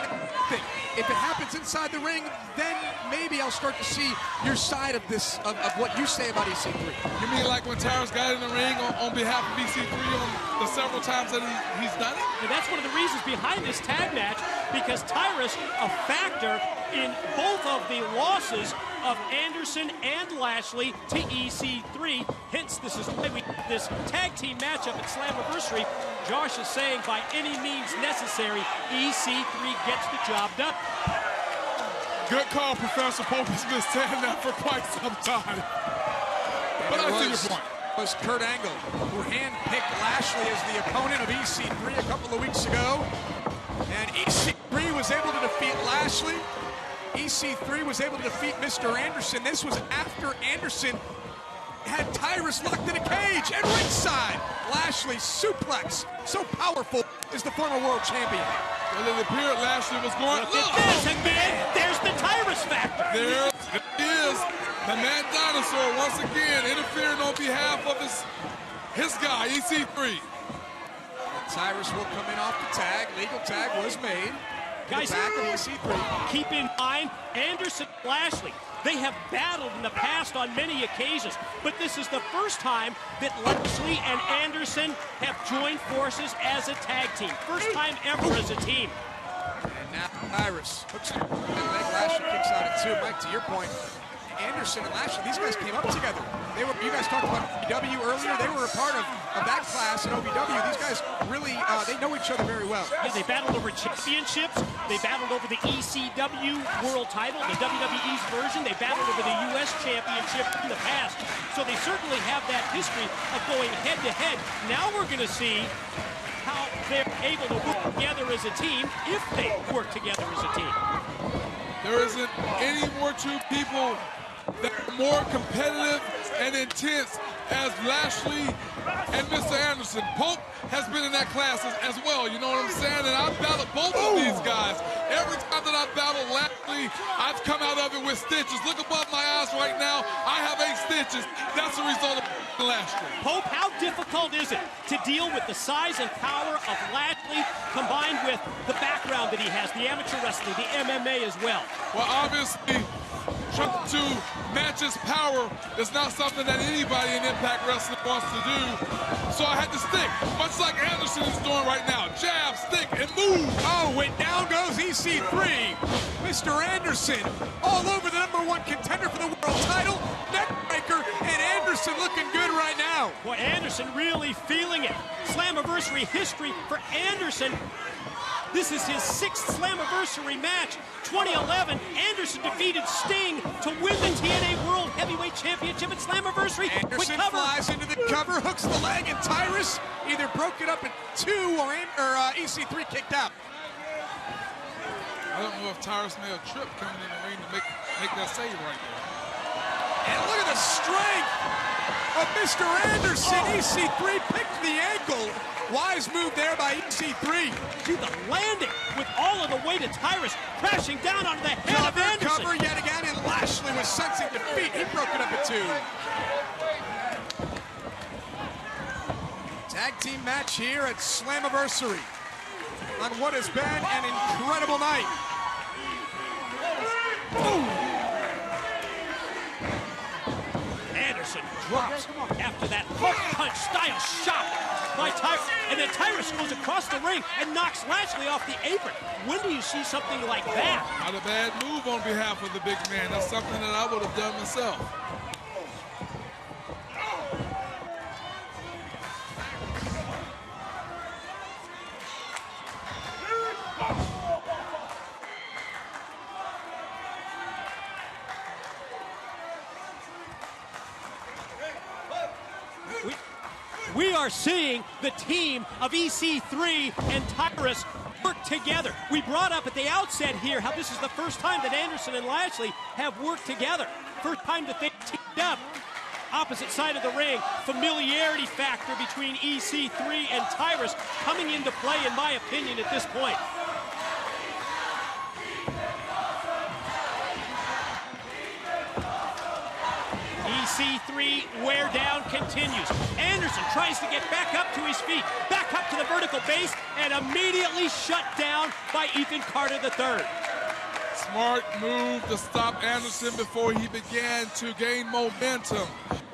if it happens inside the ring, then maybe I'll start to see your side of this, of what you say about EC3. You mean like when Tyrus got in the ring on behalf of EC3 on the several times that he's done it? And that's one of the reasons behind this tag match, because Tyrus, a factor in both of the losses of Anderson and Lashley to EC3. Hence, this is why we this tag team matchup at Slammiversary. Josh is saying by any means necessary, EC3 gets the job done. Good call, Professor. Pope has been saying that for quite some time. But I see your point. It was Kurt Angle who handpicked Lashley as the opponent of EC3 a couple of weeks ago. And EC3 was able to defeat Lashley. EC3 was able to defeat Mr. Anderson. This was after Anderson had Tyrus locked in a cage at ringside. Lashley suplex. So powerful is the former world champion. Well, it appeared Lashley was going. Look at this again. There's the Tyrus factor. There it is. The Mad Dinosaur once again interfering on behalf of his guy, EC3. Tyrus will come in off the tag. Legal tag was made. Guys, keep in mind, Anderson and Lashley, they have battled in the past on many occasions, but this is the first time that Lashley and Anderson have joined forces as a tag team. First time ever as a team. And now Tyrus hooks the leg. Lashley kicks out at 2. Mike, to your point, Anderson and Lashley, these guys came up together. You guys talked about OVW earlier. They were a part of that class at OVW. These guys really, they know each other very well. Yeah, they battled over championships. They battled over the ECW world title, the WWE's version. They battled over the U.S. championship in the past. So they certainly have that history of going head-to-head. Now we're going to see how they're able to work together as a team, if they work together as a team. There isn't any more two people that are more competitive and intense as Lashley and Mr. Anderson. Pope has been in that class as well, you know what I'm saying? And I've battled both of these guys. Every time that I've battled Lashley, I've come out of it with stitches. Look above my eyes right now. I have 8 stitches. That's the result of Lashley. Pope, how difficult is it to deal with the size and power of Lashley combined with the background that he has, the amateur wrestling, the MMA as well? Well, obviously, trying to match his power is not something that anybody in Impact Wrestling wants to do. So I had to stick, much like Anderson is doing right now. Jab, stick, and move. Oh, and down goes EC3. Mr. Anderson all over the #1 contender for the world title. Neckbreaker, and Anderson looking good right now. Boy, Anderson really feeling it. Slammiversary history for Anderson. This is his 6th Slammiversary match. 2011, Anderson defeated Sting to win the TNA World Heavyweight Championship at Slammiversary. Anderson flies into the cover, hooks the leg, and Tyrus either broke it up at 2 or EC3 kicked out. I don't know if Tyrus may have tripped coming in the ring to make that save right there. And look at the strength of Mr. Anderson. EC3 picked the ankle. Wise move there by EC3. See the landing with all of the weight of Tyrus crashing down onto the head of Anderson. Cover yet again, and Lashley was sensing defeat. He broke it up at 2. Tag team match here at Slammiversary on what has been an incredible night. Anderson drops after that hook punch style shot by Tyrus, and then Tyrus goes across the ring and knocks Lashley off the apron. When do you see something like that? Not a bad move on behalf of the big man. That's something that I would have done myself. We are seeing the team of EC3 and Tyrus work together. We brought up at the outset here how this is the first time that Anderson and Lashley have worked together. First time that they teamed up. Opposite side of the ring, familiarity factor between EC3 and Tyrus coming into play, in my opinion, at this point. EC3 wear down continues. Anderson tries to get back up to his feet, back up to the vertical base, and immediately shut down by Ethan Carter III. Smart move to stop Anderson before he began to gain momentum.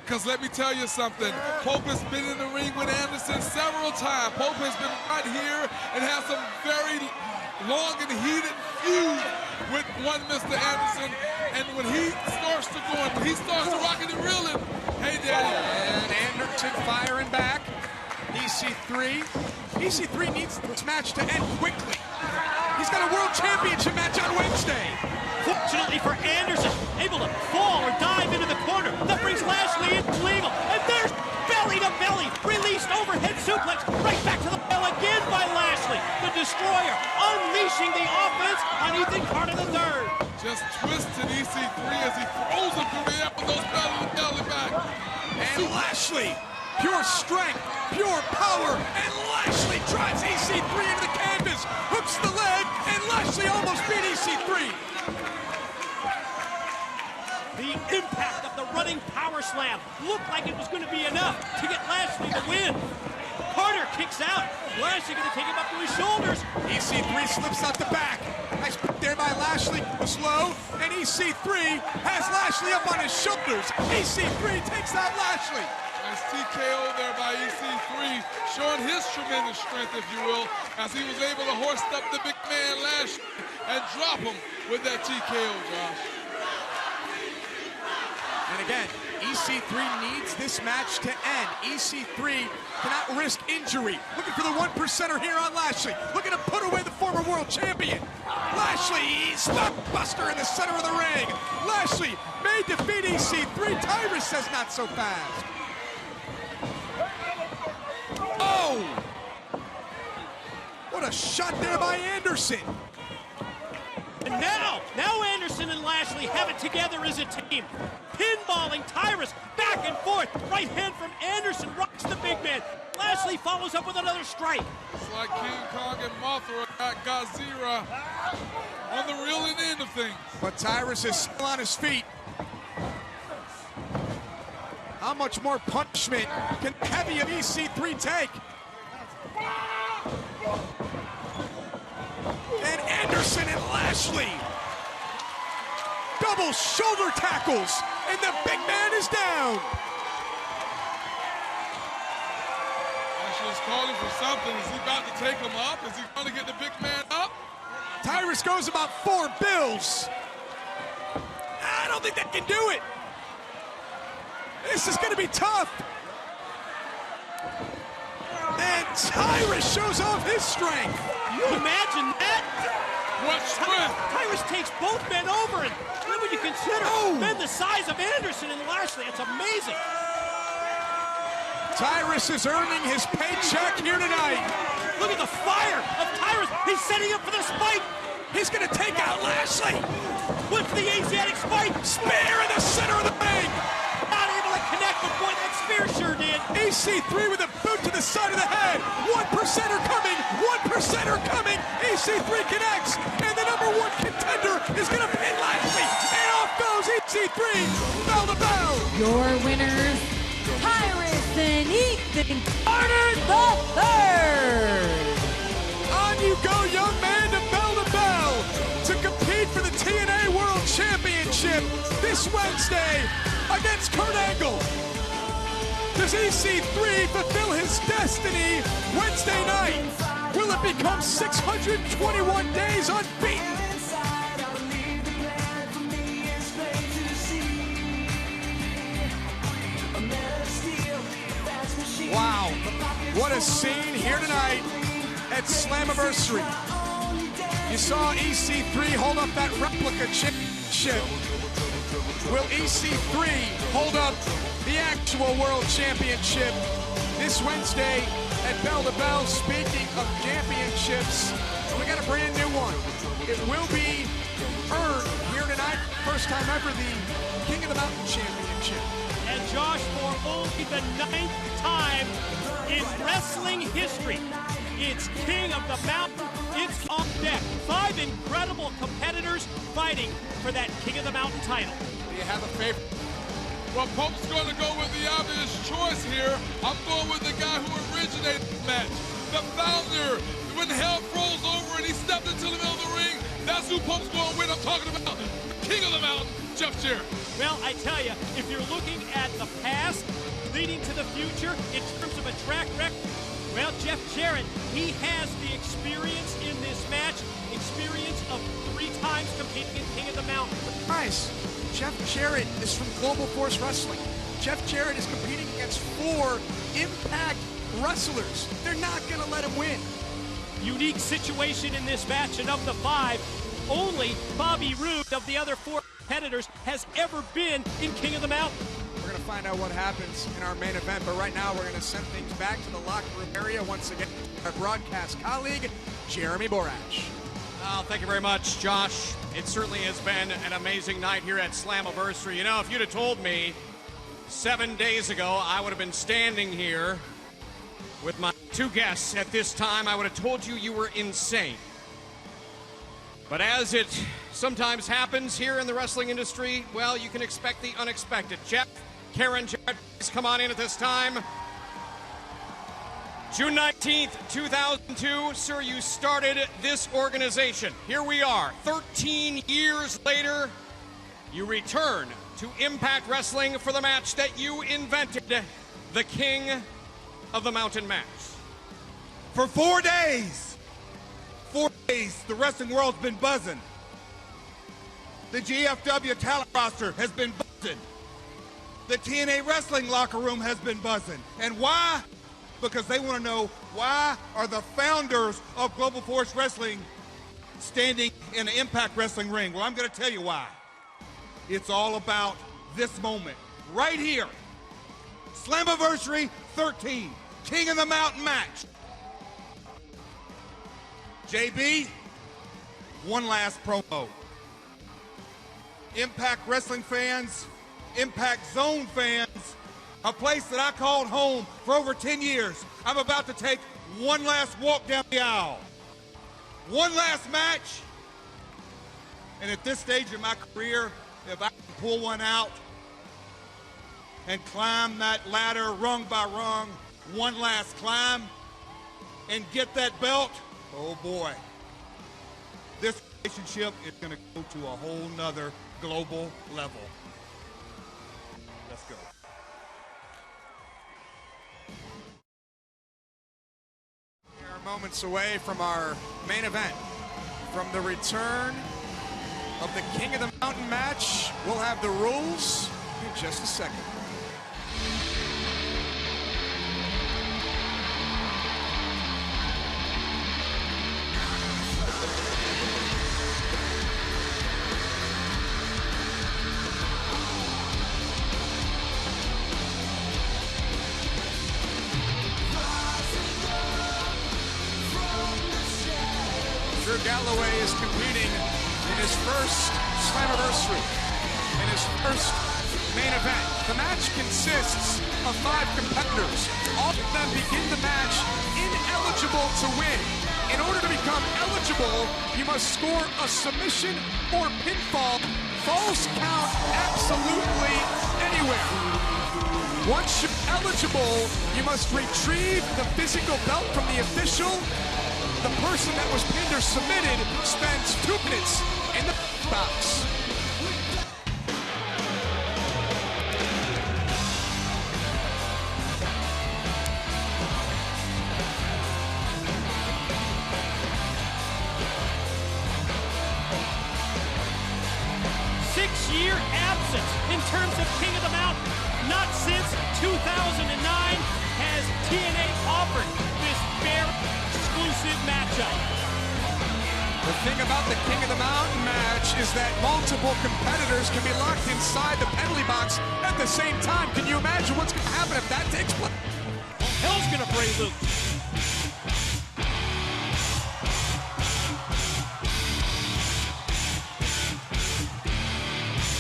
Because let me tell you something, Pope has been in the ring with Anderson several times. Pope has been right here and has some very long and heated feud with one Mr. Anderson. And when he starts to go, when he starts to rocking and reeling, hey, Daddy. And Anderson firing back. EC3. EC3 needs this match to end quickly. He's got a world championship match on Wednesday. Fortunately for Anderson, able to fall or dive into the corner. That brings Lashley in legal. And there's belly to belly. Released overhead suplex. Right back to the bell again by Lashley. The Destroyer unleashing the offense on Ethan Carter III. Just twisted EC3 as he throws him through the air with those belly to belly back. And Lashley, pure strength, pure power. And Lashley drives EC3 into the canvas. Hooks the leg. And Lashley almost beat EC3. The impact of the running power slam looked like it was going to be enough to get Lashley the win. Carter kicks out. Lashley going to take him up to his shoulders. EC3 slips out the back. Nice pick there by Lashley. Was low. And EC3 has Lashley up on his shoulders. EC3 takes out Lashley. Nice TKO there by EC3, showing his tremendous strength, if you will, as he was able to hoist up the big man Lashley and drop him with that TKO, Josh. And again, EC3 needs this match to end. EC3 cannot risk injury. Looking for the 1%er here on Lashley. Looking to put away the former world champion. Lashley, spot buster in the center of the ring. Lashley may defeat EC3. Tyrus says not so fast. Oh! What a shot there by Anderson. And now Anderson and Lashley have it together as a team. Pinballing Tyrus back and forth. Right hand from Anderson rocks the big man. Lashley follows up with another strike. It's like King Kong and Mothra got Godzilla on the reeling end of things. But Tyrus is still on his feet. How much more punishment can the heavy of EC3 take? And Anderson and Lashley. Double shoulder tackles, and the big man is down. Lashley's calling for something. Is he about to take him up? Is he going to get the big man up? Tyrus goes about 4 bills. I don't think that can do it. This is going to be tough. And Tyrus shows off his strength. You imagine that? What strength? Tyrus takes both men over, and then when you consider men the size of Anderson and Lashley, it's amazing. Tyrus is earning his paycheck here tonight. Look at the fire of Tyrus. He's setting up for the spike. He's going to take out Lashley. Went for the Asiatic spike. Spear in the center of the ring. Not able to connect, but boy, that spear sure did. EC3 with a boot to the side of the head. 1%er coming. 1%er coming. EC3 connects. And the number 1 contender is going to pin Lashley. And off goes EC3. Bell to bell. Your winners, Tyrus and Ethan Carter III. On you go, young man, to bell to compete for the TNA World Championship this Wednesday against Kurt Angle. Does EC3 fulfill his destiny Wednesday night? Will it become 621 days unbeaten? Wow, what a scene here tonight at Slammiversary. You saw EC3 hold up that replica championship. Will EC3 hold up the the actual World Championship this Wednesday at Bell to Bell. Speaking of championships, we got a brand new one. It will be earned here tonight. First time ever, the King of the Mountain Championship. And Josh, for only the 9th time in wrestling history, it's King of the Mountain. It's on deck. 5 incredible competitors fighting for that King of the Mountain title. Do you have a favorite? Well, Pope's going to go with the obvious choice here. I'm going with the guy who originated the match, the founder. When hell froze over and he stepped into the middle of the ring, that's who Pope's going to win. I'm talking about King of the Mountain, Jeff Jarrett. Well, I tell you, if you're looking at the past leading to the future in terms of a track record, well, Jeff Jarrett, he has the experience in this match, experience of 3 times competing in King of the Mountain. Guys, Jeff Jarrett is from Global Force Wrestling. Jeff Jarrett is competing against 4 Impact wrestlers. They're not going to let him win. Unique situation in this match, and of the 5, only Bobby Roode of the other 4 competitors has ever been in King of the Mountain. We're going to find out what happens in our main event, but right now we're going to send things back to the locker room area once again. Our broadcast colleague, Jeremy Borash. Oh, thank you very much, Josh. It certainly has been an amazing night here at Slammiversary. You know, if you'd have told me 7 days ago I would have been standing here with my 2 guests at this time, I would have told you you were insane. But as it sometimes happens here in the wrestling industry, well, you can expect the unexpected. Jeff, Karen, Jarrett, please come on in at this time. June 19th, 2002, sir, you started this organization. Here we are, 13 years later, you return to Impact Wrestling for the match that you invented, the King of the Mountain match. For 4 days, the wrestling world's been buzzing. The GFW talent roster has been buzzing. The TNA Wrestling locker room has been buzzing. And why? Because they want to know, why are the founders of Global Force Wrestling standing in an Impact Wrestling ring? Well, I'm going to tell you why. It's all about this moment right here. Slammiversary 13, King of the Mountain match. JB, one last promo. Impact Wrestling fans, Impact Zone fans, a place that I called home for over 10 years. I'm about to take one last walk down the aisle. One last match. And at this stage in my career, if I can pull one out and climb that ladder rung by rung, one last climb, and get that belt, oh boy, this relationship is going to go to a whole nother global level. Let's go. We are moments away from our main event. From the return of the King of the Mountain match, we'll have the rules in just a second. Drew Galloway is competing in his first Slammiversary, in his first main event. The match consists of 5 competitors. All of them begin the match ineligible to win. In order to become eligible, you must score a submission or pinfall, false count absolutely anywhere. Once you're eligible, you must retrieve the physical belt from the official. The person that was pinned or submitted spends 2 minutes in the box. Six-year absence in terms of King of the Mountain. Not since 2009 has TNA offered this very exclusive matchup. The thing about the King of the Mountain match is that multiple competitors can be locked inside the penalty box at the same time. Can you imagine what's going to happen if that takes place? Hell's going to break loose.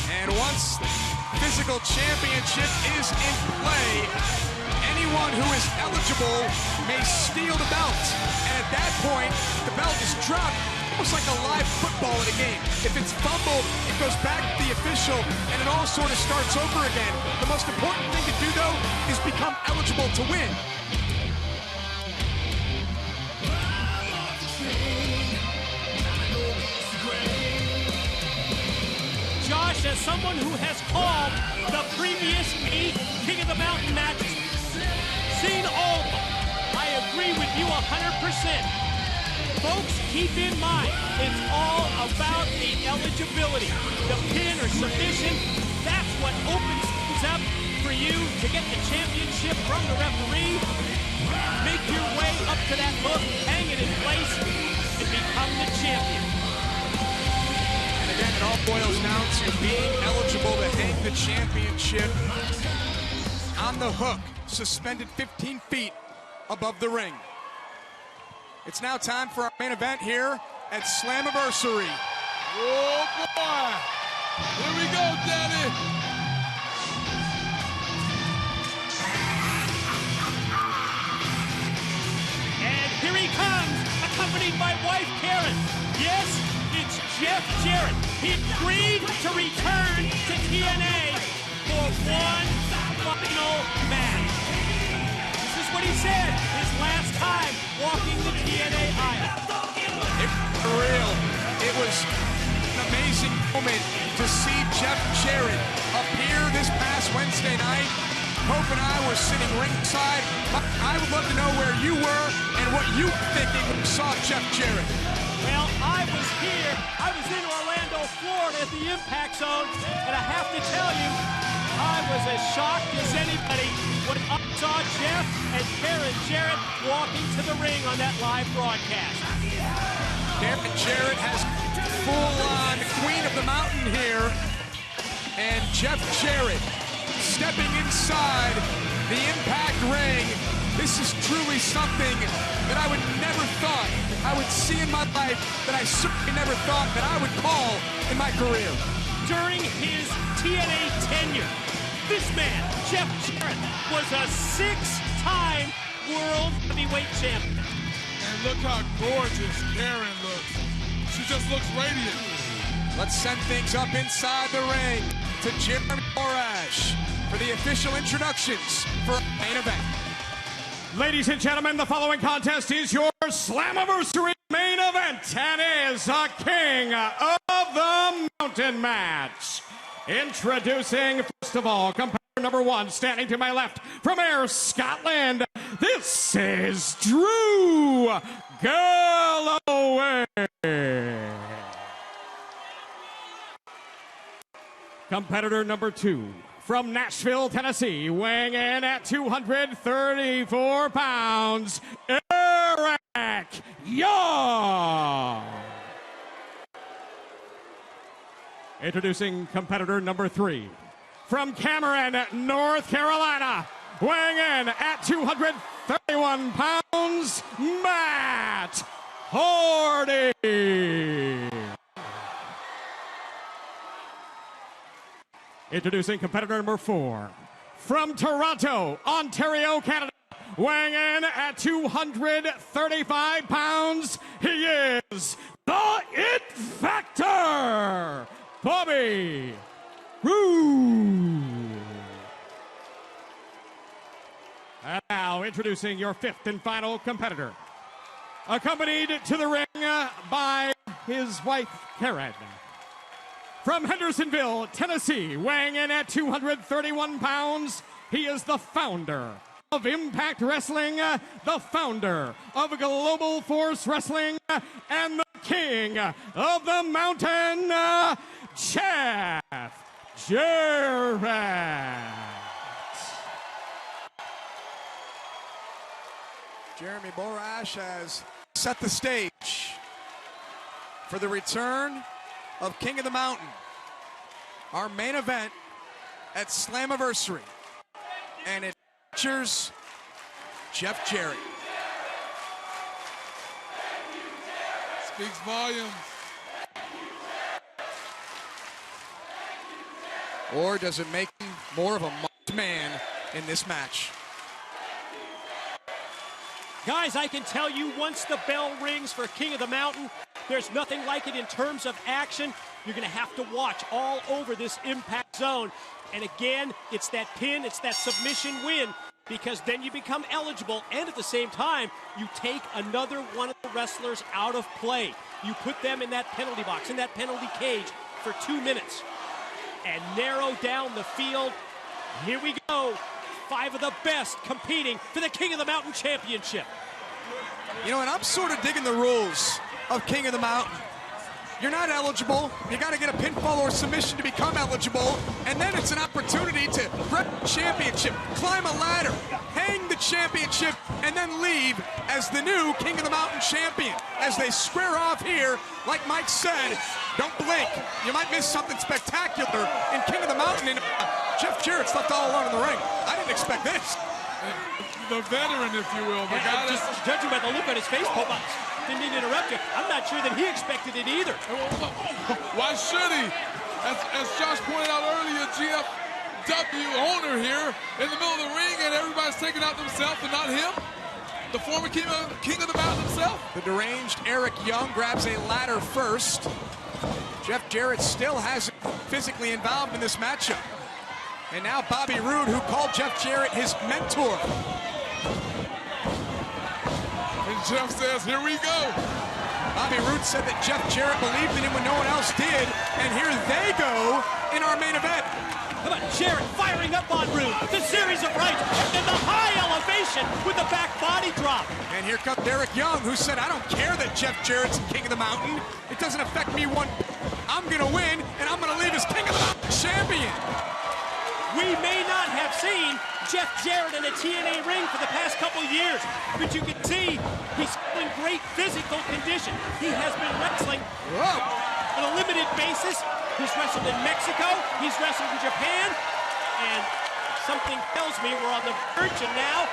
And once physical championship is in play, anyone who is eligible may steal the belt. And at that point, the belt is dropped, almost like a live football in a game. If it's fumbled, it goes back to the official, and it all sort of starts over again. The most important thing to do, though, is become eligible to win. Josh, as someone who has called the previous 8 King of the Mountain matches, seen all of them, I agree with you 100%. Folks, keep in mind, it's all about the eligibility. The pin or submission, that's what opens things up for you to get the championship from the referee. Make your way up to that hook, hang it in place, and become the champion. And again, it all boils down to being eligible to hang the championship on the hook, suspended 15 feet above the ring. It's now time for our main event here at Slammiversary. Oh, boy. Here we go, Daddy. And here he comes, accompanied by wife Karen. Yes, it's Jeff Jarrett. He agreed to return to TNA for one final match. This is what he said his last time walking the TNA aisle. For real, it was an amazing moment to see Jeff Jarrett appear this past Wednesday night. Hope and I were sitting ringside. I would love to know where you were and what you were thinking when you saw Jeff Jarrett. Well, I was here. I was in Orlando, Florida at the Impact Zone, and I have to tell you, I was as shocked as anybody when I saw Jeff and Karen Jarrett walking to the ring on that live broadcast. Karen Jarrett has full-on Queen of the Mountain here, and Jeff Jarrett stepping inside the Impact ring. This is truly something that I would never thought I would see in my life, that I certainly never thought that I would call in my career. During his TNA tenure, this man, Jeff Jarrett, was a 6-time World Heavyweight Champion. And look how gorgeous Karen looks. She just looks radiant. Let's send things up inside the ring to Jeremy Borash for the official introductions for our main event. Ladies and gentlemen, the following contest is your Slammiversary main event and is a King of the Mountain match. Introducing, first of all, competitor number 1, standing to my left from Ayr, Scotland. This is Drew Galloway. Competitor number 2, from Nashville, Tennessee, weighing in at 234 pounds, Eric Young. Introducing competitor number 3, from Cameron, North Carolina, weighing in at 231 pounds, Matt Hardy. Introducing competitor number 4, from Toronto, Ontario, Canada, weighing in at 235 pounds, he is the It Factor, Bobby Roode. And now introducing your 5th and final competitor, accompanied to the ring by his wife, Karen. From Hendersonville, Tennessee, weighing in at 231 pounds, he is the founder of Impact Wrestling, the founder of Global Force Wrestling, and the King of the Mountain, Jeff Jarrett. Jeremy Borash has set the stage. for the return of King of the Mountain. Our main event at Slammiversary. And it features Jeff Jarrett. Speaks volumes. Or does it make him more of a marked man in this match? Guys, I can tell you once the bell rings for King of the Mountain, there's nothing like it in terms of action. You're going to have to watch all over this Impact Zone. And again, it's that pin, it's that submission win, because then you become eligible, and at the same time, you take another one of the wrestlers out of play. You put them in that penalty box, in that penalty cage for 2 minutes, and narrow down the field. Here we go. 5 of the best competing for the King of the Mountain Championship. You know, and I'm sort of digging the rules of King of the Mountain. You're not eligible. You got to get a pinfall or submission to become eligible. And then it's an opportunity to grab the championship, climb a ladder, hang the championship, and then leave as the new King of the Mountain champion. As they square off here, like Mike said, don't blink. You might miss something spectacular in King of the Mountain. And Jeff Jarrett's left all alone in the ring. I didn't expect this. The veteran, if you will. The guy just judging by the look on his face, Popeye, didn't mean to interrupt you. I'm not sure that he expected it either. Why should he? As Josh pointed out earlier, GFW owner here in the middle of the ring, and everybody's taking out themselves and not him. The former king of the Mountain himself. The deranged Eric Young grabs a ladder first. Jeff Jarrett still hasn't physically involved in this matchup. And now Bobby Roode, who called Jeff Jarrett his mentor. And Jeff says, here we go. Bobby Roode said that Jeff Jarrett believed in him when no one else did. And here they go in our main event. How about Jarrett firing up on Roode? The series of rights and the high elevation with the back body drop. And here comes Eric Young, who said, I don't care that Jeff Jarrett's King of the Mountain. It doesn't affect me one. I'm going to win, and I'm going to leave as King of the Mountain champion. We may not have seen Jeff Jarrett in a TNA ring for the past couple years, but you can see he's in great physical condition. He has been wrestling on a limited basis. He's wrestled in Mexico, he's wrestled in Japan, and something tells me we're on the verge, and now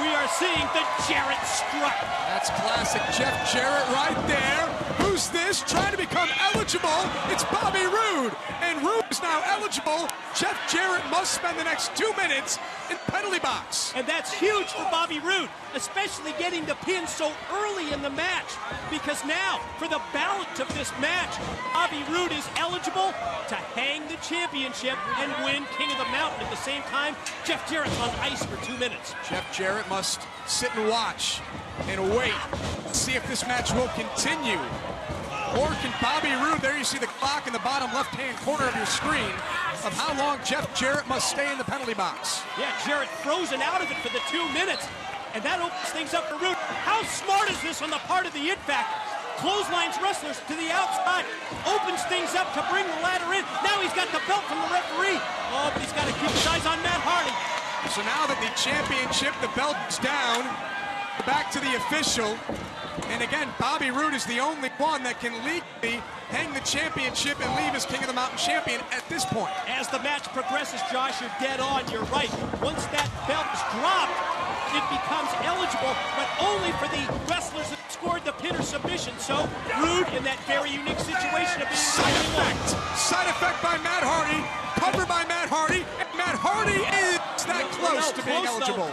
we are seeing the Jarrett strut. That's classic Jeff Jarrett right there. Who's this? Trying to become eligible. It's Bobby Roode. And Roode is now eligible. Jeff Jarrett must spend the next 2 minutes in the penalty box. And that's huge for Bobby Roode, especially getting the pin so early in the match. Because now, for the balance of this match, Bobby Roode is eligible to hang the championship and win King of the Mountain. At the same time, Jeff Jarrett's on ice for 2 minutes. Jeff Jarrett must sit and watch and wait, see if this match will continue. Or can Bobby Roode, there you see the clock in the bottom left-hand corner of your screen, of how long Jeff Jarrett must stay in the penalty box. Yeah, Jarrett frozen out of it for the 2 minutes, and that opens things up for Roode. How smart is this on the part of the Impact? Clotheslines wrestlers to the outside, opens things up to bring the ladder in. Now he's got the belt from the referee. Oh, but he's got to keep his eyes on Matt Hardy. So now that the championship, the belt is down, back to the official. And again, Bobby Roode is the only one that can legally hang the championship and leave as King of the Mountain champion at this point. As the match progresses, Josh, you're dead on. You're right. Once that belt is dropped, it becomes eligible, but only for the wrestlers that scored the pin or submission. So Roode in that very unique situation of being Side effect by Matt Hardy, cover by Matt Hardy, and Matt Hardy is that close to being eligible.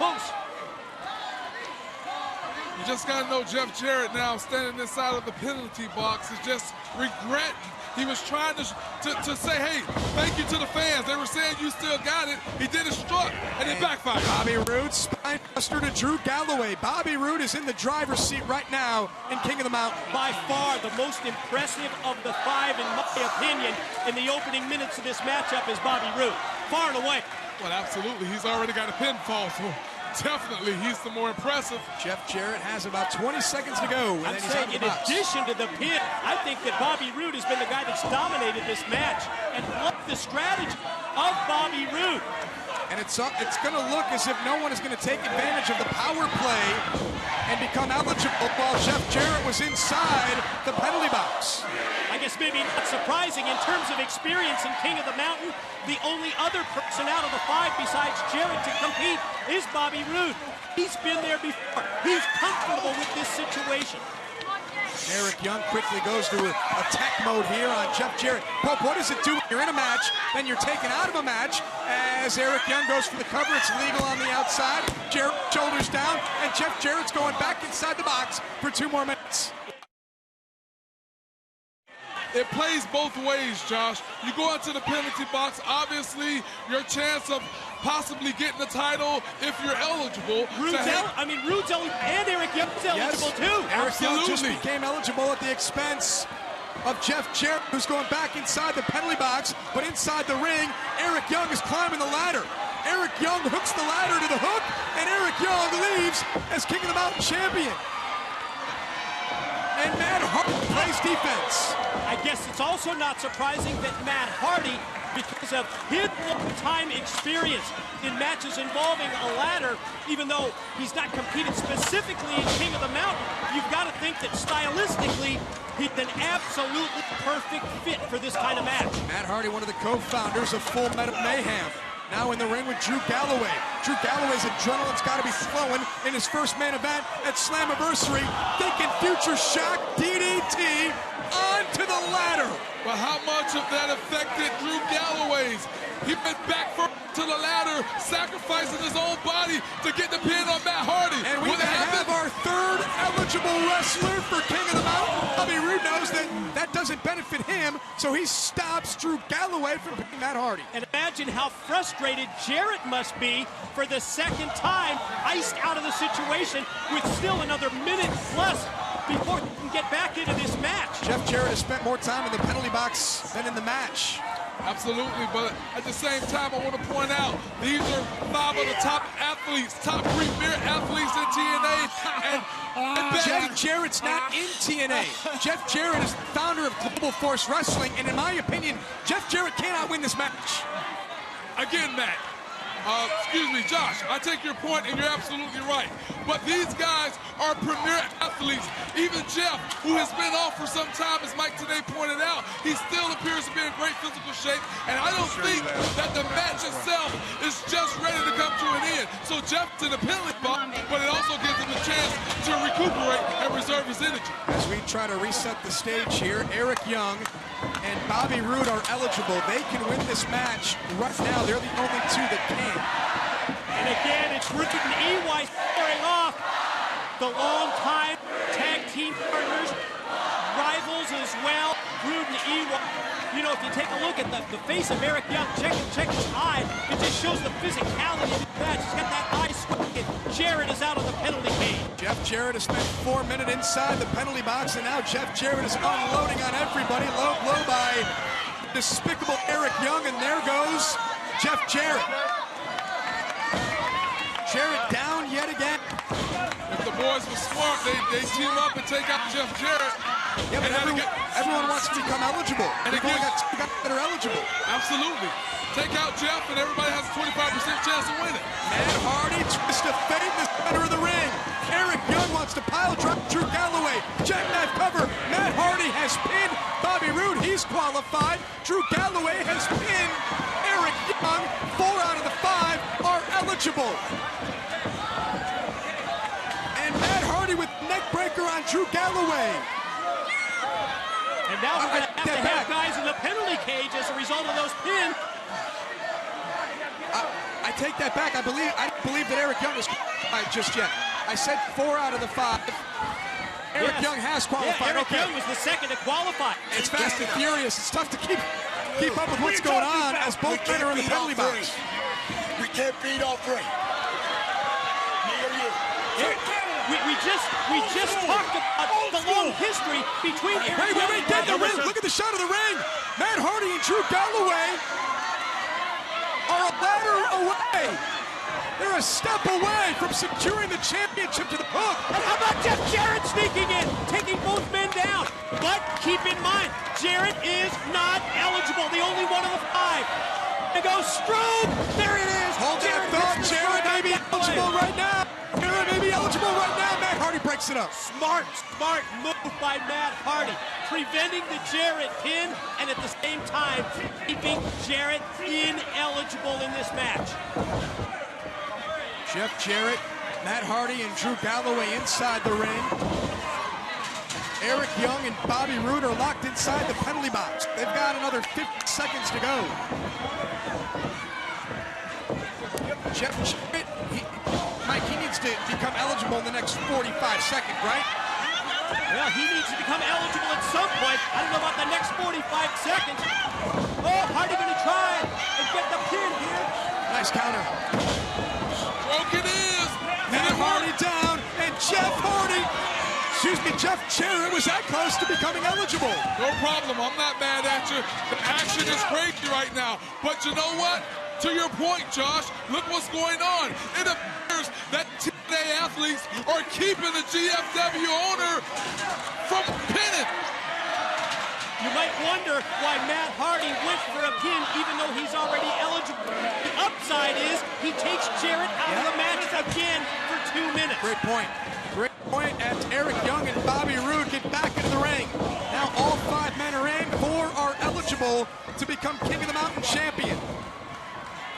You just got to know Jeff Jarrett now standing inside of the penalty box is just regretting. He was trying to say, hey, thank you to the fans. They were saying you still got it. He did a strut, and it backfired. Bobby Roode, spine buster to Drew Galloway. Bobby Roode is in the driver's seat right now in King of the Mountain. By far the most impressive of the 5, in my opinion, in the opening minutes of this matchup is Bobby Roode. Far and away. Well, absolutely. He's already got a pinfall, so definitely he's the more impressive. Jeff Jarrett has about 20 seconds to go. And I'm saying in addition to the pin, I think that Bobby Roode has been the guy that's dominated this match. And look the strategy of Bobby Roode. And it's going to look as if no one is going to take advantage of the power play and become eligible while Jeff Jarrett was inside the penalty box. I guess maybe not surprising in terms of experience in King of the Mountain. The only other person out of the 5 besides Jarrett to compete is Bobby Roode. He's been there before. He's comfortable with this situation. Eric Young quickly goes to attack mode here on Jeff Jarrett. Pope, what does it do when you're in a match, then you're taken out of a match? As Eric Young goes for the cover, it's legal on the outside. Jarrett shoulders down, and Jeff Jarrett's going back inside the box for 2 more minutes. It plays both ways, Josh. You go into the penalty box, obviously your chance of possibly getting the title if you're eligible. Roode's eligible, and Eric Young's eligible too. Eric Young just became eligible at the expense of Jeff Jarrett, who's going back inside the penalty box, but inside the ring, Eric Young is climbing the ladder. Eric Young hooks the ladder to the hook, and Eric Young leaves as King of the Mountain champion. And Matt Hardy plays defense. I guess it's also not surprising that Matt Hardy, because of his long-time experience in matches involving a ladder, even though he's not competed specifically in King of the Mountain, you've got to think that stylistically, he's an absolutely perfect fit for this kind of match. Matt Hardy, one of the co-founders of Full Metal Mayhem, now in the ring with Drew Galloway. Drew Galloway's adrenaline's got to be flowing in his first main event at Slammiversary, thinking future shock DDT onto the ladder. But how much of that affected Drew Galloway's? He went back to the ladder, sacrificing his own body to get the pin on Matt Hardy. And we have our 3rd eligible wrestler for King of the Mountain. Bobby Roode knows that doesn't benefit him, so he stops Drew Galloway from picking Matt Hardy. And imagine how frustrated Jarrett must be for the 2nd time, iced out of the situation with still another minute plus before he can get back into this match. Jeff Jarrett has spent more time in the penalty box than in the match. Absolutely, but at the same time, I want to point out, these are 5 of the top athletes, top premier athletes in TNA. And Jeff Jarrett's not in TNA. Jeff Jarrett is the founder of Global Force Wrestling, and in my opinion, Jeff Jarrett cannot win this match. Again, Matt. Excuse me, Josh, I take your point, and you're absolutely right. But these guys are premier athletes. Even Jeff, who has been off for some time, as Mike today pointed out, he still appears to be in great physical shape. And I don't think that the match itself is just ready to come to an end. So Jeff's in the penalty box, but it also gives him a chance to recuperate and reserve his energy. As we try to reset the stage here, Eric Young and Bobby Roode are eligible. They can win this match right now. They're the only 2 that can. And again, it's Roode and EY squaring off. The long-time tag team partners, rivals as well, Roode and EY. You know, if you take a look at the face of Eric Young, check his eye, it just shows the physicality of the match. He's got that eye squinting. Jarrett is out of the penalty cage. Jeff Jarrett has spent 4 minutes inside the penalty box, and now Jeff Jarrett is unloading on everybody. Low blow by despicable Eric Young, and there goes Jeff Jarrett. Jarrett down yet again. If the boys were smart, they team up and take out Jeff Jarrett. Yeah, but everyone wants to become eligible. And We've only got 2 guys that are eligible. Absolutely. Take out Jeff, and everybody has a 25% chance of winning. Matt Hardy tries to fade in the center of the ring. Eric Young wants to pile drop Drew Galloway. Jackknife cover. Matt Hardy has pinned Bobby Roode. He's qualified. Drew Galloway has pinned Eric Young. 4 out of the 5 are eligible. And Matt Hardy with neck breaker on Drew Galloway. And now we're going to have guys in the penalty cage as a result of those pins. I take that back. I don't believe that Eric Young is qualified just yet. I said 4 out of the 5. Eric Young has qualified. Yeah, Eric Young was the 2nd to qualify. It's fast and furious. It's tough to keep up with what's going on as both men are in the penalty box. We can't beat all 3. We just talked about the long history between Eric Young and get the ring. Look at the shot of the ring. Matt Hardy and Drew Galloway are a ladder away. They're a step away from securing the championship to the hook. And how about Jeff Jarrett sneaking in, taking both men down? But keep in mind, Jarrett is not eligible, the only one of the 5. There goes Strobe. There it is. Hold that thought. Jarrett may be eligible right now. Jarrett may be eligible right now. Matt Hardy breaks it up. Smart move by Matt Hardy, preventing the Jarrett pin and at the same time keeping Jarrett ineligible in this match. Jeff Jarrett, Matt Hardy, and Drew Galloway inside the ring. Eric Young and Bobby Roode are locked inside the penalty box. They've got another 50 seconds to go. Jeff Jarrett, Mike, he needs to become eligible in the next 45 seconds, right? Well, he needs to become eligible at some point. I don't know about the next 45 seconds. Oh, Hardy going to try and get the pin here. Nice counter. Broken is. Matt Hardy down, and Jeff Jarrett was that close to becoming eligible. No problem. I'm not mad at you. The action is crazy right now. But you know what? To your point, Josh, look what's going on. It appears that TNA athletes are keeping the GFW owner from pinning. You might wonder why Matt Hardy went for a pin even though he's already eligible. The upside is he takes Jarrett out of the match again for 2 minutes. Great point. Great point as Eric Young and Bobby Roode get back into the ring. Now all 5 men are in. 4 are eligible to become King of the Mountain champion.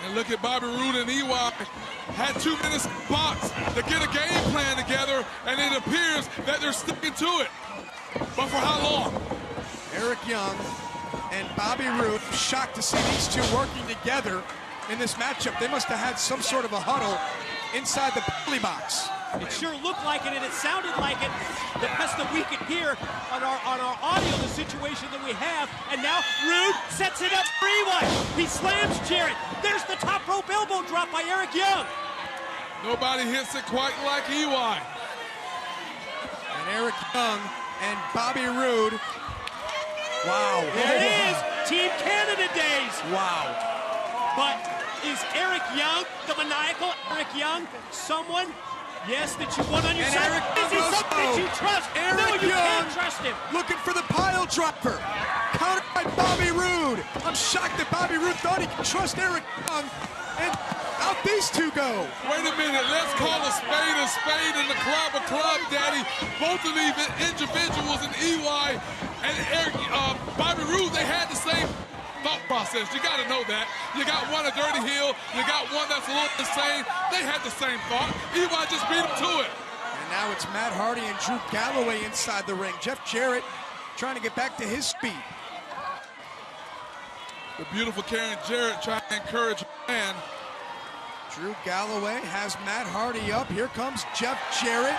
And look at Bobby Roode and EY. Had 2 minutes box to get a game plan together, and it appears that they're sticking to it. But for how long? Eric Young and Bobby Roode, shocked to see these two working together in this matchup. They must have had some sort of a huddle inside the penalty box. It sure looked like it, and it sounded like it. The best that we could hear on our audio, the situation that we have. And now Roode sets it up for EY. He slams Jarrett. There's the top rope elbow drop by Eric Young. Nobody hits it quite like EY. And Eric Young and Bobby Roode. Wow. There it is. Team Canada days. Wow. But is Eric Young, the maniacal Eric Young, someone, yes, that you want on your side? Is he something that you trust? Eric No, you Young can't trust him. Looking for the pile driver. Countered by Bobby Roode. I'm shocked that Bobby Roode thought he could trust Eric Young. And out these two go. Wait a minute. Let's call a spade and the club a club, Daddy. Both of these individuals in EY and Eric, Bobby Roode, they had the same thought process. You got to know that. You got one a dirty heel. You got one that's a little insane. They had the same thought. EY just beat him to it. And now it's Matt Hardy and Drew Galloway inside the ring. Jeff Jarrett trying to get back to his speed. The beautiful Karen Jarrett trying to encourage man. Drew Galloway has Matt Hardy up. Here comes Jeff Jarrett.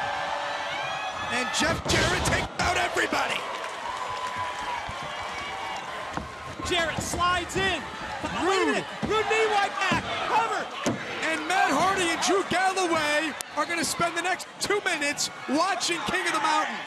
And Jeff Jarrett takes out everybody. Jarrett slides in. Wait a minute. Roode knee right back. Cover. And Matt Hardy and Drew Galloway are going to spend the next 2 minutes watching King of the Mountain.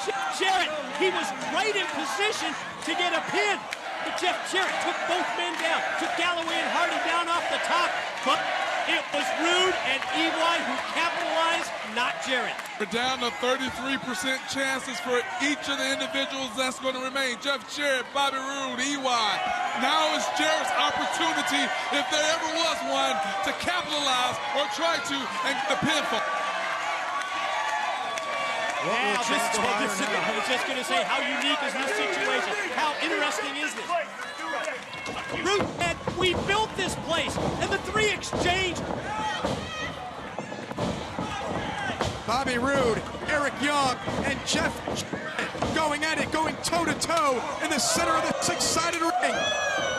Jeff Jarrett, he was right in position to get a pin. But Jeff Jarrett took both men down. Took Galloway and Hardy down off the top. But it was Roode and EY who capitalized, not Jarrett. We're down to 33% chances for each of the individuals that's going to remain. Jeff Jarrett, Bobby Roode, EY. Now is Jarrett's opportunity, if there ever was one, to capitalize or try to and get the pinfall. Now, I was just going to say, how unique is this situation? How interesting is this? Roode said, we built this place, and the three exchange. Bobby Roode, Eric Young, and Jeff going at it, going toe-to-toe in the center of this excited ring.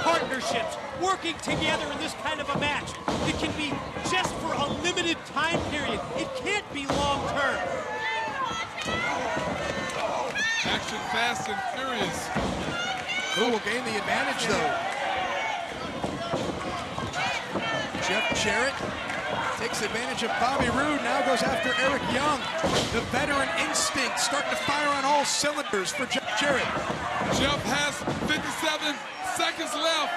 Partnerships, working together in this kind of a match. It can be just for a limited time period. It can't be long-term. Action fast and furious. Who will gain the advantage, though? Jeff Jarrett takes advantage of Bobby Roode, now goes after Eric Young. The veteran instinct starting to fire on all cylinders for Jeff Jarrett. Jeff has 57 seconds left.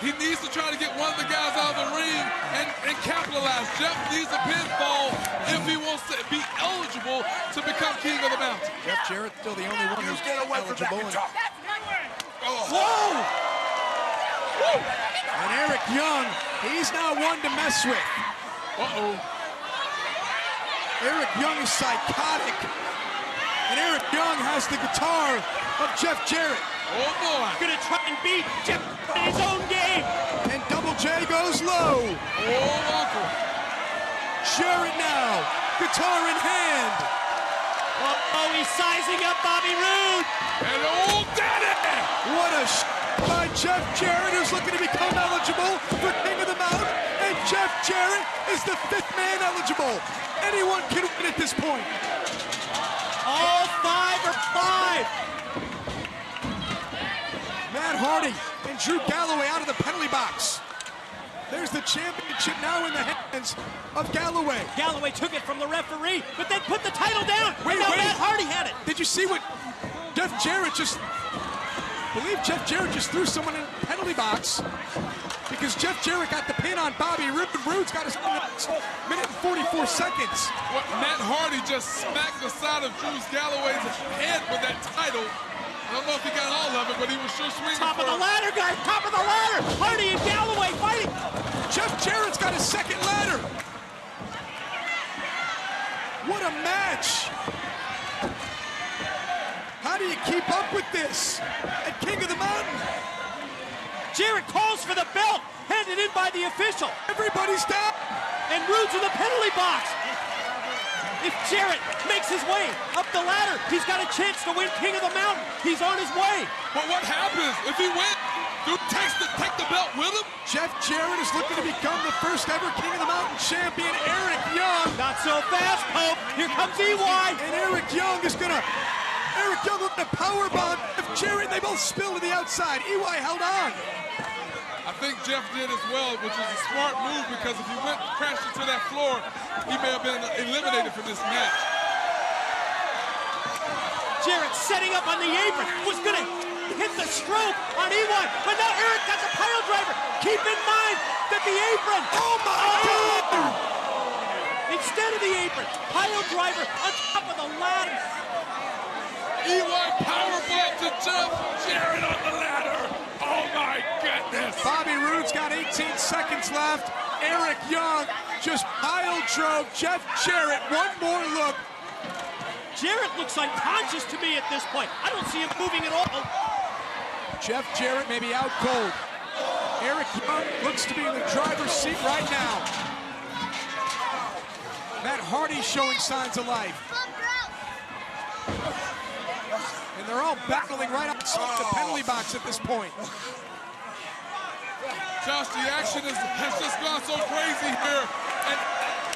He needs to try to get one of the guys out of the ring and capitalize. Jeff needs a pinfall if he wants to be eligible to become King of the Mountain. Jeff Jarrett still the only one who's eligible. Whoa! And Eric Young, he's not one to mess with. Eric Young is psychotic. And Eric Young has the guitar of Jeff Jarrett. Oh boy. Gonna try and beat Jeff in his own game. And Double J goes low. Oh, uncle. Jarrett now, guitar in hand. Oh, he's sizing up Bobby Roode. And old Daddy. What a by Jeff Jarrett, who's looking to become eligible for King of the Mountain. And Jeff Jarrett is the 5th man eligible. Anyone can win at this point. All 5 are 5. Matt Hardy and Drew Galloway out of the penalty box. There's the championship now in the hands of Galloway. Galloway took it from the referee, but then put the title down. Now Matt Hardy had it. Did you see what Jeff Jarrett just... I believe Jeff Jarrett just threw someone in the penalty box because Jeff Jarrett got the pin on Bobby Roode. Roode's got his minute and 44 seconds. What, Matt Hardy just smacked the side of Drew Galloway's head with that title. I don't know if he got all of it, but he was sure swinging. Top of the ladder, guys. Top of the ladder. Hardy and Galloway fighting. Jeff Jarrett's got his second ladder. What a match. How do you keep up with this at King of the Mountain? Jarrett calls for the belt, handed in by the official. Everybody's down. And Roode's in the penalty box. If Jarrett makes his way up the ladder, he's got a chance to win King of the Mountain. He's on his way. But what happens if he wins? Dude take the belt with him? Young is looking to become the first ever King of the Mountain champion. Eric Young. Not so fast, Pope. Here comes EY. And Eric Young looking to powerbomb Jeff Jarrett. They both spill to the outside. EY held on. I think Jeff did as well, which was a smart move because if he went crashing to that floor, he may have been eliminated from this match. Jarrett setting up on the apron, was going to hit the stroke on EY, but now Eric got the pile driver. Keep in mind that the apron. Oh my God! Instead of the apron, pile driver on top of the ladder. EY powerbomb to Jeff Jarrett on the ladder. Oh my goodness. Bobby Roode's got 18 seconds left. Eric Young just pile drove Jeff Jarrett. One more look. Jarrett looks unconscious to me at this point. I don't see him moving at all. Jeff Jarrett may be out cold. Eric Young looks to be in the driver's seat right now. Matt Hardy showing signs of life. And they're all battling right outside the penalty box at this point. Josh, the action has just gone so crazy here. And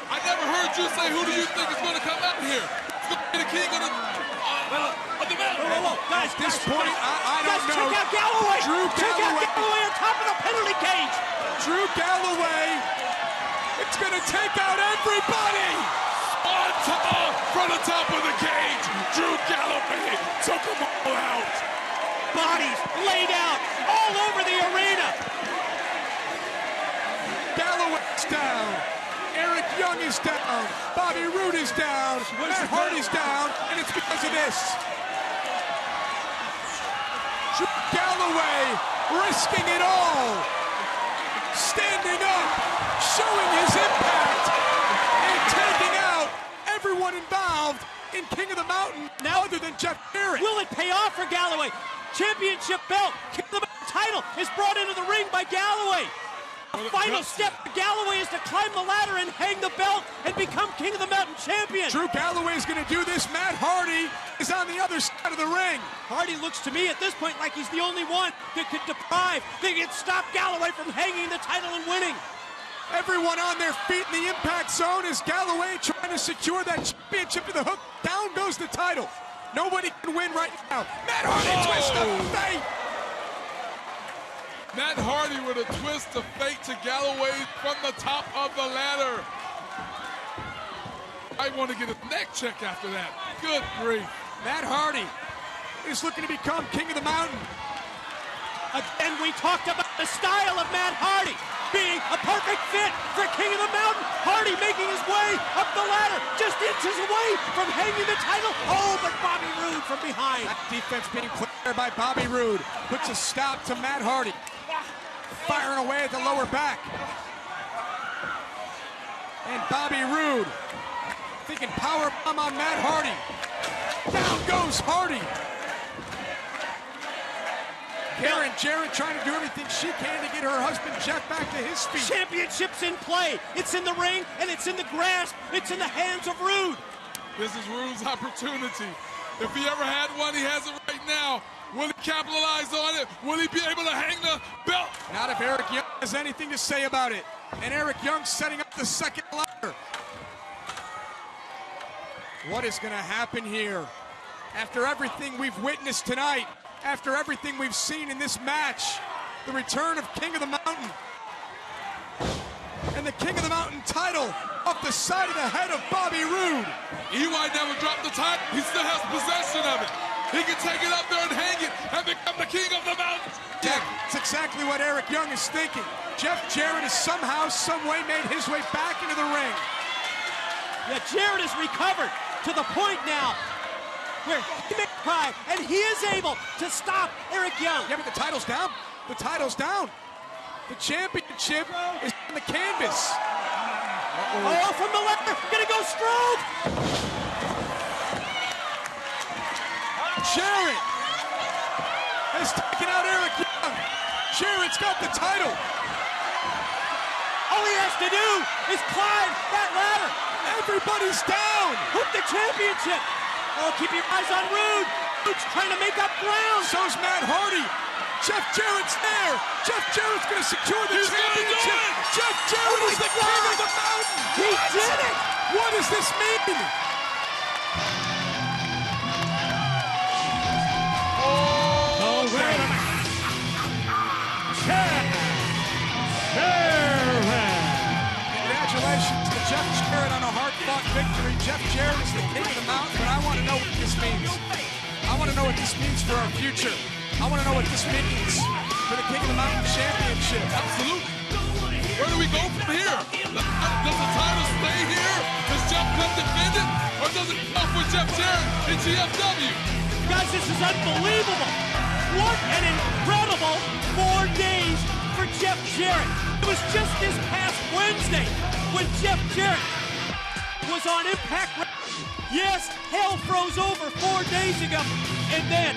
I never heard you say, who do you think is going to come out here? It's going to be the king of the mountain. Whoa. Guys, at this point, I don't know. Check out Galloway. Check out Galloway on top of the penalty cage. Drew Galloway. It's going to take out everybody. On top, from the top of the cage, Drew Galloway took them all out. Bodies laid out all over the arena. Galloway's down. Eric Young is down. Bobby Roode is down. Matt Hardy's down. And it's because of this. Drew Galloway risking it all. Standing up. Showing his impact. And taking out everyone involved in King of the Mountain now other than Jeff Jarrett. Will it pay off for Galloway? Championship belt, King of the Mountain title is brought into the ring by Galloway. The final step for Galloway is to climb the ladder and hang the belt and become King of the Mountain champion. Drew Galloway is going to do this. Matt Hardy is on the other side of the ring. Hardy looks to me at this point like he's the only one that could stop Galloway from hanging the title and winning. Everyone on their feet in the impact zone as Galloway trying to secure that championship to the hook. Down goes the title. Nobody can win right now. Matt Hardy twist of fate. Matt Hardy with a twist of fate to Galloway from the top of the ladder. I want to get a neck check after that. Good grief. Matt Hardy is looking to become King of the Mountain. Again, we talked about the style of Matt Hardy being a perfect fit for King of the Mountain. Hardy making his way up the ladder, just inches away from hanging the title. Oh, but Bobby Roode from behind. That defense being played there by Bobby Roode puts a stop to Matt Hardy. firing away at the lower back. And Bobby Roode thinking powerbomb on Matt Hardy. Down goes Hardy. Karen Jarrett trying to do everything she can to get her husband Jeff back to his feet. Championship's in play. It's in the ring, and it's in the grasp. It's in the hands of Roode. This is Roode's opportunity. If he ever had one, he has it right now. Will he capitalize on it? Will he be able to hang the belt? Not if Eric Young has anything to say about it. And Eric Young setting up the second ladder. What is going to happen here? After everything we've witnessed tonight, after everything we've seen in this match, the return of King of the Mountain. And the King of the Mountain title off the side of the head of Bobby Roode. EY never dropped the title. He still has possession of it. He can take it up there and hang it and become the King of the Mountain. Yeah, it's exactly what Eric Young is thinking. Jeff Jarrett has somehow, some way made his way back into the ring. Yeah, Jarrett has recovered to the point now where he may cry, and he is able to stop Eric Young. Yeah, but the title's down. The title's down. The championship is on the canvas. Oh, from the left, gonna go Stroke. Jarrett has taken out Eric Young. Jarrett's got the title. All he has to do is climb that ladder. Everybody's down. Hook the championship. Oh, keep your eyes on Roode. Roode's trying to make up ground. So's Matt Hardy. Jeff Jarrett's there. Jeff Jarrett's going to secure the championship. Jeff Jarrett is the King of the Mountain. He did it. What does this mean? Oh, wait a minute. Jeff Jarrett. Congratulations to Jeff Jarrett on a hard-fought victory. Jeff Jarrett is the King of the Mountain, but I want to know what this means. I want to know what this means for our future. I want to know what this means for the King of the Mountain Championship. Absolutely. Where do we go from here? Does the title stay here? Does Jeff come defend it? Or does it come for Jeff Jarrett in GFW? Guys, this is unbelievable. What an incredible 4 days for Jeff Jarrett. It was just this past Wednesday when Jeff Jarrett was on Impact Wrestling. Yes, hell froze over 4 days ago. And then,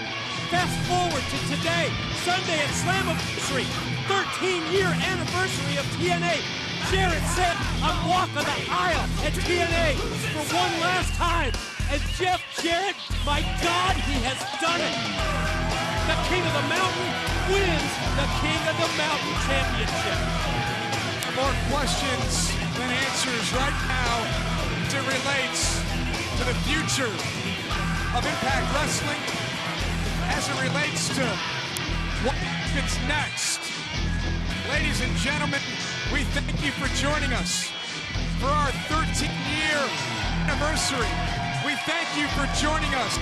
fast forward to today, Sunday at Slammiversary, 13-year anniversary of TNA. Jarrett said, I'm walking the aisle at TNA for one last time. And Jeff Jarrett, my God, he has done it. The King of the Mountain wins the King of the Mountain Championship. More questions than answers right now as it relates to the future of Impact Wrestling, as it relates to what happens next. Ladies and gentlemen, we thank you for joining us for our 13-year anniversary. We thank you for joining us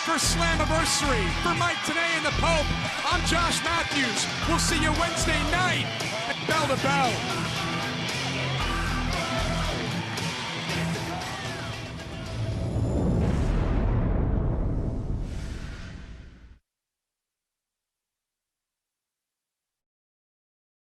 for Slammiversary. For Mike Tenay and the Pope, I'm Josh Matthews. We'll see you Wednesday night at Bell to Bell.